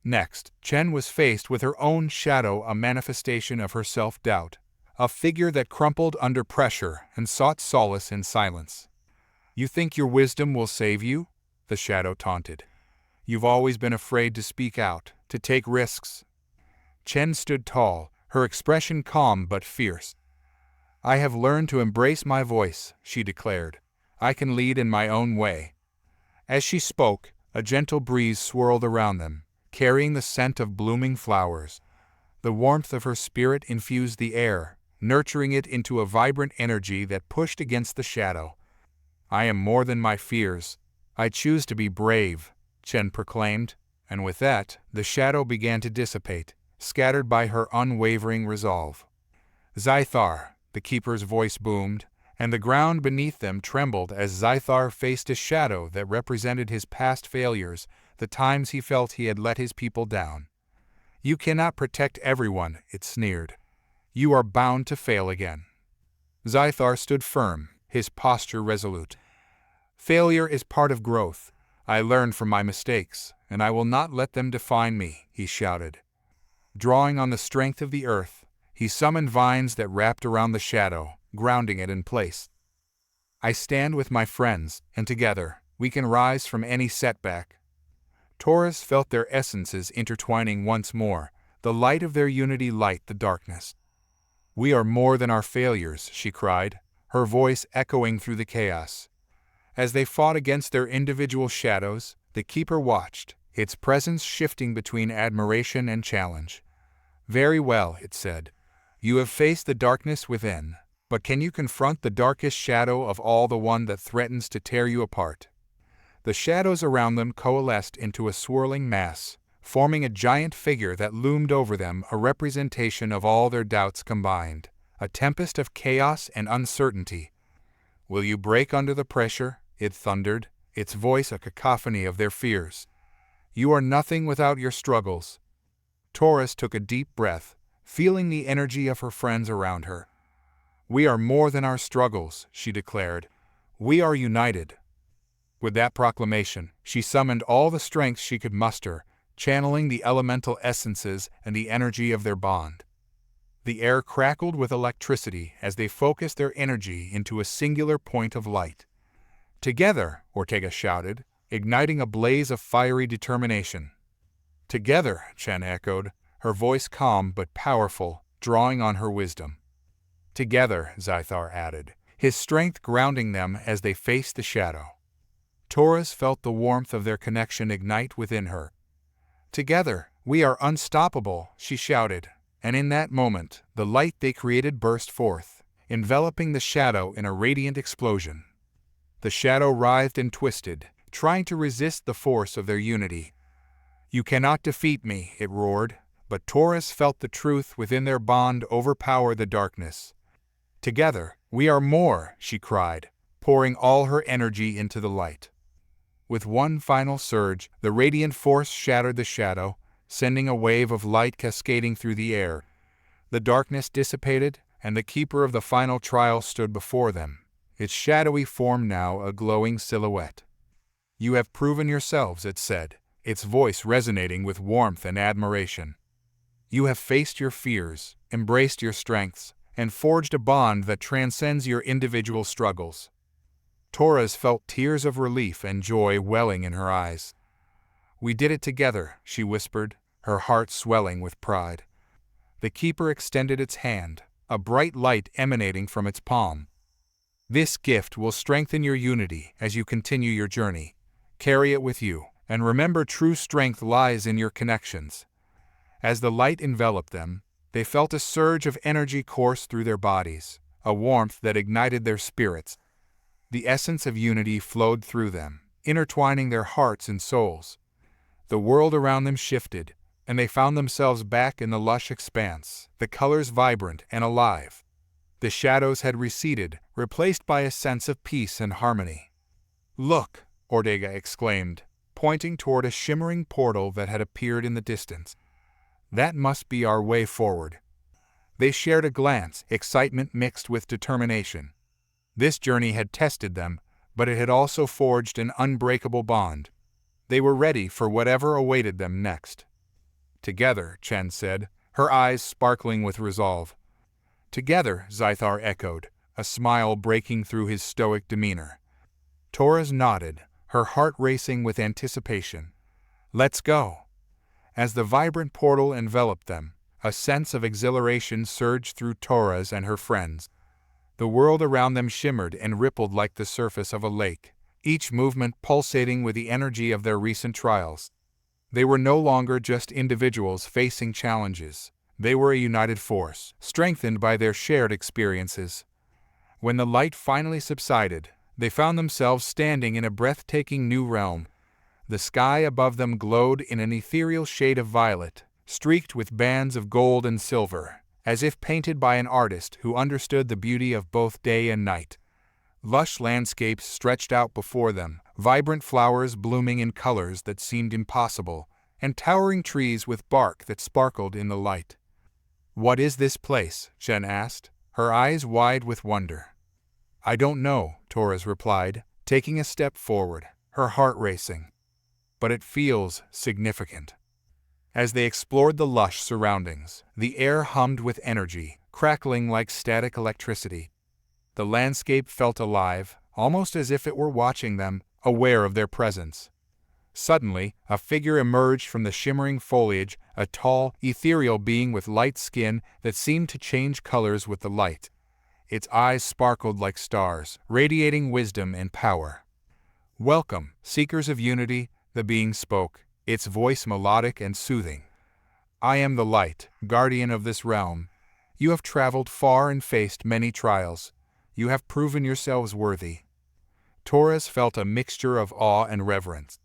Next, Chen was faced with her own shadow, a manifestation of her self-doubt, a figure that crumpled under pressure and sought solace in silence. You think your wisdom will save you? The shadow taunted. You've always been afraid to speak out, to take risks. Chen stood tall, her expression calm but fierce. I have learned to embrace my voice, she declared. I can lead in my own way. As she spoke, a gentle breeze swirled around them, carrying the scent of blooming flowers. The warmth of her spirit infused the air, nurturing it into a vibrant energy that pushed against the shadow. I am more than my fears. I choose to be brave, Chen proclaimed, and with that, the shadow began to dissipate, scattered by her unwavering resolve. Zythar, the keeper's voice boomed, and the ground beneath them trembled as Zythar faced a shadow that represented his past failures, the times he felt he had let his people down. You cannot protect everyone, it sneered. You are bound to fail again. Zythar stood firm, his posture resolute. Failure is part of growth. I learned from my mistakes, and I will not let them define me, he shouted. Drawing on the strength of the earth, he summoned vines that wrapped around the shadow, grounding it in place. I stand with my friends, and together, we can rise from any setback. Taurus felt their essences intertwining once more, the light of their unity light the darkness. We are more than our failures, she cried, her voice echoing through the chaos. As they fought against their individual shadows, the keeper watched, its presence shifting between admiration and challenge. Very well, it said. You have faced the darkness within, but can you confront the darkest shadow of all, the one that threatens to tear you apart? The shadows around them coalesced into a swirling mass, forming a giant figure that loomed over them, a representation of all their doubts combined, a tempest of chaos and uncertainty. Will you break under the pressure? It thundered, its voice a cacophony of their fears. You are nothing without your struggles. Taurus took a deep breath, feeling the energy of her friends around her. We are more than our struggles, she declared. We are united. With that proclamation, she summoned all the strength she could muster, channeling the elemental essences and the energy of their bond. The air crackled with electricity as they focused their energy into a singular point of light. Together, Ortega shouted, igniting a blaze of fiery determination. Together, Chen echoed, her voice calm but powerful, drawing on her wisdom. Together, Zythar added, his strength grounding them as they faced the shadow. Taurus felt the warmth of their connection ignite within her. Together, we are unstoppable, she shouted, and in that moment, the light they created burst forth, enveloping the shadow in a radiant explosion. The shadow writhed and twisted, trying to resist the force of their unity. You cannot defeat me, it roared, but Taurus felt the truth within their bond overpower the darkness. Together, we are more, she cried, pouring all her energy into the light. With one final surge, the radiant force shattered the shadow, sending a wave of light cascading through the air. The darkness dissipated, and the keeper of the final trial stood before them, its shadowy form now a glowing silhouette. You have proven yourselves, it said, its voice resonating with warmth and admiration. You have faced your fears, embraced your strengths, and forged a bond that transcends your individual struggles. Taurus felt tears of relief and joy welling in her eyes. We did it together, she whispered, her heart swelling with pride. The keeper extended its hand, a bright light emanating from its palm. This gift will strengthen your unity as you continue your journey. Carry it with you, and remember true strength lies in your connections. As the light enveloped them, they felt a surge of energy course through their bodies, a warmth that ignited their spirits. The essence of unity flowed through them, intertwining their hearts and souls. The world around them shifted, and they found themselves back in the lush expanse, the colors vibrant and alive. The shadows had receded, replaced by a sense of peace and harmony. "Look!" Ortega exclaimed, pointing toward a shimmering portal that had appeared in the distance. "That must be our way forward." They shared a glance, excitement mixed with determination. This journey had tested them, but it had also forged an unbreakable bond. They were ready for whatever awaited them next. "Together," Chen said, her eyes sparkling with resolve. "Together," Zythar echoed, a smile breaking through his stoic demeanor. Torres nodded, her heart racing with anticipation. "Let's go." As the vibrant portal enveloped them, a sense of exhilaration surged through Torres and her friends. The world around them shimmered and rippled like the surface of a lake, each movement pulsating with the energy of their recent trials. They were no longer just individuals facing challenges. They were a united force, strengthened by their shared experiences. When the light finally subsided, they found themselves standing in a breathtaking new realm. The sky above them glowed in an ethereal shade of violet, streaked with bands of gold and silver, as if painted by an artist who understood the beauty of both day and night. Lush landscapes stretched out before them, vibrant flowers blooming in colors that seemed impossible, and towering trees with bark that sparkled in the light. "What is this place?" Chen asked, her eyes wide with wonder. "I don't know," Torres replied, taking a step forward, her heart racing. "But it feels significant." As they explored the lush surroundings, the air hummed with energy, crackling like static electricity. The landscape felt alive, almost as if it were watching them, aware of their presence. Suddenly, a figure emerged from the shimmering foliage, a tall, ethereal being with light skin that seemed to change colors with the light. Its eyes sparkled like stars, radiating wisdom and power. "Welcome, seekers of unity," the being spoke, its voice melodic and soothing. "I am the light, guardian of this realm. You have traveled far and faced many trials. You have proven yourselves worthy." Torres felt a mixture of awe and reverence.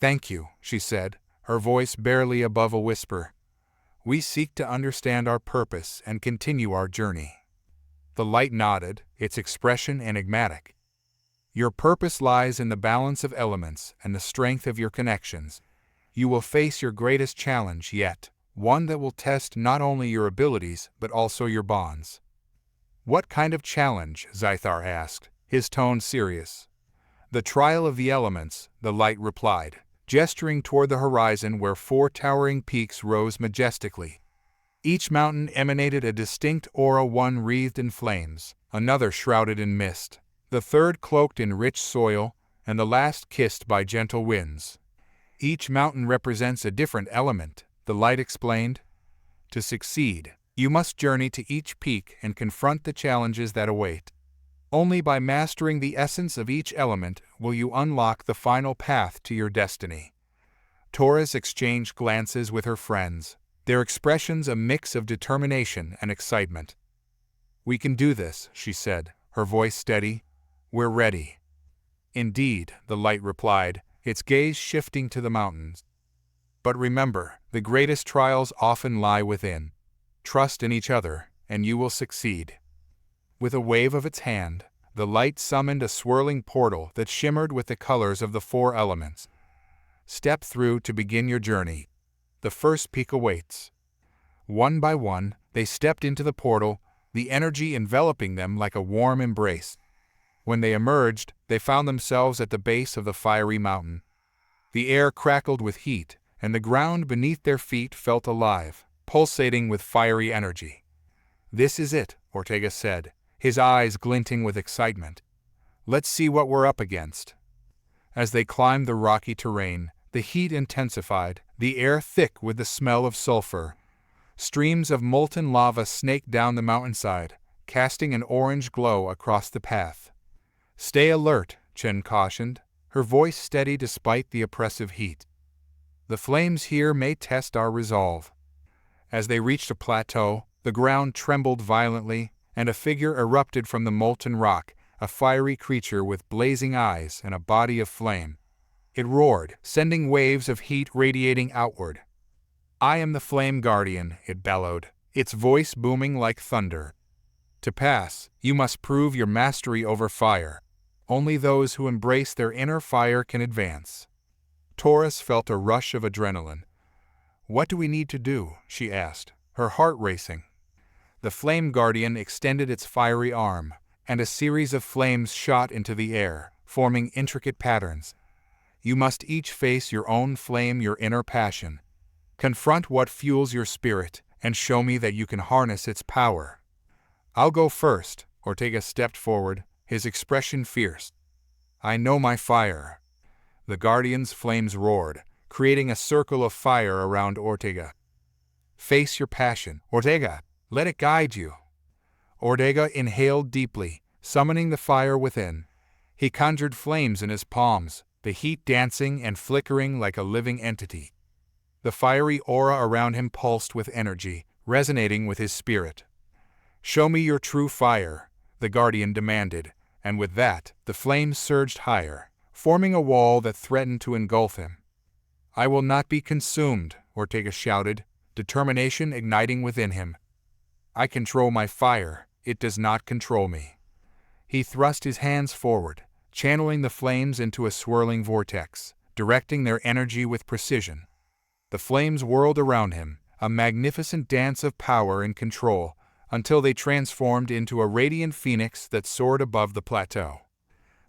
"Thank you," she said, her voice barely above a whisper. "We seek to understand our purpose and continue our journey." The light nodded, its expression enigmatic. "Your purpose lies in the balance of elements and the strength of your connections. You will face your greatest challenge yet, one that will test not only your abilities but also your bonds." "What kind of challenge?" Zythar asked, his tone serious. "The trial of the elements," the light replied, gesturing toward the horizon where 4 towering peaks rose majestically. Each mountain emanated a distinct aura, one wreathed in flames, another shrouded in mist, the third cloaked in rich soil, and the last kissed by gentle winds. "Each mountain represents a different element," the light explained. "To succeed, you must journey to each peak and confront the challenges that await. Only by mastering the essence of each element will you unlock the final path to your destiny." Torres exchanged glances with her friends, their expressions a mix of determination and excitement. "We can do this," she said, her voice steady. "We're ready." "Indeed," the light replied, its gaze shifting to the mountains. "But remember, the greatest trials often lie within. Trust in each other, and you will succeed." With a wave of its hand, the light summoned a swirling portal that shimmered with the colors of the 4 elements. "Step through to begin your journey. The first peak awaits." One by one, they stepped into the portal, the energy enveloping them like a warm embrace. When they emerged, they found themselves at the base of the fiery mountain. The air crackled with heat, and the ground beneath their feet felt alive, pulsating with fiery energy. "This is it," Ortega said, his eyes glinting with excitement. "Let's see what we're up against." As they climbed the rocky terrain, the heat intensified, the air thick with the smell of sulfur. Streams of molten lava snaked down the mountainside, casting an orange glow across the path. "Stay alert," Chen cautioned, her voice steady despite the oppressive heat. "The flames here may test our resolve." As they reached a plateau, the ground trembled violently, and a figure erupted from the molten rock, a fiery creature with blazing eyes and a body of flame. It roared, sending waves of heat radiating outward. "I am the Flame Guardian," it bellowed, its voice booming like thunder. To pass, you must prove your mastery over fire. Only those who embrace their inner fire can advance. Taurus felt a rush of adrenaline. What do we need to do? She asked, her heart racing. The Flame Guardian extended its fiery arm, and a series of flames shot into the air, forming intricate patterns. You must each face your own flame, your inner passion. Confront what fuels your spirit, and show me that you can harness its power. I'll go first, Ortega stepped forward, his expression fierce. I know my fire. The Guardian's flames roared, creating a circle of fire around Ortega. Face your passion, Ortega. Let it guide you. Ortega inhaled deeply, summoning the fire within. He conjured flames in his palms, the heat dancing and flickering like a living entity. The fiery aura around him pulsed with energy, resonating with his spirit. Show me your true fire, the Guardian demanded, and with that, the flames surged higher, forming a wall that threatened to engulf him. I will not be consumed, Ortega shouted, determination igniting within him. I control my fire, it does not control me. He thrust his hands forward, channeling the flames into a swirling vortex, directing their energy with precision. The flames whirled around him, a magnificent dance of power and control, until they transformed into a radiant phoenix that soared above the plateau.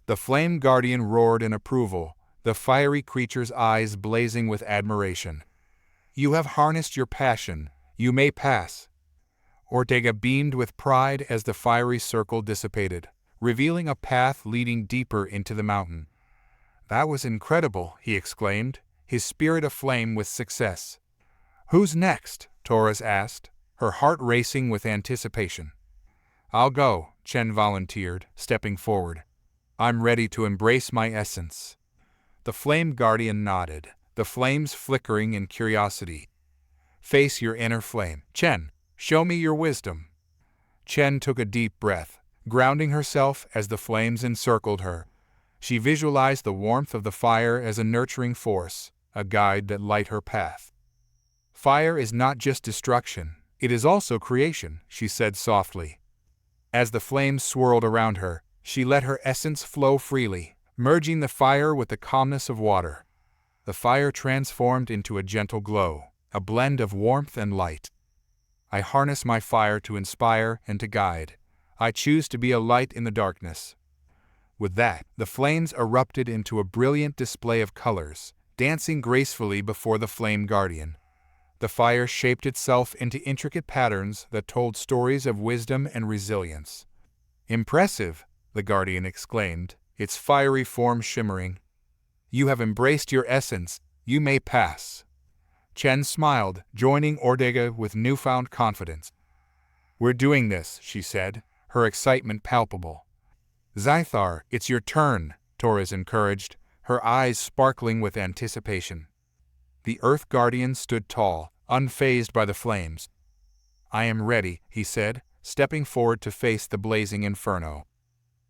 The Flame Guardian roared in approval, the fiery creature's eyes blazing with admiration. You have harnessed your passion, you may pass. Ortega beamed with pride as the fiery circle dissipated, revealing a path leading deeper into the mountain. That was incredible, he exclaimed, his spirit aflame with success. Who's next? Taurus asked, her heart racing with anticipation. I'll go, Chen volunteered, stepping forward. I'm ready to embrace my essence. The Flame Guardian nodded, the flames flickering in curiosity. Face your inner flame, Chen. Show me your wisdom. Chen took a deep breath, grounding herself as the flames encircled her. She visualized the warmth of the fire as a nurturing force, a guide that light her path. Fire is not just destruction, it is also creation, she said softly. As the flames swirled around her, she let her essence flow freely, merging the fire with the calmness of water. The fire transformed into a gentle glow, a blend of warmth and light. I harness my fire to inspire and to guide. I choose to be a light in the darkness. With that, the flames erupted into a brilliant display of colors, dancing gracefully before the Flame Guardian. The fire shaped itself into intricate patterns that told stories of wisdom and resilience. Impressive, the Guardian exclaimed, its fiery form shimmering. You have embraced your essence, you may pass. Chen smiled, joining Ortega with newfound confidence. We're doing this, she said, her excitement palpable. Zythar, it's your turn, Taurus encouraged, her eyes sparkling with anticipation. The Earth Guardian stood tall, unfazed by the flames. I am ready, he said, stepping forward to face the blazing inferno.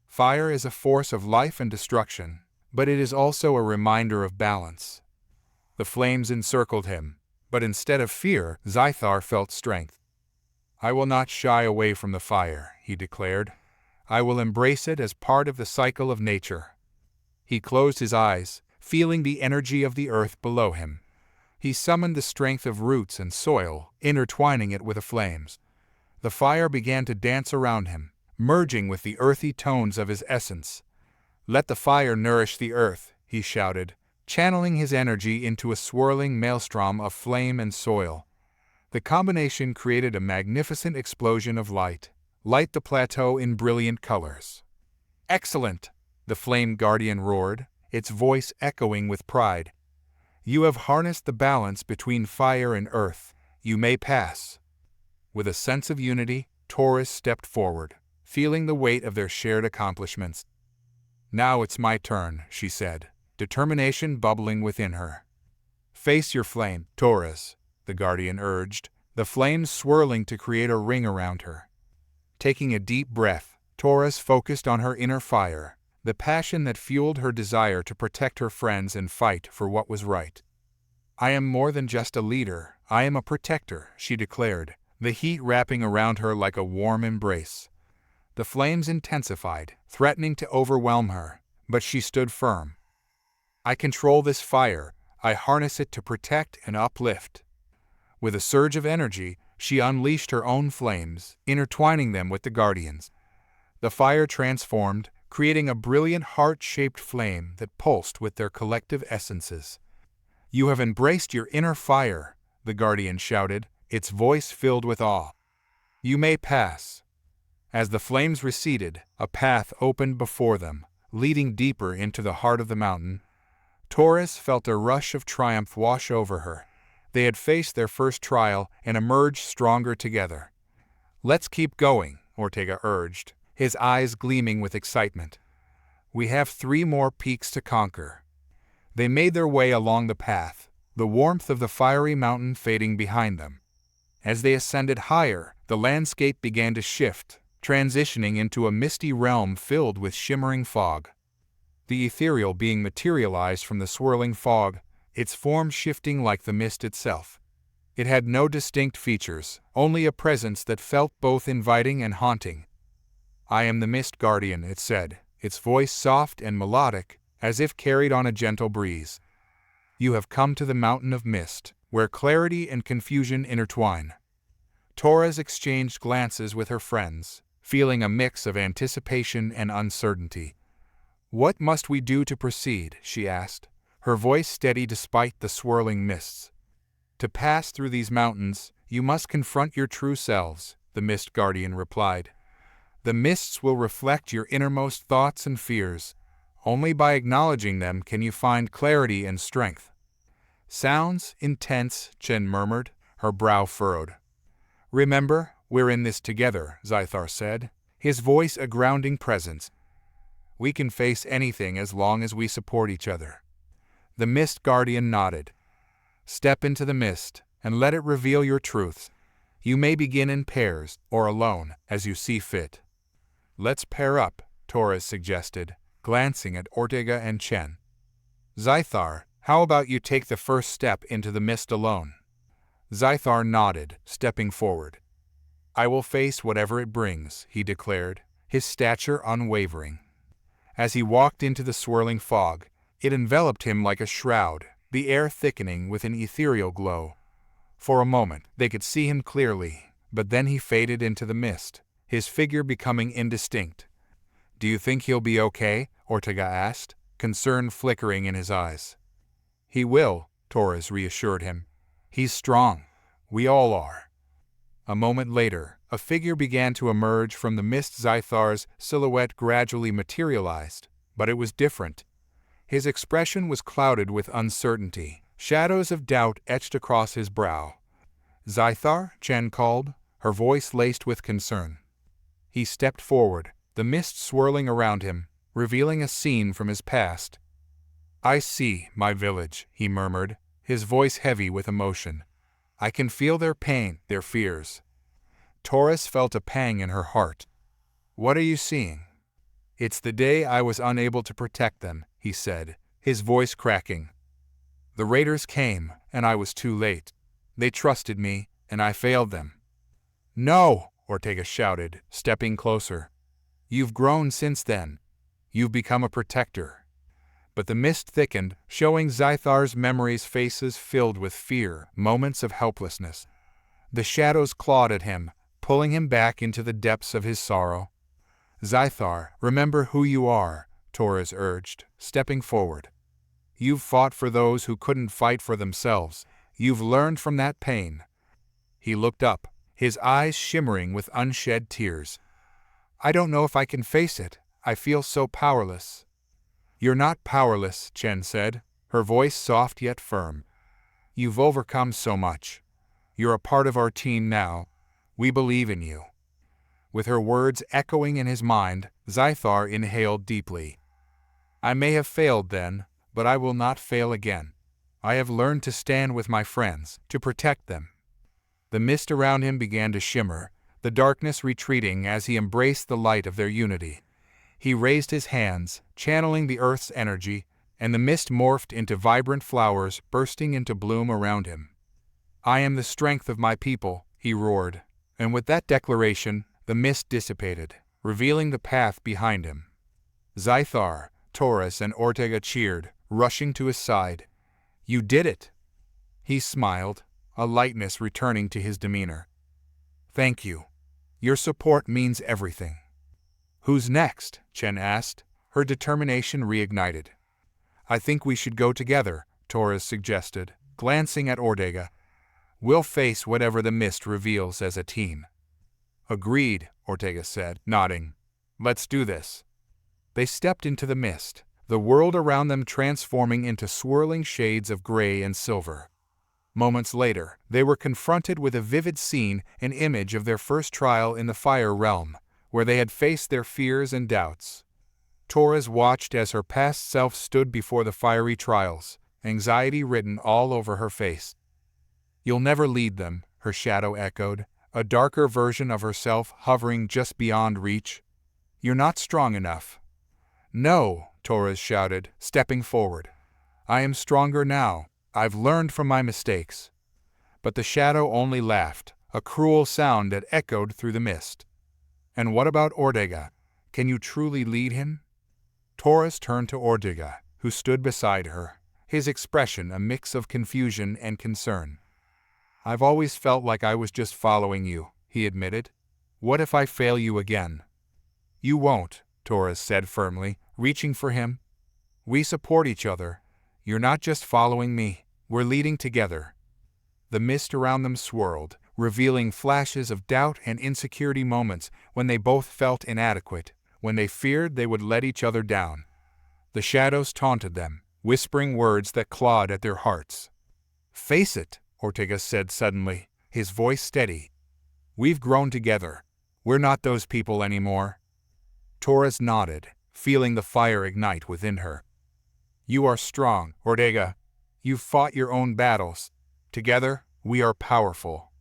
Fire is a force of life and destruction, but it is also a reminder of balance. The flames encircled him, but instead of fear, Zythar felt strength. I will not shy away from the fire, he declared. I will embrace it as part of the cycle of nature. He closed his eyes, feeling the energy of the earth below him. He summoned the strength of roots and soil, intertwining it with the flames. The fire began to dance around him, merging with the earthy tones of his essence. Let the fire nourish the earth, he shouted, channeling his energy into a swirling maelstrom of flame and soil. The combination created a magnificent explosion of light. Light the plateau in brilliant colors. Excellent! The Flame Guardian roared, its voice echoing with pride. You have harnessed the balance between fire and earth. You may pass. With a sense of unity, Taurus stepped forward, feeling the weight of their shared accomplishments. Now it's my turn, she said, determination bubbling within her. Face your flame, Taurus, the Guardian urged, the flames swirling to create a ring around her. Taking a deep breath, Taurus focused on her inner fire, the passion that fueled her desire to protect her friends and fight for what was right. I am more than just a leader, I am a protector, she declared, the heat wrapping around her like a warm embrace. The flames intensified, threatening to overwhelm her, but she stood firm. I control this fire, I harness it to protect and uplift. With a surge of energy, she unleashed her own flames, intertwining them with the Guardians. The fire transformed, creating a brilliant heart-shaped flame that pulsed with their collective essences. You have embraced your inner fire, the Guardian shouted, its voice filled with awe. You may pass. As the flames receded, a path opened before them, leading deeper into the heart of the mountain. Taurus felt a rush of triumph wash over her. They had faced their first trial and emerged stronger together. Let's keep going, Ortega urged, his eyes gleaming with excitement. We have 3 more peaks to conquer. They made their way along the path, the warmth of the fiery mountain fading behind them. As they ascended higher, the landscape began to shift, transitioning into a misty realm filled with shimmering fog. The ethereal being materialized from the swirling fog, its form shifting like the mist itself. It had no distinct features, only a presence that felt both inviting and haunting. I am the Mist Guardian, it said, its voice soft and melodic, as if carried on a gentle breeze. You have come to the mountain of mist, where clarity and confusion intertwine. Taurus exchanged glances with her friends, feeling a mix of anticipation and uncertainty. What must we do to proceed? She asked, her voice steady despite the swirling mists. To pass through these mountains, you must confront your true selves, the Mist Guardian replied. The mists will reflect your innermost thoughts and fears. Only by acknowledging them can you find clarity and strength. Sounds intense, Chen murmured, her brow furrowed. Remember, we're in this together, Zythar said, his voice a grounding presence. We can face anything as long as we support each other. The Mist Guardian nodded. Step into the mist, and let it reveal your truths. You may begin in pairs, or alone, as you see fit. Let's pair up, Taurus suggested, glancing at Ortega and Chen. Zythar, how about you take the first step into the mist alone? Zythar nodded, stepping forward. I will face whatever it brings, he declared, his stature unwavering. As he walked into the swirling fog, it enveloped him like a shroud, the air thickening with an ethereal glow. For a moment, they could see him clearly, but then he faded into the mist, his figure becoming indistinct. Do you think he'll be okay? Ortega asked, concern flickering in his eyes. He will, Taurus reassured him. He's strong. We all are. A moment later, a figure began to emerge from the mist. Zythar's silhouette gradually materialized, but it was different. His expression was clouded with uncertainty. Shadows of doubt etched across his brow. Zythar, Chen called, her voice laced with concern. He stepped forward, the mist swirling around him, revealing a scene from his past. I see, my village, he murmured, his voice heavy with emotion. I can feel their pain, their fears. Taurus felt a pang in her heart. What are you seeing? It's the day I was unable to protect them, he said, his voice cracking. The raiders came, and I was too late. They trusted me, and I failed them. No, Ortega shouted, stepping closer. You've grown since then. You've become a protector. But the mist thickened, showing Zythar's memories faces filled with fear, moments of helplessness. The shadows clawed at him, pulling him back into the depths of his sorrow. Zythar, remember who you are, Taurus urged, stepping forward. You've fought for those who couldn't fight for themselves. You've learned from that pain. He looked up, his eyes shimmering with unshed tears. I don't know if I can face it. I feel so powerless. You're not powerless, Chen said, her voice soft yet firm. You've overcome so much. You're a part of our team now. We believe in you. With her words echoing in his mind, Zythar inhaled deeply. I may have failed then, but I will not fail again. I have learned to stand with my friends, to protect them. The mist around him began to shimmer, the darkness retreating as he embraced the light of their unity. He raised his hands, channeling the earth's energy, and the mist morphed into vibrant flowers bursting into bloom around him. I am the strength of my people, he roared, and with that declaration, the mist dissipated, revealing the path behind him. Zythar, Torres, and Ortega cheered, rushing to his side. "You did it!" He smiled, a lightness returning to his demeanor. "Thank you. Your support means everything." "Who's next?" Chen asked, her determination reignited. "I think we should go together," Torres suggested, glancing at Ortega. "We'll face whatever the mist reveals as a team." "Agreed," Ortega said, nodding. "Let's do this." They stepped into the mist, the world around them transforming into swirling shades of gray and silver. Moments later, they were confronted with a vivid scene, an image of their first trial in the fire realm, where they had faced their fears and doubts. Torres watched as her past self stood before the fiery trials, anxiety written all over her face. "You'll never lead them," her shadow echoed, a darker version of herself hovering just beyond reach. "You're not strong enough." "No," Torres shouted, stepping forward. "I am stronger now. I've learned from my mistakes." But the shadow only laughed, a cruel sound that echoed through the mist. "And what about Ortega? Can you truly lead him?" Torres turned to Ortega, who stood beside her, his expression a mix of confusion and concern. "I've always felt like I was just following you," he admitted. "What if I fail you again?" "You won't," Torres said firmly, reaching for him. "We support each other. You're not just following me, we're leading together." The mist around them swirled, revealing flashes of doubt and insecurity, moments when they both felt inadequate, when they feared they would let each other down. The shadows taunted them, whispering words that clawed at their hearts. "Face it," Ortega said suddenly, his voice steady. "We've grown together. We're not those people anymore." Torres nodded, feeling the fire ignite within her. "You are strong, Ortega. You've fought your own battles. Together, we are powerful."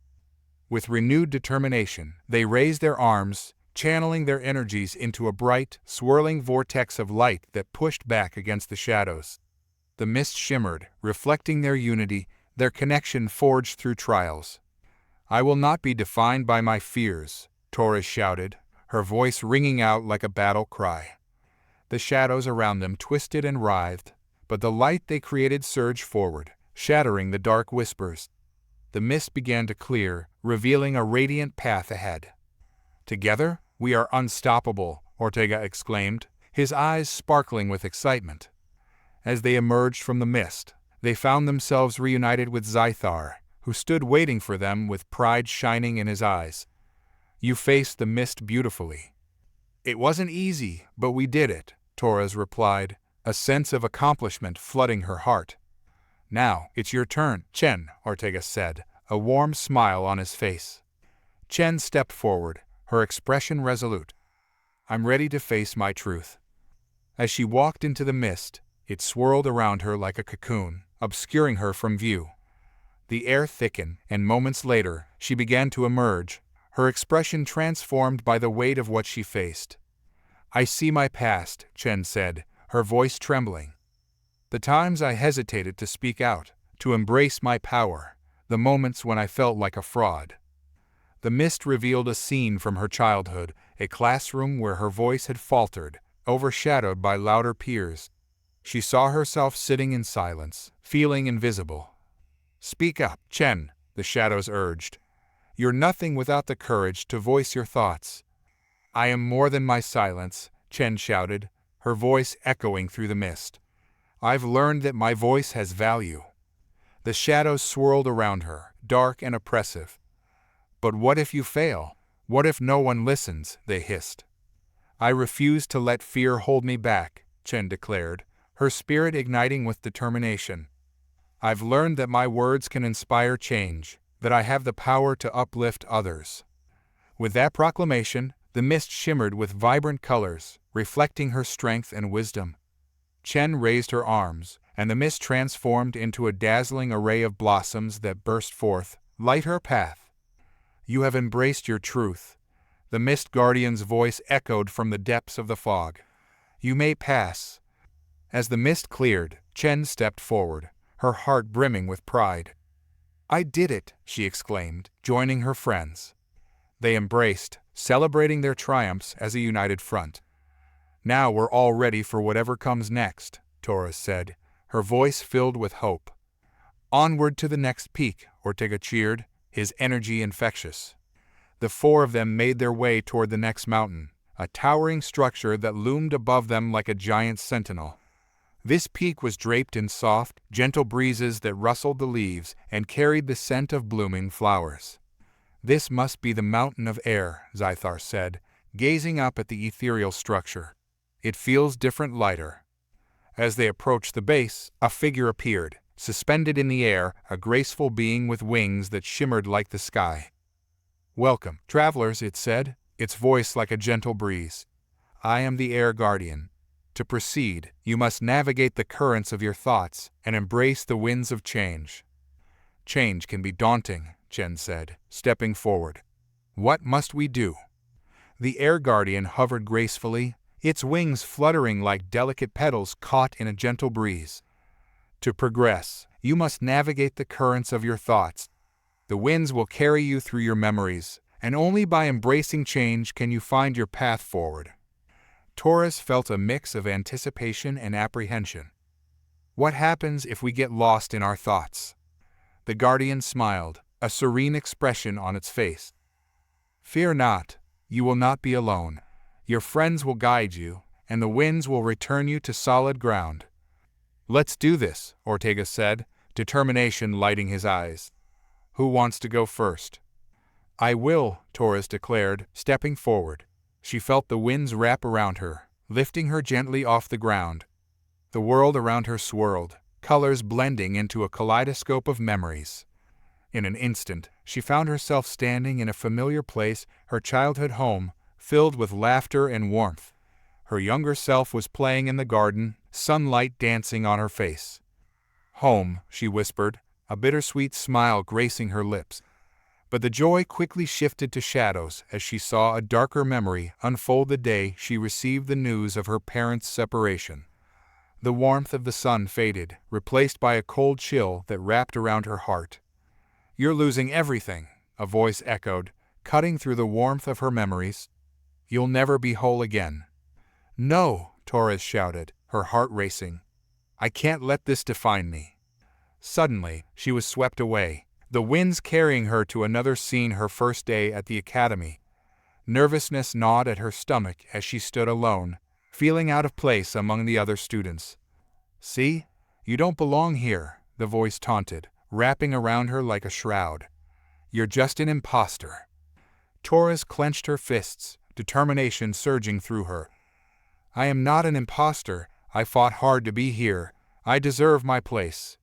With renewed determination, they raised their arms, channeling their energies into a bright, swirling vortex of light that pushed back against the shadows. The mist shimmered, reflecting their unity, their connection forged through trials. "I will not be defined by my fears," Torres shouted, her voice ringing out like a battle cry. The shadows around them twisted and writhed, but the light they created surged forward, shattering the dark whispers. The mist began to clear, revealing a radiant path ahead. "Together, we are unstoppable," Ortega exclaimed, his eyes sparkling with excitement. As they emerged from the mist, they found themselves reunited with Zythar, who stood waiting for them with pride shining in his eyes. "You faced the mist beautifully." "It wasn't easy, but we did it," Torres replied, a sense of accomplishment flooding her heart. "Now, it's your turn, Chen," Ortega said, a warm smile on his face. Chen stepped forward, her expression resolute. "I'm ready to face my truth." As she walked into the mist, it swirled around her like a cocoon, obscuring her from view. The air thickened, and moments later, she began to emerge, her expression transformed by the weight of what she faced. "I see my past," Chen said, her voice trembling. "The times I hesitated to speak out, to embrace my power, the moments when I felt like a fraud." The mist revealed a scene from her childhood, a classroom where her voice had faltered, overshadowed by louder peers. She saw herself sitting in silence, feeling invisible. "Speak up, Chen," the shadows urged. "You're nothing without the courage to voice your thoughts." "I am more than my silence," Chen shouted, her voice echoing through the mist. "I've learned that my voice has value." The shadows swirled around her, dark and oppressive. "But what if you fail? What if no one listens?" they hissed. "I refuse to let fear hold me back," Chen declared, her spirit igniting with determination. "I've learned that my words can inspire change, that I have the power to uplift others." With that proclamation, the mist shimmered with vibrant colors, reflecting her strength and wisdom. Chen raised her arms, and the mist transformed into a dazzling array of blossoms that burst forth, light her path. "You have embraced your truth," the Mist Guardian's voice echoed from the depths of the fog. "You may pass." As the mist cleared, Chen stepped forward, her heart brimming with pride. "I did it," she exclaimed, joining her friends. They embraced, celebrating their triumphs as a united front. "Now we're all ready for whatever comes next," Taurus said, her voice filled with hope. "Onward to the next peak," Ortega cheered, his energy infectious. The four of them made their way toward the next mountain, a towering structure that loomed above them like a giant sentinel. This peak was draped in soft, gentle breezes that rustled the leaves and carried the scent of blooming flowers. "This must be the Mountain of Air," Zythar said, gazing up at the ethereal structure. "It feels different, lighter." As they approached the base, a figure appeared, suspended in the air, a graceful being with wings that shimmered like the sky. "Welcome, travelers," it said, its voice like a gentle breeze. "I am the Air Guardian. To proceed, you must navigate the currents of your thoughts and embrace the winds of change." "Change can be daunting," Chen said, stepping forward. "What must we do?" The Air Guardian hovered gracefully, its wings fluttering like delicate petals caught in a gentle breeze. "To progress, you must navigate the currents of your thoughts. The winds will carry you through your memories, and only by embracing change can you find your path forward." Taurus felt a mix of anticipation and apprehension. What happens if we get lost in our thoughts? The Guardian smiled, a serene expression on its face. "Fear not, you will not be alone. Your friends will guide you, and the winds will return you to solid ground." "Let's do this," Ortega said, determination lighting his eyes. "Who wants to go first?" "I will," Taurus declared, stepping forward. She felt the winds wrap around her, lifting her gently off the ground. The world around her swirled, colors blending into a kaleidoscope of memories. In an instant, she found herself standing in a familiar place, her childhood home, filled with laughter and warmth. Her younger self was playing in the garden, sunlight dancing on her face. "Home," she whispered, a bittersweet smile gracing her lips. But the joy quickly shifted to shadows as she saw a darker memory unfold the day she received the news of her parents' separation. The warmth of the sun faded, replaced by a cold chill that wrapped around her heart. "You're losing everything," a voice echoed, cutting through the warmth of her memories. "You'll never be whole again." "No," Taurus shouted, her heart racing. "I can't let this define me." Suddenly, she was swept away, the winds carrying her to another scene, her first day at the academy. Nervousness gnawed at her stomach as she stood alone, feeling out of place among the other students. "See? You don't belong here," the voice taunted, wrapping around her like a shroud. "You're just an imposter." Taurus clenched her fists, determination surging through her. "I am not an imposter. I fought hard to be here. I deserve my place."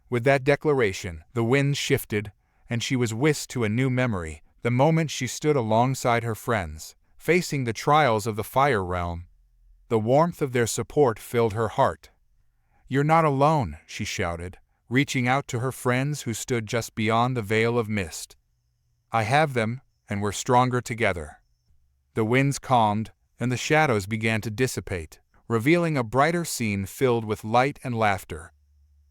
With that declaration, the wind shifted, and she was whisked to a new memory, the moment she stood alongside her friends, facing the trials of the fire realm. The warmth of their support filled her heart. "You're not alone," she shouted, reaching out to her friends who stood just beyond the veil of mist. "I have them, and we're stronger together." The winds calmed, and the shadows began to dissipate, revealing a brighter scene filled with light and laughter.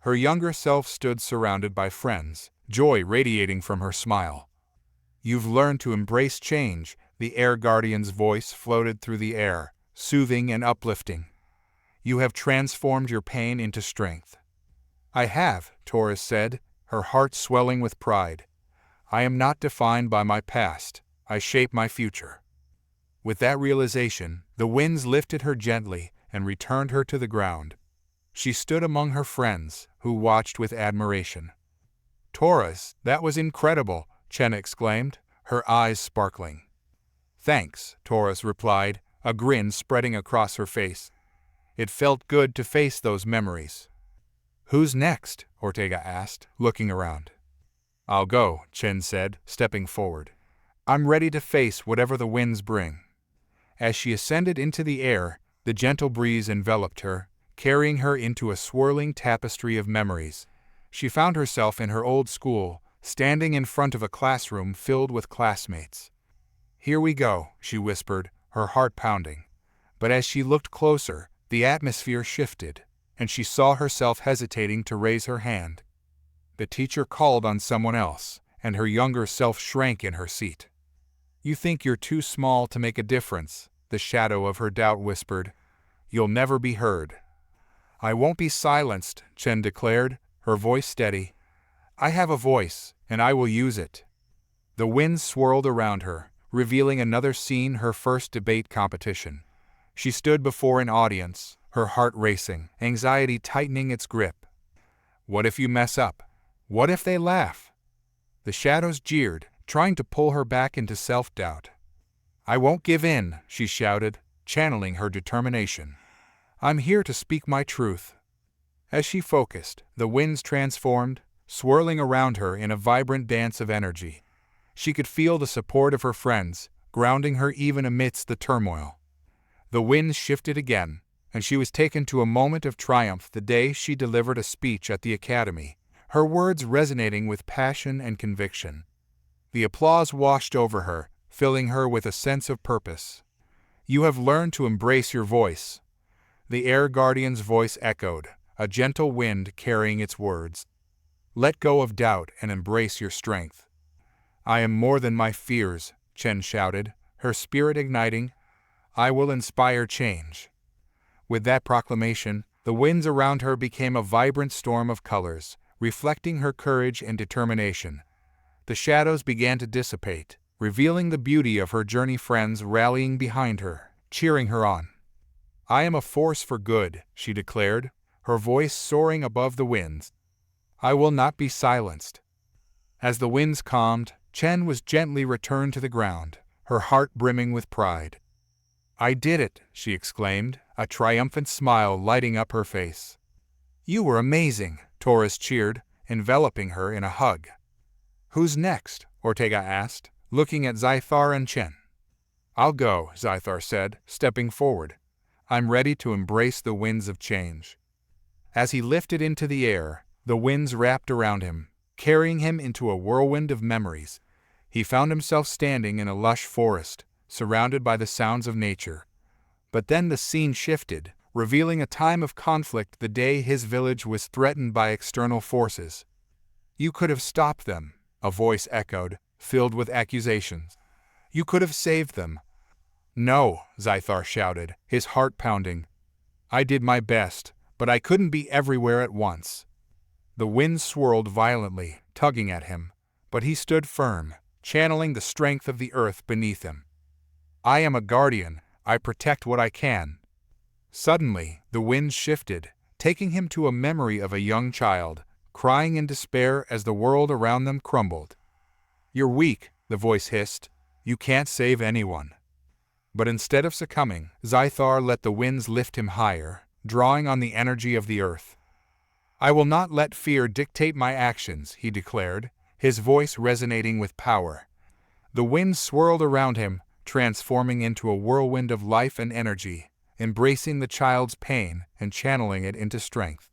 Her younger self stood surrounded by friends, joy radiating from her smile. "You've learned to embrace change," the Air Guardian's voice floated through the air, soothing and uplifting. "You have transformed your pain into strength." "I have," Taurus said, her heart swelling with pride. "I am not defined by my past. I shape my future." With that realization, the winds lifted her gently and returned her to the ground. She stood among her friends, who watched with admiration. "Taurus, that was incredible," Chen exclaimed, her eyes sparkling. "Thanks," Taurus replied, a grin spreading across her face. It felt good to face those memories. "Who's next?" Ortega asked, looking around. "I'll go," Chen said, stepping forward. "I'm ready to face whatever the winds bring." As she ascended into the air, the gentle breeze enveloped her, carrying her into a swirling tapestry of memories. She found herself in her old school, standing in front of a classroom filled with classmates. "Here we go," she whispered, her heart pounding. But as she looked closer, the atmosphere shifted, and she saw herself hesitating to raise her hand. The teacher called on someone else, and her younger self shrank in her seat. You think you're too small to make a difference, the shadow of her doubt whispered. You'll never be heard. I won't be silenced, Chen declared, her voice steady. I have a voice, and I will use it. The wind swirled around her, revealing another scene, her first debate competition. She stood before an audience, her heart racing, anxiety tightening its grip. What if you mess up? What if they laugh? The shadows jeered, trying to pull her back into self-doubt. I won't give in, she shouted, channeling her determination. I'm here to speak my truth. As she focused, the winds transformed, swirling around her in a vibrant dance of energy. She could feel the support of her friends, grounding her even amidst the turmoil. The winds shifted again, and she was taken to a moment of triumph the day she delivered a speech at the academy, her words resonating with passion and conviction. The applause washed over her, filling her with a sense of purpose. You have learned to embrace your voice. The air guardian's voice echoed, a gentle wind carrying its words. Let go of doubt and embrace your strength. I am more than my fears, Chen shouted, her spirit igniting. I will inspire change. With that proclamation, the winds around her became a vibrant storm of colors, reflecting her courage and determination. The shadows began to dissipate, revealing the beauty of her journey, friends rallying behind her, cheering her on. I am a force for good, she declared, her voice soaring above the winds. I will not be silenced. As the winds calmed, Chen was gently returned to the ground, her heart brimming with pride. I did it, she exclaimed, a triumphant smile lighting up her face. You were amazing, Torres cheered, enveloping her in a hug. Who's next? Ortega asked, looking at Zythar and Chen. I'll go, Zythar said, stepping forward. I'm ready to embrace the winds of change. As he lifted into the air, the winds wrapped around him, carrying him into a whirlwind of memories. He found himself standing in a lush forest, surrounded by the sounds of nature. But then the scene shifted, revealing a time of conflict the day his village was threatened by external forces. You could have stopped them, a voice echoed, filled with accusations. You could have saved them. No, Zythar shouted, his heart pounding. I did my best, but I couldn't be everywhere at once. The wind swirled violently, tugging at him, but he stood firm, channeling the strength of the earth beneath him. I am a guardian, I protect what I can. Suddenly, the wind shifted, taking him to a memory of a young child, crying in despair as the world around them crumbled. You're weak, the voice hissed. You can't save anyone. But instead of succumbing, Zythar let the winds lift him higher, drawing on the energy of the earth. I will not let fear dictate my actions, he declared, his voice resonating with power. The wind swirled around him, transforming into a whirlwind of life and energy, embracing the child's pain and channeling it into strength.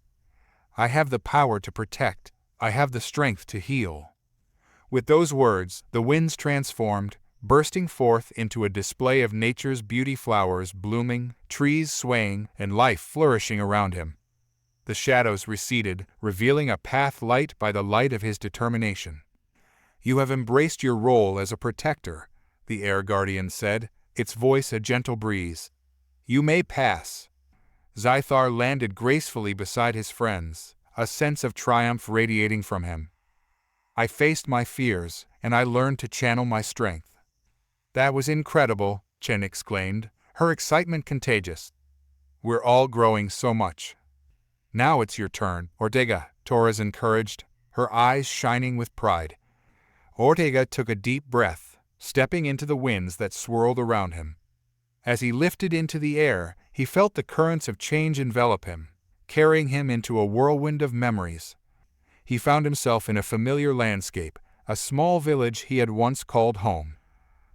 I have the power to protect. I have the strength to heal. With those words, the winds transformed, bursting forth into a display of nature's beauty, flowers blooming, trees swaying, and life flourishing around him. The shadows receded, revealing a path lit by the light of his determination. You have embraced your role as a protector, the air guardian said, its voice a gentle breeze. You may pass. Zythar landed gracefully beside his friends, a sense of triumph radiating from him. I faced my fears, and I learned to channel my strength. That was incredible, Chen exclaimed, her excitement contagious. We're all growing so much. Now it's your turn, Ortega, Torres encouraged, her eyes shining with pride. Ortega took a deep breath, stepping into the winds that swirled around him. As he lifted into the air, he felt the currents of change envelop him, carrying him into a whirlwind of memories. He found himself in a familiar landscape, a small village he had once called home.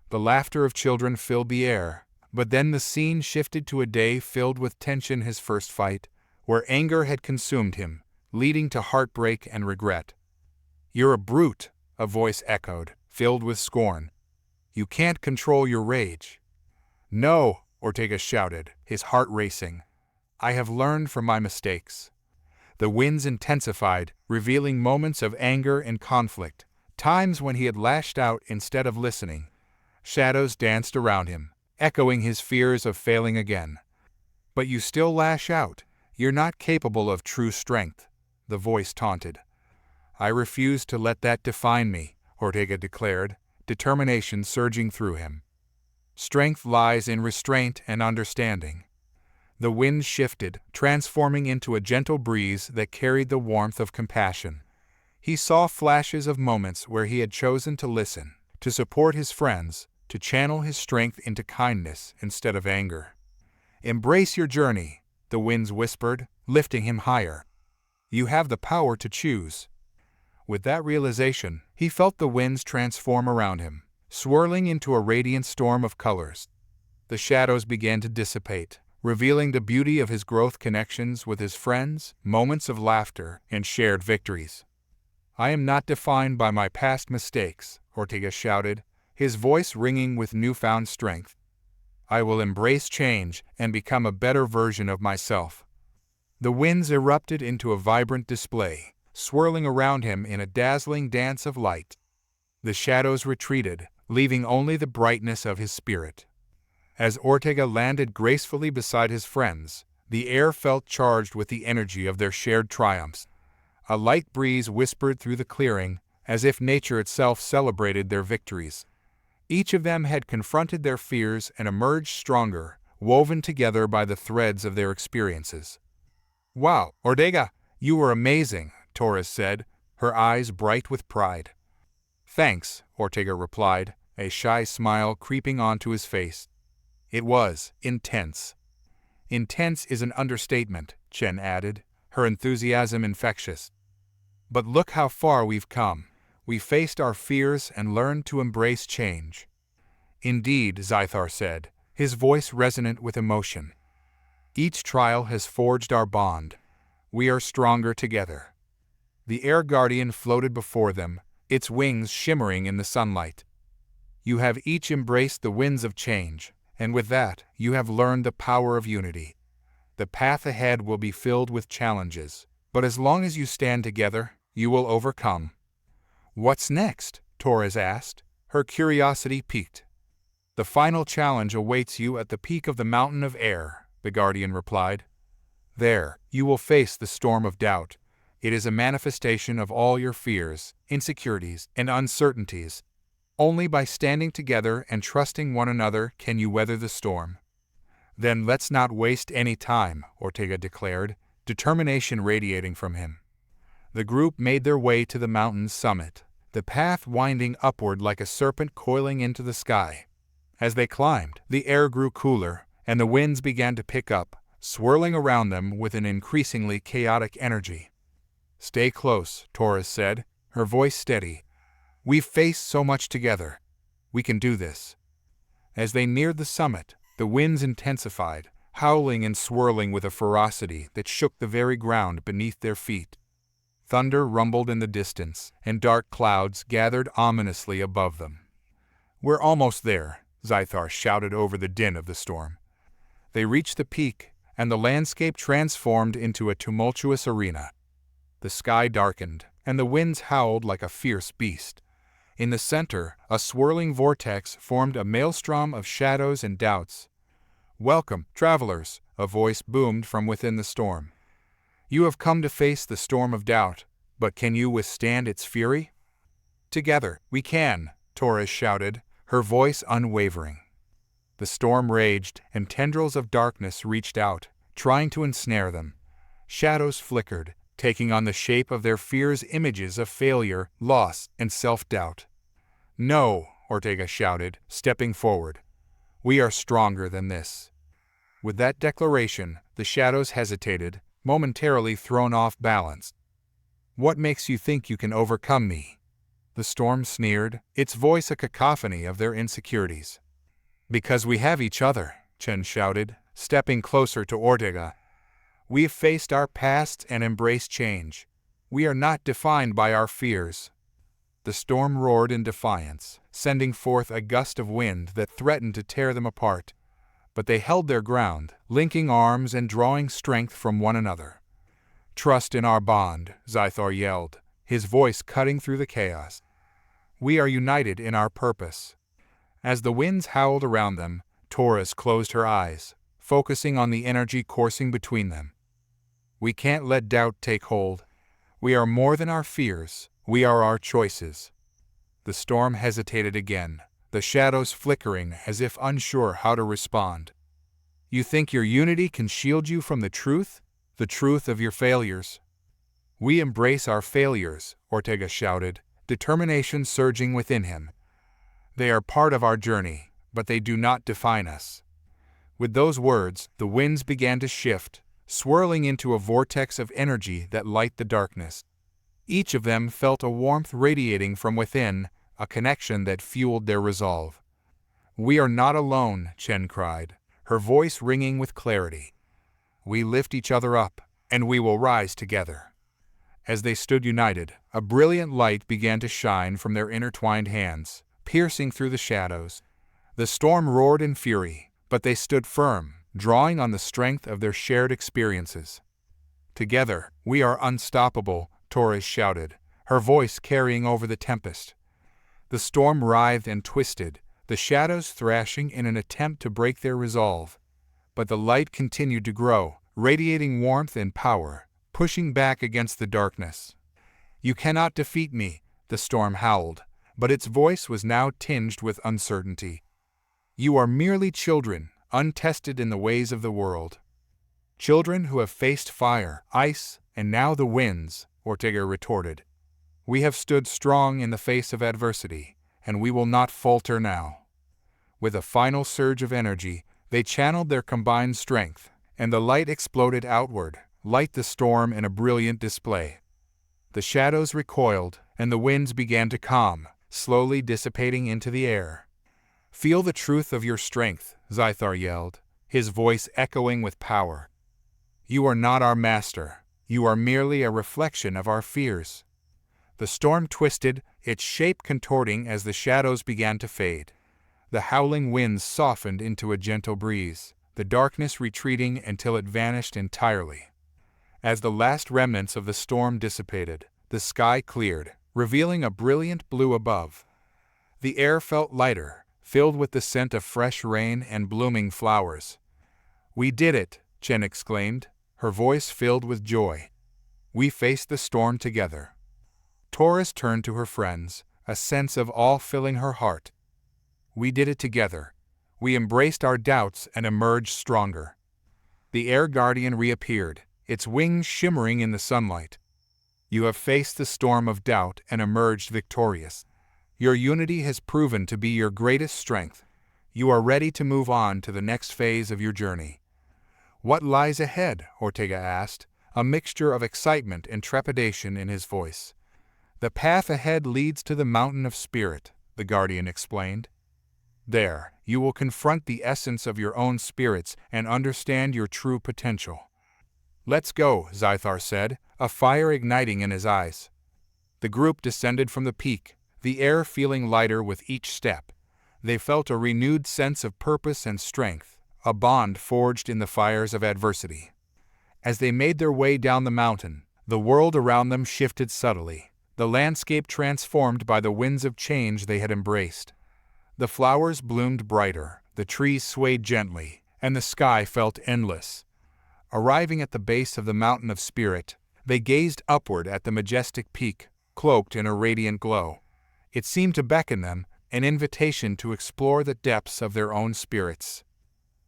The laughter of children filled the air, but then the scene shifted to a day filled with tension, his first fight, where anger had consumed him, leading to heartbreak and regret. You're a brute, a voice echoed, filled with scorn. You can't control your rage. No, Ortega shouted, his heart racing. I have learned from my mistakes. The winds intensified, revealing moments of anger and conflict, times when he had lashed out instead of listening. Shadows danced around him, echoing his fears of failing again. "But you still lash out. You're not capable of true strength," the voice taunted. "I refuse to let that define me," Ortega declared, determination surging through him. "Strength lies in restraint and understanding." The wind shifted, transforming into a gentle breeze that carried the warmth of compassion. He saw flashes of moments where he had chosen to listen, to support his friends, to channel his strength into kindness instead of anger. "Embrace your journey," the winds whispered, lifting him higher. "You have the power to choose." With that realization, he felt the winds transform around him, swirling into a radiant storm of colors. The shadows began to dissipate, revealing the beauty of his growth connections with his friends, moments of laughter, and shared victories. "I am not defined by my past mistakes," Ortega shouted, his voice ringing with newfound strength. "I will embrace change and become a better version of myself." The winds erupted into a vibrant display, swirling around him in a dazzling dance of light. The shadows retreated, leaving only the brightness of his spirit. As Ortega landed gracefully beside his friends, the air felt charged with the energy of their shared triumphs. A light breeze whispered through the clearing, as if nature itself celebrated their victories. Each of them had confronted their fears and emerged stronger, woven together by the threads of their experiences. "Wow, Ortega, you were amazing," Torres said, her eyes bright with pride. "Thanks," Ortega replied, a shy smile creeping onto his face. "It was intense." "Intense is an understatement," Chen added, her enthusiasm infectious. "But look how far we've come. We faced our fears and learned to embrace change." "Indeed," Zythar said, his voice resonant with emotion. "Each trial has forged our bond. We are stronger together." The Air Guardian floated before them, its wings shimmering in the sunlight. "You have each embraced the winds of change, and with that, you have learned the power of unity. The path ahead will be filled with challenges, but as long as you stand together, you will overcome." "What's next?" Torres asked, her curiosity piqued. "The final challenge awaits you at the peak of the Mountain of Air," the Guardian replied. "There, you will face the storm of doubt. It is a manifestation of all your fears, insecurities, and uncertainties. Only by standing together and trusting one another can you weather the storm." "Then let's not waste any time," Ortega declared, determination radiating from him. The group made their way to the mountain's summit, the path winding upward like a serpent coiling into the sky. As they climbed, the air grew cooler, and the winds began to pick up, swirling around them with an increasingly chaotic energy. "Stay close," Torres said, her voice steady. "We've faced so much together. We can do this." As they neared the summit, the winds intensified, howling and swirling with a ferocity that shook the very ground beneath their feet. Thunder rumbled in the distance, and dark clouds gathered ominously above them. "We're almost there," Zythar shouted over the din of the storm. They reached the peak, and the landscape transformed into a tumultuous arena. The sky darkened, and the winds howled like a fierce beast. In the center, a swirling vortex formed a maelstrom of shadows and doubts. "Welcome, travelers," a voice boomed from within the storm. "You have come to face the storm of doubt, but can you withstand its fury?" "Together, we can," Torres shouted, her voice unwavering. The storm raged, and tendrils of darkness reached out, trying to ensnare them. Shadows flickered, taking on the shape of their fears images of failure, loss, and self-doubt. "No," Ortega shouted, stepping forward. "We are stronger than this." With that declaration, the shadows hesitated, momentarily thrown off balance. "What makes you think you can overcome me?" The storm sneered, its voice a cacophony of their insecurities. "Because we have each other," Chen shouted, stepping closer to Ortega. "We have faced our past and embraced change. We are not defined by our fears." The storm roared in defiance, sending forth a gust of wind that threatened to tear them apart. But they held their ground, linking arms and drawing strength from one another. "Trust in our bond," Zythar yelled, his voice cutting through the chaos. "We are united in our purpose." As the winds howled around them, Taurus closed her eyes, focusing on the energy coursing between them. We can't let doubt take hold. We are more than our fears, we are our choices. The storm hesitated again, the shadows flickering as if unsure how to respond. You think your unity can shield you from the truth of your failures? We embrace our failures, Ortega shouted, determination surging within him. They are part of our journey, but they do not define us. With those words, the winds began to shift, swirling into a vortex of energy that light the darkness. Each of them felt a warmth radiating from within, a connection that fueled their resolve. We are not alone, Chen cried, her voice ringing with clarity. We lift each other up, and we will rise together. As they stood united, a brilliant light began to shine from their intertwined hands, piercing through the shadows. The storm roared in fury, but they stood firm, drawing on the strength of their shared experiences. Together, we are unstoppable, Taurus shouted, her voice carrying over the tempest. The storm writhed and twisted, the shadows thrashing in an attempt to break their resolve. But the light continued to grow, radiating warmth and power, pushing back against the darkness. You cannot defeat me, the storm howled, but its voice was now tinged with uncertainty. You are merely children, untested in the ways of the world. Children who have faced fire, ice, and now the winds, Ortega retorted. We have stood strong in the face of adversity, and we will not falter now. With a final surge of energy, they channeled their combined strength, and the light exploded outward, light the storm in a brilliant display. The shadows recoiled, and the winds began to calm, slowly dissipating into the air. Feel the truth of your strength, Zythar yelled, his voice echoing with power. You are not our master, you are merely a reflection of our fears. The storm twisted, its shape contorting as the shadows began to fade. The howling winds softened into a gentle breeze, the darkness retreating until it vanished entirely. As the last remnants of the storm dissipated, the sky cleared, revealing a brilliant blue above. The air felt lighter, filled with the scent of fresh rain and blooming flowers. We did it, Chen exclaimed, her voice filled with joy. We faced the storm together. Taurus turned to her friends, a sense of awe filling her heart. We did it together. We embraced our doubts and emerged stronger. The air guardian reappeared, its wings shimmering in the sunlight. You have faced the storm of doubt and emerged victorious. Your unity has proven to be your greatest strength. You are ready to move on to the next phase of your journey. What lies ahead? Ortega asked, a mixture of excitement and trepidation in his voice. The path ahead leads to the mountain of spirit, the guardian explained. There, you will confront the essence of your own spirits and understand your true potential. Let's go, Zythar said, a fire igniting in his eyes. The group descended from the peak, the air feeling lighter with each step. They felt a renewed sense of purpose and strength, a bond forged in the fires of adversity. As they made their way down the mountain, the world around them shifted subtly, the landscape transformed by the winds of change they had embraced. The flowers bloomed brighter, the trees swayed gently, and the sky felt endless. Arriving at the base of the mountain of spirit, they gazed upward at the majestic peak, cloaked in a radiant glow. It seemed to beckon them, an invitation to explore the depths of their own spirits.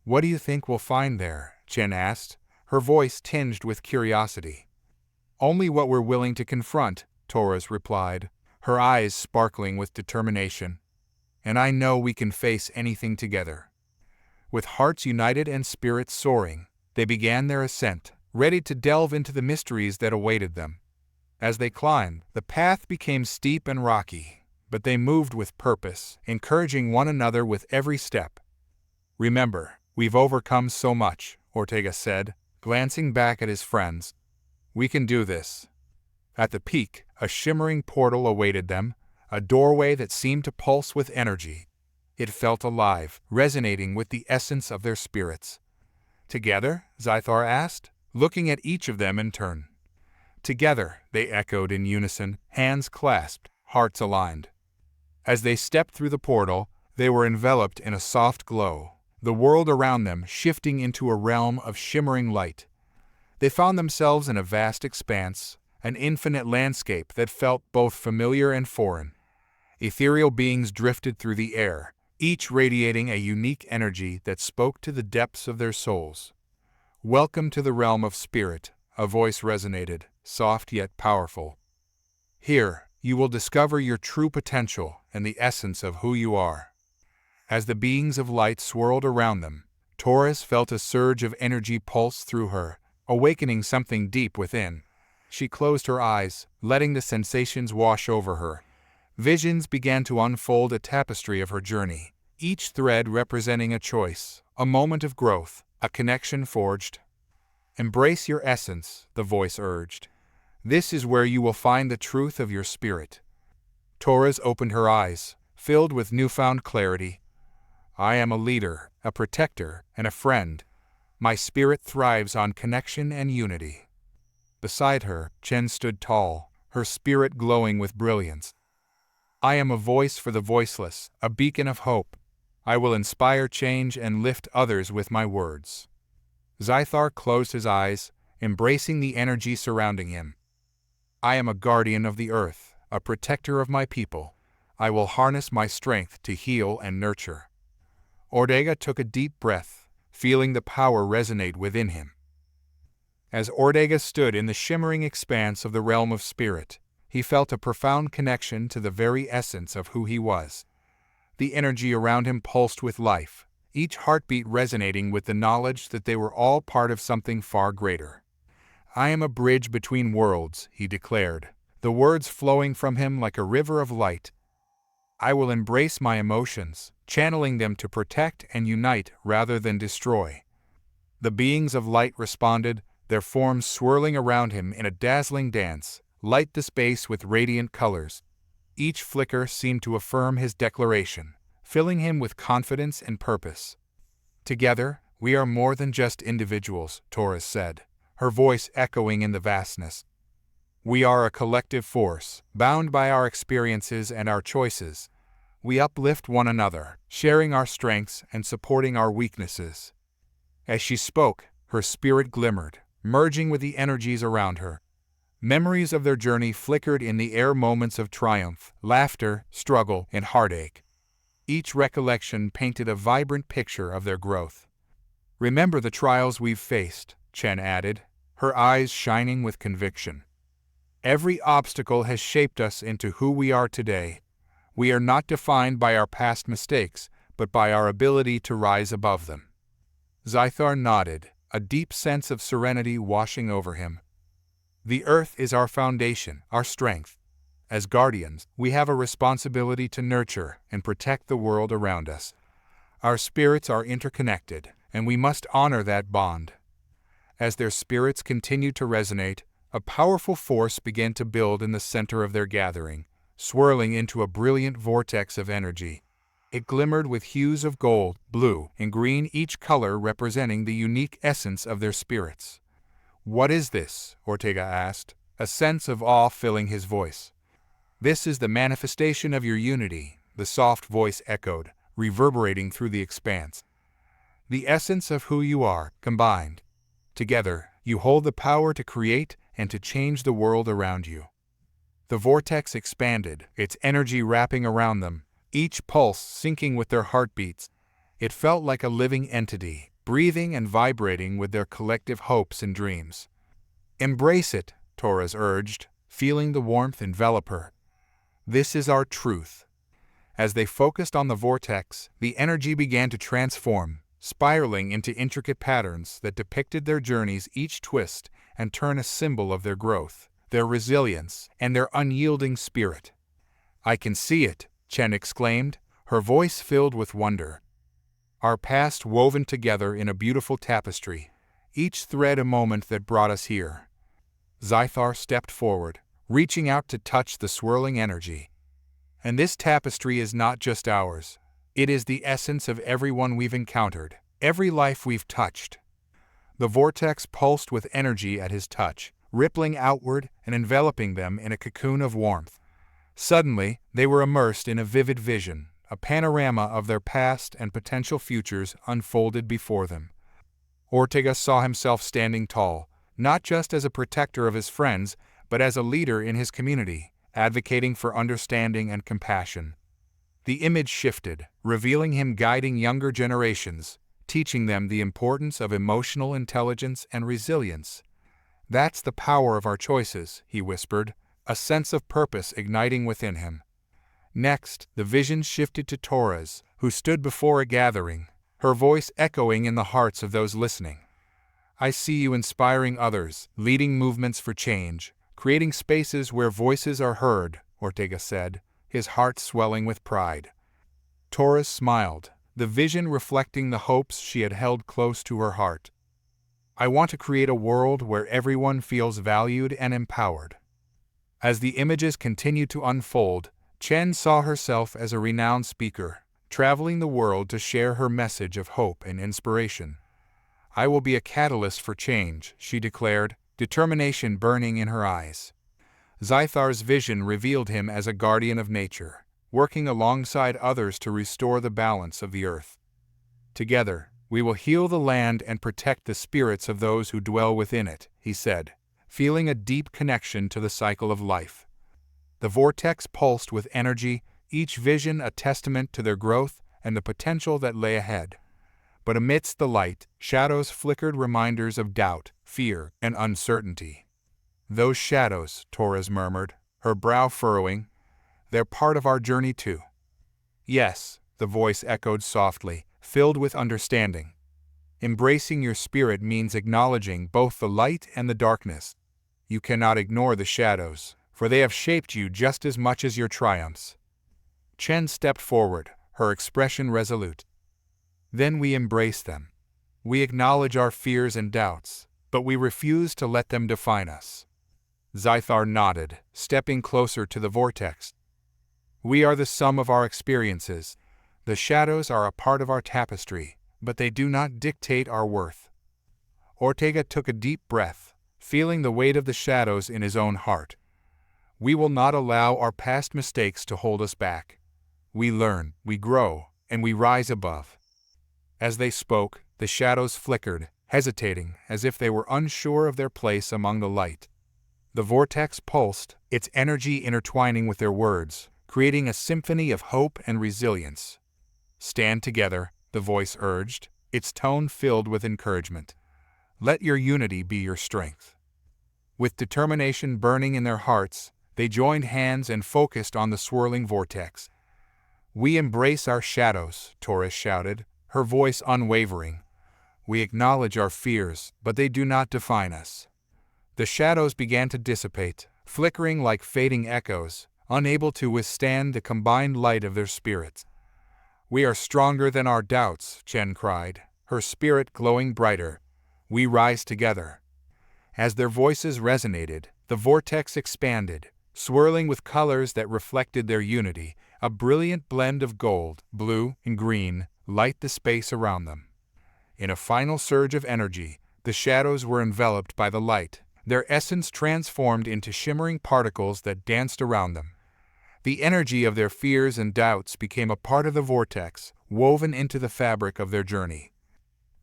What do you think we'll find there? Chen asked, her voice tinged with curiosity. Only what we're willing to confront, Taurus replied, her eyes sparkling with determination. And I know we can face anything together. With hearts united and spirits soaring, they began their ascent, ready to delve into the mysteries that awaited them. As they climbed, the path became steep and rocky, but they moved with purpose, encouraging one another with every step. Remember, we've overcome so much, Ortega said, glancing back at his friends. We can do this. At the peak, a shimmering portal awaited them, a doorway that seemed to pulse with energy. It felt alive, resonating with the essence of their spirits. Together? Zythar asked, looking at each of them in turn. Together, they echoed in unison, hands clasped, hearts aligned. As they stepped through the portal, They were enveloped in a soft glow, the world around them shifting into a realm of shimmering light. They found themselves in a vast expanse, an infinite landscape that felt both familiar and foreign. Ethereal beings drifted through the air, each radiating a unique energy that spoke to the depths of their souls. "Welcome to the realm of spirit," a voice resonated, soft yet powerful. "Here, you will discover your true potential and the essence of who you are." As the beings of light swirled around them, Taurus felt a surge of energy pulse through her, awakening something deep within. She closed her eyes, letting the sensations wash over her. Visions began to unfold, a tapestry of her journey, each thread representing a choice, a moment of growth, a connection forged. "Embrace your essence," the voice urged. "This is where you will find the truth of your spirit." Taurus opened her eyes, filled with newfound clarity. "I am a leader, a protector, and a friend. My spirit thrives on connection and unity." Beside her, Chen stood tall, her spirit glowing with brilliance. "I am a voice for the voiceless, a beacon of hope. I will inspire change and lift others with my words." Zythar closed his eyes, embracing the energy surrounding him. "I am a guardian of the earth, a protector of my people. I will harness my strength to heal and nurture." Ortega took a deep breath, feeling the power resonate within him. As Ortega stood in the shimmering expanse of the realm of spirit, he felt a profound connection to the very essence of who he was. The energy around him pulsed with life, each heartbeat resonating with the knowledge that they were all part of something far greater. "I am a bridge between worlds," he declared, the words flowing from him like a river of light. "I will embrace my emotions, channeling them to protect and unite rather than destroy." The beings of light responded, their forms swirling around him in a dazzling dance, light the space with radiant colors. Each flicker seemed to affirm his declaration, filling him with confidence and purpose. "Together, we are more than just individuals," Taurus said, her voice echoing in the vastness. "We are a collective force, bound by our experiences and our choices. We uplift one another, sharing our strengths and supporting our weaknesses." As she spoke, her spirit glimmered, merging with the energies around her. Memories of their journey flickered in the air, moments of triumph, laughter, struggle, and heartache. Each recollection painted a vibrant picture of their growth. "Remember the trials we've faced," Chen added, her eyes shining with conviction. "Every obstacle has shaped us into who we are today. We are not defined by our past mistakes, but by our ability to rise above them." Zythar nodded, a deep sense of serenity washing over him. "The earth is our foundation, our strength. As guardians, we have a responsibility to nurture and protect the world around us. Our spirits are interconnected, and we must honor that bond." As their spirits continued to resonate, a powerful force began to build in the center of their gathering, swirling into a brilliant vortex of energy. It glimmered with hues of gold, blue, and green, each color representing the unique essence of their spirits. "What is this?" Ortega asked, a sense of awe filling his voice. "This is the manifestation of your unity," the soft voice echoed, reverberating through the expanse. "The essence of who you are, combined. Together, you hold the power to create and to change the world around you." The vortex expanded, its energy wrapping around them, each pulse syncing with their heartbeats. It felt like a living entity, breathing and vibrating with their collective hopes and dreams. "Embrace it," Taurus urged, feeling the warmth envelop her. "This is our truth." As they focused on the vortex, the energy began to transform, spiraling into intricate patterns that depicted their journeys, each twist and turn a symbol of their growth, their resilience, and their unyielding spirit. "I can see it," Chen exclaimed, her voice filled with wonder. "Our past woven together in a beautiful tapestry, each thread a moment that brought us here." Zythar stepped forward, reaching out to touch the swirling energy. "And this tapestry is not just ours. It is the essence of everyone we've encountered, every life we've touched." The vortex pulsed with energy at his touch, rippling outward and enveloping them in a cocoon of warmth. Suddenly, they were immersed in a vivid vision, a panorama of their past and potential futures unfolded before them. Ortega saw himself standing tall, not just as a protector of his friends, but as a leader in his community, advocating for understanding and compassion. The image shifted, revealing him guiding younger generations, teaching them the importance of emotional intelligence and resilience. "That's the power of our choices," he whispered, a sense of purpose igniting within him. Next, the vision shifted to Torres, who stood before a gathering, her voice echoing in the hearts of those listening. "I see you inspiring others, leading movements for change, creating spaces where voices are heard," Ortega said, his heart swelling with pride. Torres smiled, the vision reflecting the hopes she had held close to her heart. "I want to create a world where everyone feels valued and empowered." As the images continued to unfold, Chen saw herself as a renowned speaker, traveling the world to share her message of hope and inspiration. "I will be a catalyst for change," she declared, determination burning in her eyes. Zythar's vision revealed him as a guardian of nature, working alongside others to restore the balance of the earth. "Together, we will heal the land and protect the spirits of those who dwell within it," he said, feeling a deep connection to the cycle of life. The vortex pulsed with energy, each vision a testament to their growth and the potential that lay ahead. But amidst the light, shadows flickered, reminders of doubt, fear, and uncertainty. "Those shadows," Torres murmured, her brow furrowing, "they're part of our journey too." "Yes," the voice echoed softly, filled with understanding. "Embracing your spirit means acknowledging both the light and the darkness. You cannot ignore the shadows, for they have shaped you just as much as your triumphs." Chen stepped forward, her expression resolute. "Then we embrace them. We acknowledge our fears and doubts, but we refuse to let them define us." Zythar nodded, stepping closer to the vortex. "We are the sum of our experiences. The shadows are a part of our tapestry, but they do not dictate our worth." Ortega took a deep breath, feeling the weight of the shadows in his own heart. "We will not allow our past mistakes to hold us back. We learn, we grow, and we rise above." As they spoke, the shadows flickered, hesitating, as if they were unsure of their place among the light. The vortex pulsed, its energy intertwining with their words, creating a symphony of hope and resilience. "Stand together," the voice urged, its tone filled with encouragement. "Let your unity be your strength." With determination burning in their hearts, they joined hands and focused on the swirling vortex. "We embrace our shadows," Torres shouted, her voice unwavering. "We acknowledge our fears, but they do not define us." The shadows began to dissipate, flickering like fading echoes, unable to withstand the combined light of their spirits. "We are stronger than our doubts," Chen cried, her spirit glowing brighter. "We rise together." As their voices resonated, the vortex expanded, swirling with colors that reflected their unity. A brilliant blend of gold, blue, and green light the space around them. In a final surge of energy, the shadows were enveloped by the light, their essence transformed into shimmering particles that danced around them. The energy of their fears and doubts became a part of the vortex, woven into the fabric of their journey.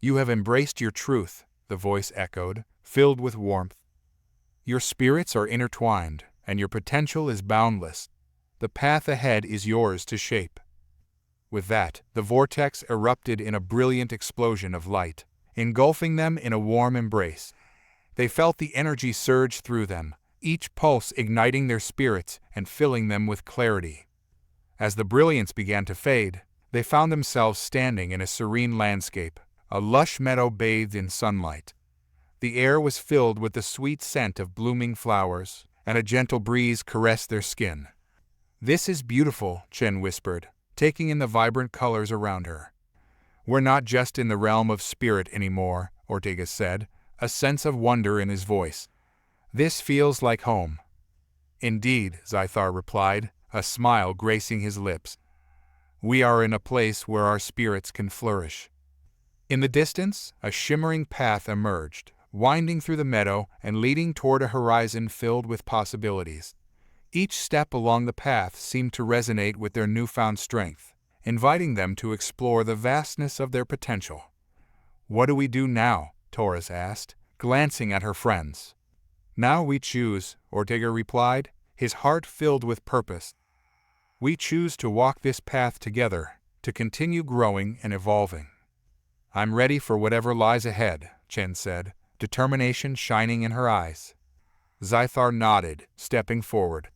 "You have embraced your truth," the voice echoed, filled with warmth. "Your spirits are intertwined, and your potential is boundless. The path ahead is yours to shape." With that, the vortex erupted in a brilliant explosion of light, engulfing them in a warm embrace. They felt the energy surge through them, each pulse igniting their spirits and filling them with clarity. As the brilliance began to fade, they found themselves standing in a serene landscape, a lush meadow bathed in sunlight. The air was filled with the sweet scent of blooming flowers, and a gentle breeze caressed their skin. "This is beautiful," Chen whispered, taking in the vibrant colors around her. "We're not just in the realm of spirit anymore," Ortega said, a sense of wonder in his voice. "This feels like home." "Indeed," Zythar replied, a smile gracing his lips. "We are in a place where our spirits can flourish." In the distance, a shimmering path emerged, winding through the meadow and leading toward a horizon filled with possibilities. Each step along the path seemed to resonate with their newfound strength, inviting them to explore the vastness of their potential. "What do we do now?" Torres asked, glancing at her friends. "Now we choose," Ortega replied, his heart filled with purpose. "We choose to walk this path together, to continue growing and evolving." "I'm ready for whatever lies ahead," Chen said, determination shining in her eyes. Zythar nodded, stepping forward.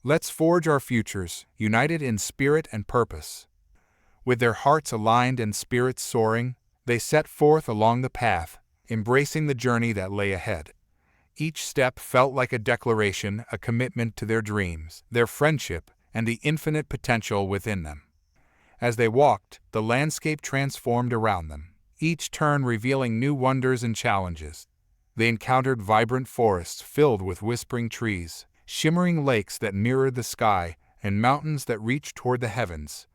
"Let's forge our futures, united in spirit and purpose." With their hearts aligned and spirits soaring, they set forth along the path, embracing the journey that lay ahead. Each step felt like a declaration, a commitment to their dreams, their friendship, and the infinite potential within them. As they walked, the landscape transformed around them, each turn revealing new wonders and challenges. They encountered vibrant forests filled with whispering trees, shimmering lakes that mirrored the sky, and mountains that reached toward the heavens.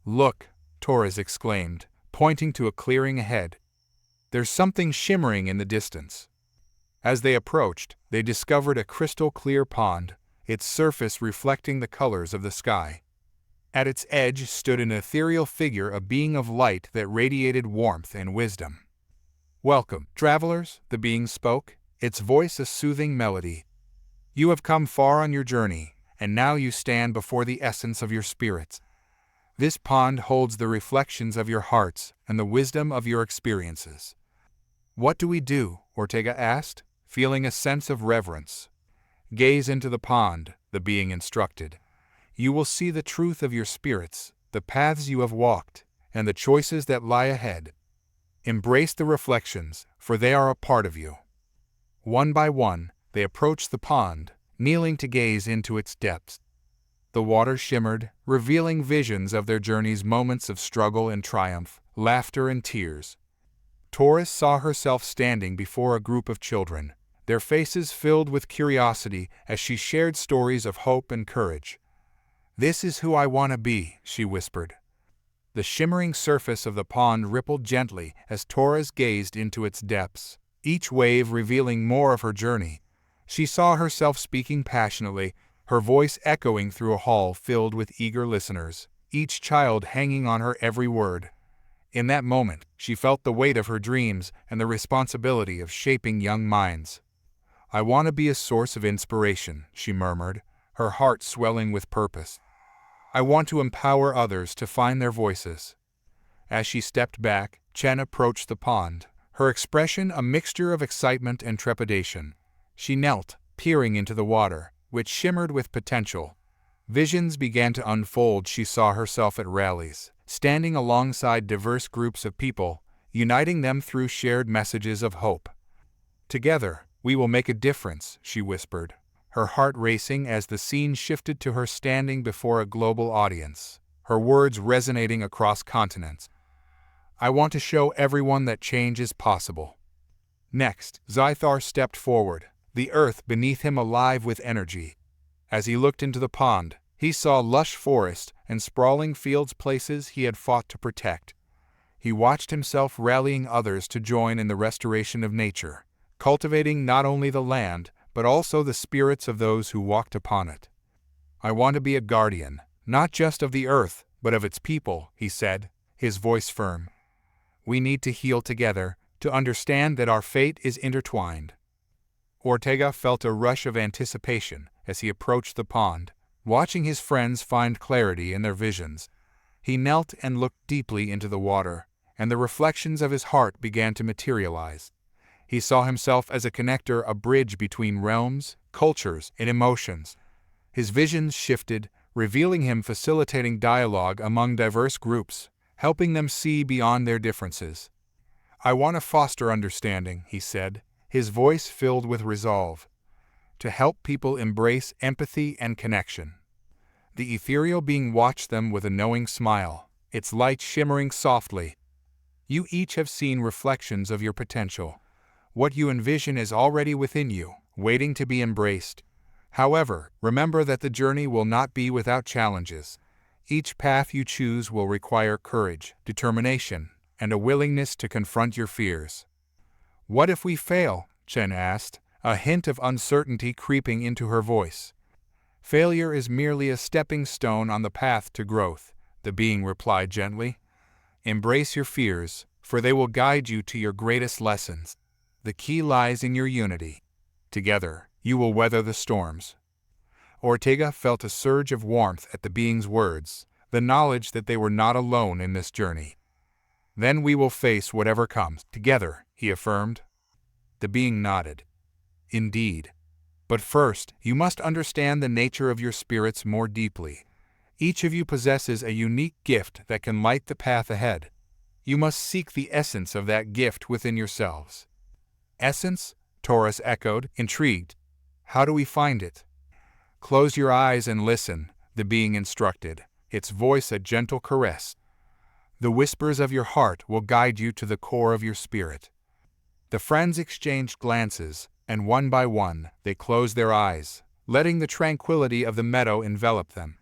"Look," Torres exclaimed, pointing to a clearing ahead. "There's something shimmering in the distance." As they approached, they discovered a crystal-clear pond, its surface reflecting the colors of the sky. At its edge stood an ethereal figure, a being of light that radiated warmth and wisdom. "Welcome, travelers," the being spoke, its voice a soothing melody. "You have come far on your journey, and now you stand before the essence of your spirits. This pond holds the reflections of your hearts and the wisdom of your experiences." "What do we do?" Ortega asked, feeling a sense of reverence. "Gaze into the pond," the being instructed. "You will see the truth of your spirits, the paths you have walked, and the choices that lie ahead. Embrace the reflections, for they are a part of you." One by one, they approached the pond, kneeling to gaze into its depths. The water shimmered, revealing visions of their journey's moments of struggle and triumph, laughter and tears. Torres saw herself standing before a group of children, their faces filled with curiosity as she shared stories of hope and courage. "This is who I want to be," she whispered. The shimmering surface of the pond rippled gently as Torres gazed into its depths, each wave revealing more of her journey. She saw herself speaking passionately, her voice echoing through a hall filled with eager listeners, each child hanging on her every word. In that moment, she felt the weight of her dreams and the responsibility of shaping young minds. "I want to be a source of inspiration," she murmured, her heart swelling with purpose. "I want to empower others to find their voices." As she stepped back, Chen approached the pond, her expression a mixture of excitement and trepidation. She knelt, peering into the water, which shimmered with potential. Visions began to unfold. She saw herself at rallies, standing alongside diverse groups of people, uniting them through shared messages of hope. "Together, we will make a difference," she whispered, her heart racing as the scene shifted to her standing before a global audience, her words resonating across continents. "I want to show everyone that change is possible." Next, Zythar stepped forward, the earth beneath him alive with energy. As he looked into the pond, he saw lush forest and sprawling fields, places he had fought to protect. He watched himself rallying others to join in the restoration of nature, cultivating not only the land, but also the spirits of those who walked upon it. "I want to be a guardian, not just of the earth, but of its people," he said, his voice firm. "We need to heal together, to understand that our fate is intertwined." Ortega felt a rush of anticipation as he approached the pond, watching his friends find clarity in their visions. He knelt and looked deeply into the water, and the reflections of his heart began to materialize. He saw himself as a connector, a bridge between realms, cultures, and emotions. His visions shifted, revealing him facilitating dialogue among diverse groups, helping them see beyond their differences. "I want to foster understanding," he said, his voice filled with resolve, "to help people embrace empathy and connection." The ethereal being watched them with a knowing smile, its light shimmering softly. "You each have seen reflections of your potential. What you envision is already within you, waiting to be embraced. However, remember that the journey will not be without challenges. Each path you choose will require courage, determination, and a willingness to confront your fears." "What if we fail?" Chen asked, a hint of uncertainty creeping into her voice. "Failure is merely a stepping stone on the path to growth," the being replied gently. Embrace your fears, for they will guide you to your greatest lessons. The key lies in your unity. Together, you will weather the storms. Ortega felt a surge of warmth at the being's words, the knowledge that they were not alone in this journey. Then we will face whatever comes, together, he affirmed. The being nodded. Indeed. But first, you must understand the nature of your spirits more deeply. Each of you possesses a unique gift that can light the path ahead. You must seek the essence of that gift within yourselves. Essence? Taurus echoed, intrigued. How do we find it? Close your eyes and listen, the being instructed, its voice a gentle caress. The whispers of your heart will guide you to the core of your spirit. The friends exchanged glances, and one by one, they closed their eyes, letting the tranquility of the meadow envelop them.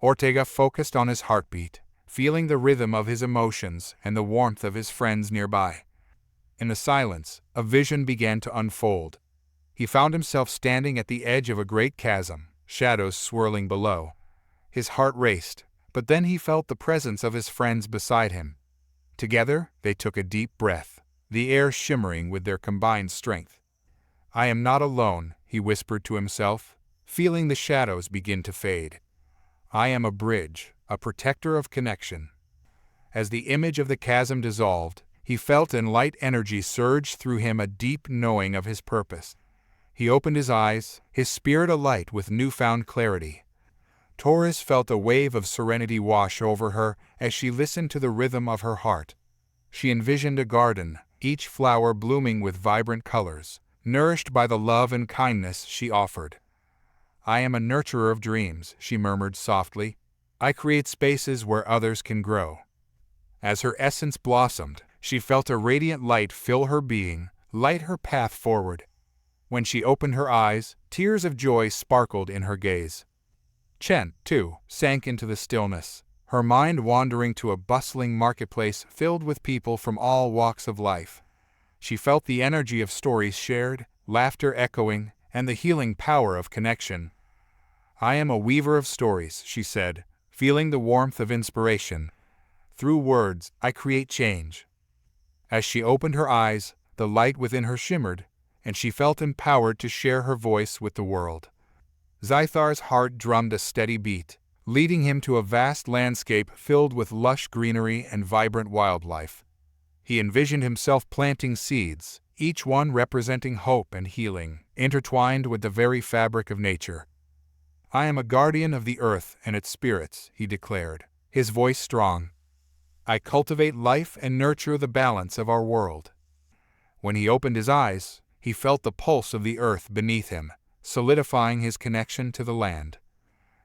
Ortega focused on his heartbeat, feeling the rhythm of his emotions and the warmth of his friends nearby. In the silence, a vision began to unfold. He found himself standing at the edge of a great chasm, shadows swirling below. His heart raced, but then he felt the presence of his friends beside him. Together, they took a deep breath, the air shimmering with their combined strength. I am not alone, he whispered to himself, feeling the shadows begin to fade. I am a bridge, a protector of connection. As the image of the chasm dissolved, he felt an light energy surge through him, a deep knowing of his purpose. He opened his eyes, his spirit alight with newfound clarity. Taurus felt a wave of serenity wash over her as she listened to the rhythm of her heart. She envisioned a garden, each flower blooming with vibrant colors, nourished by the love and kindness she offered. I am a nurturer of dreams, she murmured softly. I create spaces where others can grow. As her essence blossomed, she felt a radiant light fill her being, light her path forward. When she opened her eyes, tears of joy sparkled in her gaze. Chen, too, sank into the stillness, her mind wandering to a bustling marketplace filled with people from all walks of life. She felt the energy of stories shared, laughter echoing, and the healing power of connection. I am a weaver of stories, she said, feeling the warmth of inspiration. Through words, I create change. As she opened her eyes, the light within her shimmered, and she felt empowered to share her voice with the world. Zythar's heart drummed a steady beat, leading him to a vast landscape filled with lush greenery and vibrant wildlife. He envisioned himself planting seeds, each one representing hope and healing, intertwined with the very fabric of nature. I am a guardian of the earth and its spirits, he declared, his voice strong. I cultivate life and nurture the balance of our world. When he opened his eyes, he felt the pulse of the earth beneath him, solidifying his connection to the land.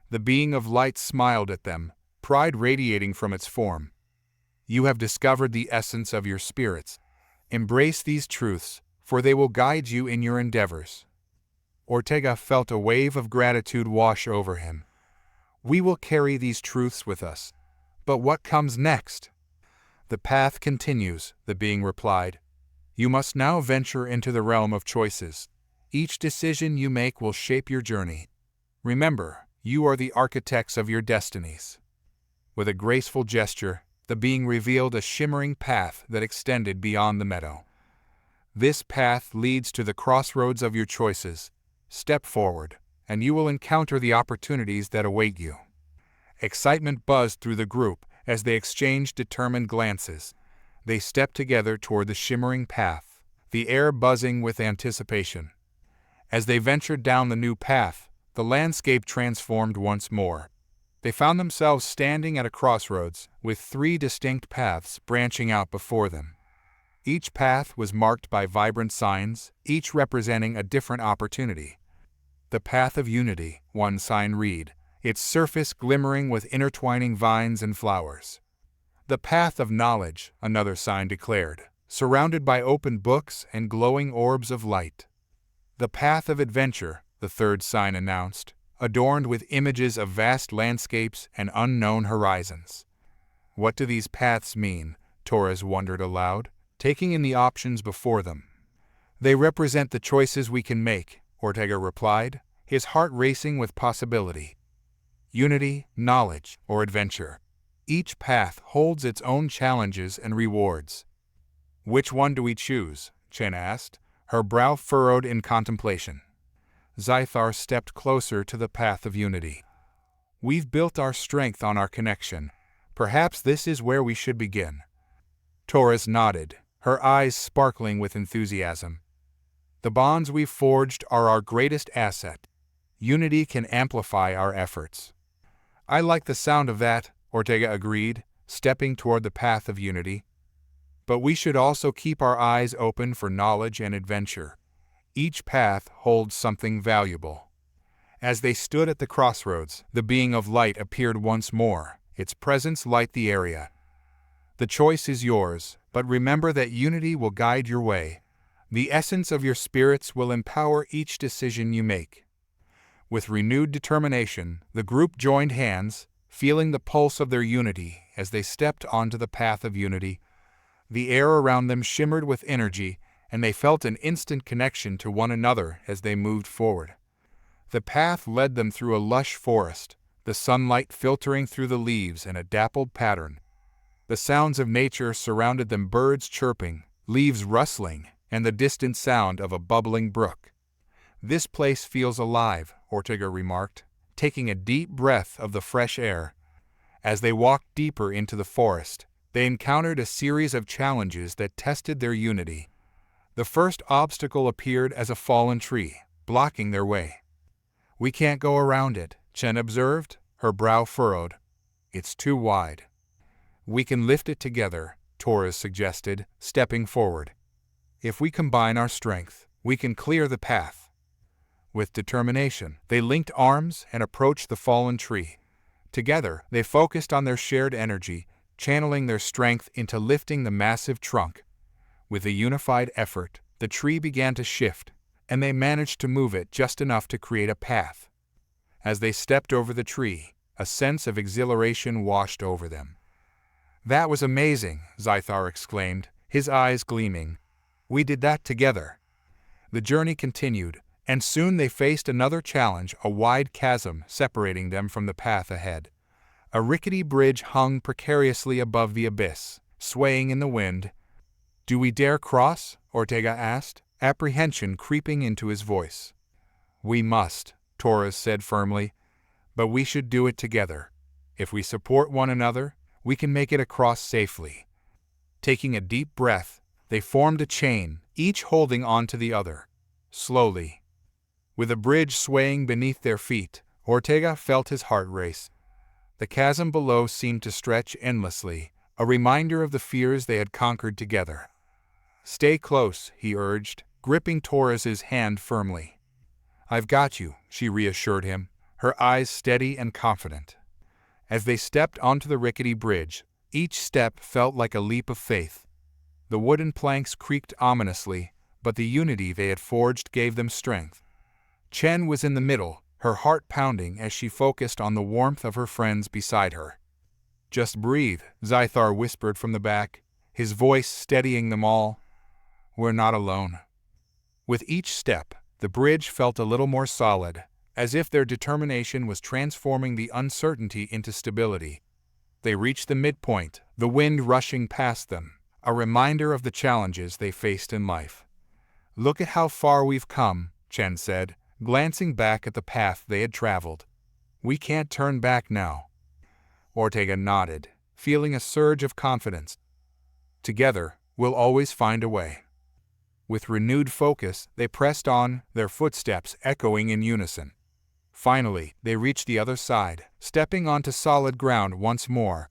The being of light smiled at them, pride radiating from its form. You have discovered the essence of your spirits. Embrace these truths, for they will guide you in your endeavors. Ortega felt a wave of gratitude wash over him. We will carry these truths with us. But what comes next? The path continues, the being replied. You must now venture into the realm of choices. Each decision you make will shape your journey. Remember, you are the architects of your destinies. With a graceful gesture, the being revealed a shimmering path that extended beyond the meadow. This path leads to the crossroads of your choices. Step forward, and you will encounter the opportunities that await you. Excitement buzzed through the group as they exchanged determined glances. They stepped together toward the shimmering path, the air buzzing with anticipation. As they ventured down the new path, the landscape transformed once more. They found themselves standing at a crossroads, with 3 distinct paths branching out before them. Each path was marked by vibrant signs, each representing a different opportunity. The path of unity, one sign read, its surface glimmering with intertwining vines and flowers. The path of knowledge, another sign declared, surrounded by open books and glowing orbs of light. The path of adventure, the third sign announced, adorned with images of vast landscapes and unknown horizons. What do these paths mean? Torres wondered aloud, taking in the options before them. They represent the choices we can make, Ortega replied, his heart racing with possibility. Unity, knowledge, or adventure. Each path holds its own challenges and rewards. Which one do we choose? Chen asked, her brow furrowed in contemplation. Zythar stepped closer to the path of unity. We've built our strength on our connection. Perhaps this is where we should begin. Taurus nodded, her eyes sparkling with enthusiasm. The bonds we've forged are our greatest asset. Unity can amplify our efforts. I like the sound of that, Ortega agreed, stepping toward the path of unity. But we should also keep our eyes open for knowledge and adventure. Each path holds something valuable. As they stood at the crossroads, the being of light appeared once more, its presence light the area. The choice is yours, but remember that unity will guide your way. The essence of your spirits will empower each decision you make. With renewed determination, the group joined hands, feeling the pulse of their unity as they stepped onto the path of unity. The air around them shimmered with energy, and they felt an instant connection to one another as they moved forward. The path led them through a lush forest, the sunlight filtering through the leaves in a dappled pattern. The sounds of nature surrounded them, birds chirping, leaves rustling, and the distant sound of a bubbling brook. This place feels alive, Ortega remarked, taking a deep breath of the fresh air. As they walked deeper into the forest, they encountered a series of challenges that tested their unity. The first obstacle appeared as a fallen tree, blocking their way. We can't go around it, Chen observed, her brow furrowed. It's too wide. We can lift it together, Taurus suggested, stepping forward. If we combine our strength, we can clear the path. With determination, they linked arms and approached the fallen tree. Together, they focused on their shared energy, channeling their strength into lifting the massive trunk. With a unified effort, the tree began to shift, and they managed to move it just enough to create a path. As they stepped over the tree, a sense of exhilaration washed over them. That was amazing, Zythar exclaimed, his eyes gleaming. We did that together. The journey continued, and soon they faced another challenge, a wide chasm separating them from the path ahead. A rickety bridge hung precariously above the abyss, swaying in the wind. Do we dare cross? Ortega asked, apprehension creeping into his voice. We must, Taurus said firmly, but we should do it together. If we support one another, we can make it across safely. Taking a deep breath, they formed a chain, each holding on to the other. Slowly. With the bridge swaying beneath their feet, Ortega felt his heart race. The chasm below seemed to stretch endlessly, a reminder of the fears they had conquered together. Stay close, he urged, gripping Taurus's hand firmly. I've got you, she reassured him, her eyes steady and confident. As they stepped onto the rickety bridge, each step felt like a leap of faith. The wooden planks creaked ominously, but the unity they had forged gave them strength. Chen was in the middle, her heart pounding as she focused on the warmth of her friends beside her. Just breathe, Zythar whispered from the back, his voice steadying them all. We're not alone. With each step, the bridge felt a little more solid, as if their determination was transforming the uncertainty into stability. They reached the midpoint, the wind rushing past them, a reminder of the challenges they faced in life. Look at how far we've come, Chen said, glancing back at the path they had traveled. We can't turn back now. Ortega nodded, feeling a surge of confidence. Together, we'll always find a way. With renewed focus, they pressed on, their footsteps echoing in unison. Finally, they reached the other side, stepping onto solid ground once more.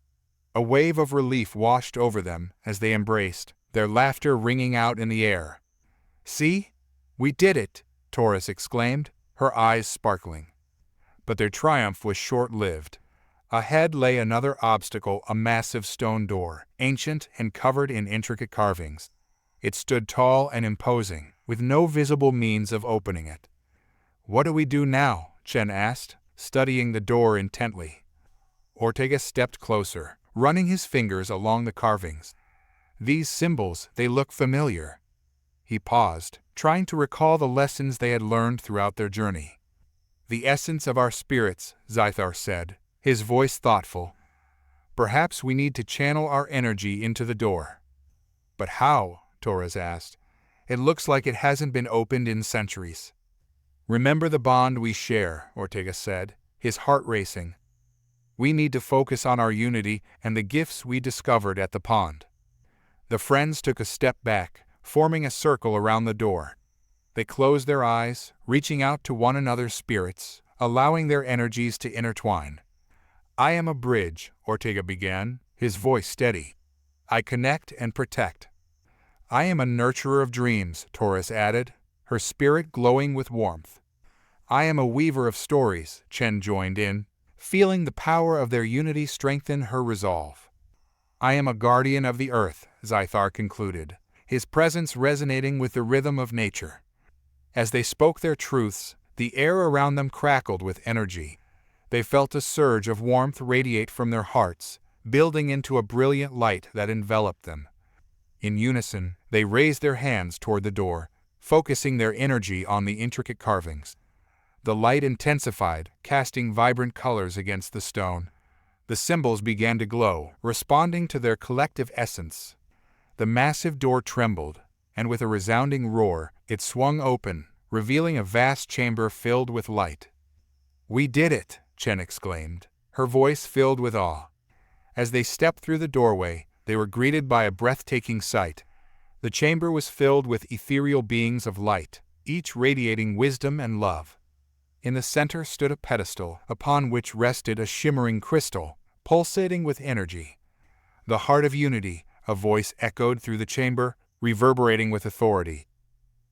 A wave of relief washed over them as they embraced, their laughter ringing out in the air. See? We did it, Taurus exclaimed, her eyes sparkling. But their triumph was short-lived. Ahead lay another obstacle, a massive stone door, ancient and covered in intricate carvings. It stood tall and imposing, with no visible means of opening it. What do we do now? Chen asked, studying the door intently. Ortega stepped closer, running his fingers along the carvings. These symbols, they look familiar. He paused, trying to recall the lessons they had learned throughout their journey. The essence of our spirits, Zythar said, his voice thoughtful. Perhaps we need to channel our energy into the door. But how? Torres asked. It looks like it hasn't been opened in centuries. Remember the bond we share, Ortega said, his heart racing. We need to focus on our unity and the gifts we discovered at the pond. The friends took a step back, forming a circle around the door. They closed their eyes, reaching out to one another's spirits, allowing their energies to intertwine. I am a bridge, Ortega began, his voice steady. I connect and protect. I am a nurturer of dreams, Torres added, her spirit glowing with warmth. I am a weaver of stories, Chen joined in, feeling the power of their unity strengthen her resolve. I am a guardian of the earth, Zythar concluded, his presence resonating with the rhythm of nature. As they spoke their truths, the air around them crackled with energy. They felt a surge of warmth radiate from their hearts, building into a brilliant light that enveloped them. In unison, they raised their hands toward the door, focusing their energy on the intricate carvings. The light intensified, casting vibrant colors against the stone. The symbols began to glow, responding to their collective essence. The massive door trembled, and with a resounding roar, it swung open, revealing a vast chamber filled with light. "We did it!" Chen exclaimed, her voice filled with awe. As they stepped through the doorway, they were greeted by a breathtaking sight. The chamber was filled with ethereal beings of light, each radiating wisdom and love. In the center stood a pedestal, upon which rested a shimmering crystal, pulsating with energy. "The heart of unity," a voice echoed through the chamber, reverberating with authority.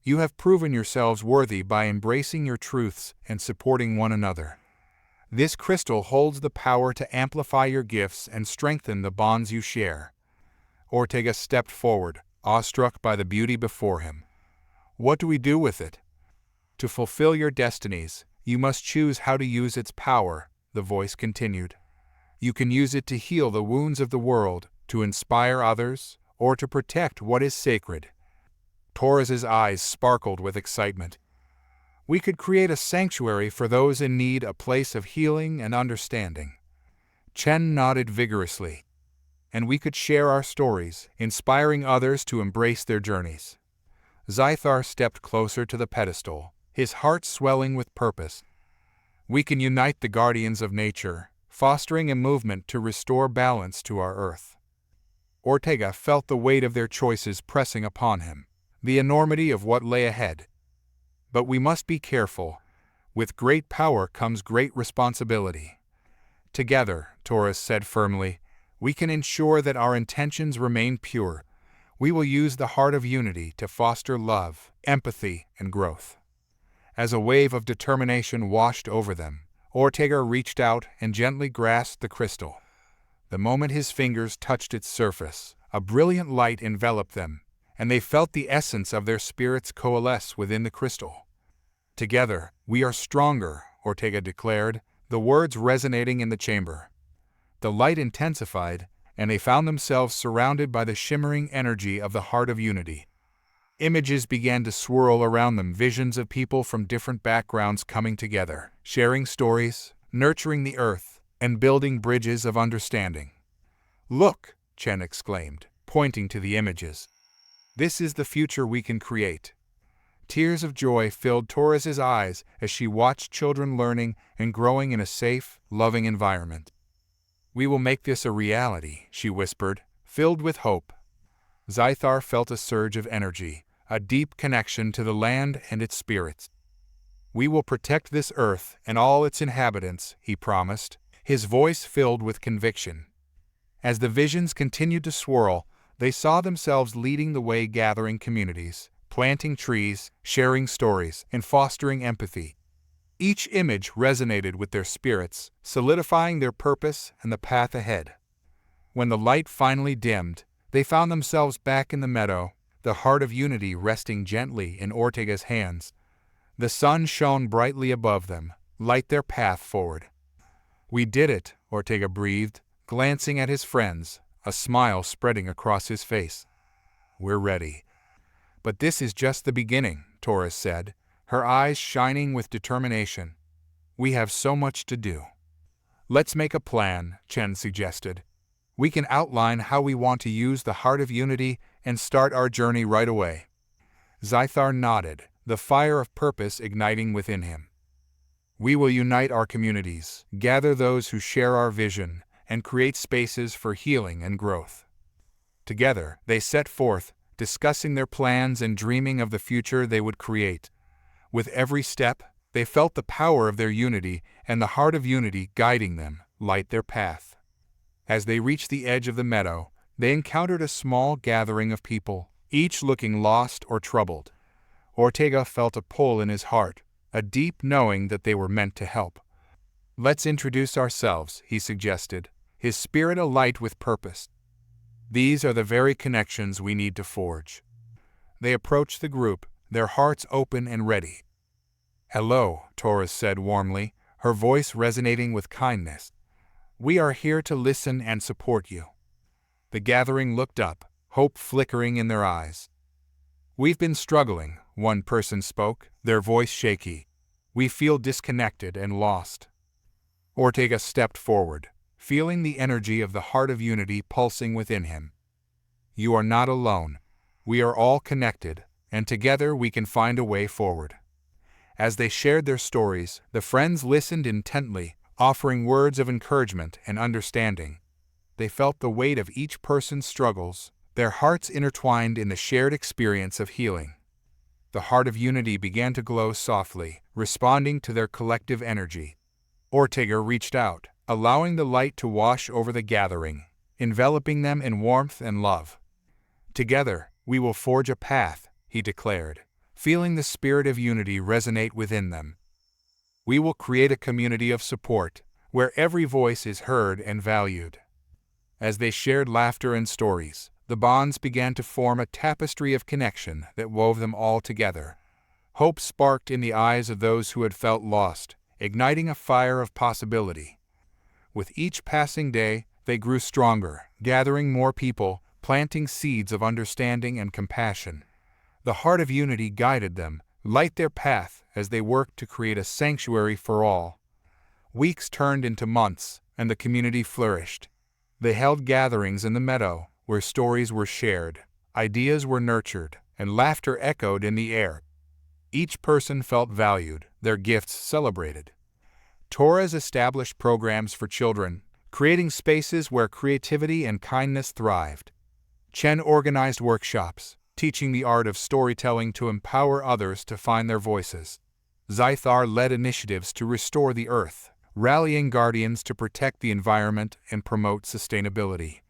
"You have proven yourselves worthy by embracing your truths and supporting one another. This crystal holds the power to amplify your gifts and strengthen the bonds you share." Ortega stepped forward, awestruck by the beauty before him. "What do we do with it?" "To fulfill your destinies, you must choose how to use its power," the voice continued. "You can use it to heal the wounds of the world, to inspire others, or to protect what is sacred." Torres's eyes sparkled with excitement. "We could create a sanctuary for those in need, a place of healing and understanding." Chen nodded vigorously. "And we could share our stories, inspiring others to embrace their journeys." Zythar stepped closer to the pedestal, his heart swelling with purpose. "We can unite the guardians of nature, fostering a movement to restore balance to our earth." Ortega felt the weight of their choices pressing upon him, the enormity of what lay ahead. "But we must be careful. With great power comes great responsibility." "Together," Torres said firmly, "we can ensure that our intentions remain pure. We will use the heart of unity to foster love, empathy, and growth." As a wave of determination washed over them, Ortega reached out and gently grasped the crystal. The moment his fingers touched its surface, a brilliant light enveloped them, and they felt the essence of their spirits coalesce within the crystal. "Together, we are stronger," Ortega declared, the words resonating in the chamber. The light intensified, and they found themselves surrounded by the shimmering energy of the heart of unity. Images began to swirl around them, visions of people from different backgrounds coming together, sharing stories, nurturing the earth, and building bridges of understanding. "Look!" Chen exclaimed, pointing to the images. "This is the future we can create." Tears of joy filled Torres's eyes as she watched children learning and growing in a safe, loving environment. "We will make this a reality," she whispered, filled with hope. Zythar felt a surge of energy, a deep connection to the land and its spirits. "We will protect this earth and all its inhabitants," he promised, his voice filled with conviction. As the visions continued to swirl, they saw themselves leading the way, gathering communities, planting trees, sharing stories, and fostering empathy. Each image resonated with their spirits, solidifying their purpose and the path ahead. When the light finally dimmed, they found themselves back in the meadow, the heart of unity resting gently in Ortega's hands. The sun shone brightly above them, light their path forward. "We did it," Ortega breathed, glancing at his friends, a smile spreading across his face. "We're ready." "But this is just the beginning," Torres said, her eyes shining with determination. "We have so much to do." "Let's make a plan," Chen suggested. We can outline how we want to use the heart of unity and start our journey right away. Zythar nodded, the fire of purpose igniting within him. We will unite our communities, gather those who share our vision, and create spaces for healing and growth. Together, they set forth, discussing their plans and dreaming of the future they would create. With every step, they felt the power of their unity and the heart of unity guiding them, light their path. As they reached the edge of the meadow, they encountered a small gathering of people, each looking lost or troubled. Ortega felt a pull in his heart, a deep knowing that they were meant to help. "Let's introduce ourselves," he suggested, his spirit alight with purpose. "These are the very connections we need to forge." They approached the group, their hearts open and ready. "Hello," Torres said warmly, her voice resonating with kindness. "We are here to listen and support you." The gathering looked up, hope flickering in their eyes. "We've been struggling," one person spoke, their voice shaky. "We feel disconnected and lost." Ortega stepped forward, feeling the energy of the heart of unity pulsing within him. "You are not alone. We are all connected, and together we can find a way forward." As they shared their stories, the friends listened intently, offering words of encouragement and understanding. They felt the weight of each person's struggles, their hearts intertwined in the shared experience of healing. The heart of unity began to glow softly, responding to their collective energy. Ortega reached out, allowing the light to wash over the gathering, enveloping them in warmth and love. "Together, we will forge a path," he declared, feeling the spirit of unity resonate within them. "We will create a community of support, where every voice is heard and valued." As they shared laughter and stories, the bonds began to form a tapestry of connection that wove them all together. Hope sparked in the eyes of those who had felt lost, igniting a fire of possibility. With each passing day, they grew stronger, gathering more people, planting seeds of understanding and compassion. The heart of unity guided them, light their path as they worked to create a sanctuary for all. Weeks turned into months, and the community flourished. They held gatherings in the meadow, where stories were shared, ideas were nurtured, and laughter echoed in the air. Each person felt valued, their gifts celebrated. Torres established programs for children, creating spaces where creativity and kindness thrived. Chen organized workshops, teaching the art of storytelling to empower others to find their voices. Zythar led initiatives to restore the earth, rallying guardians to protect the environment and promote sustainability.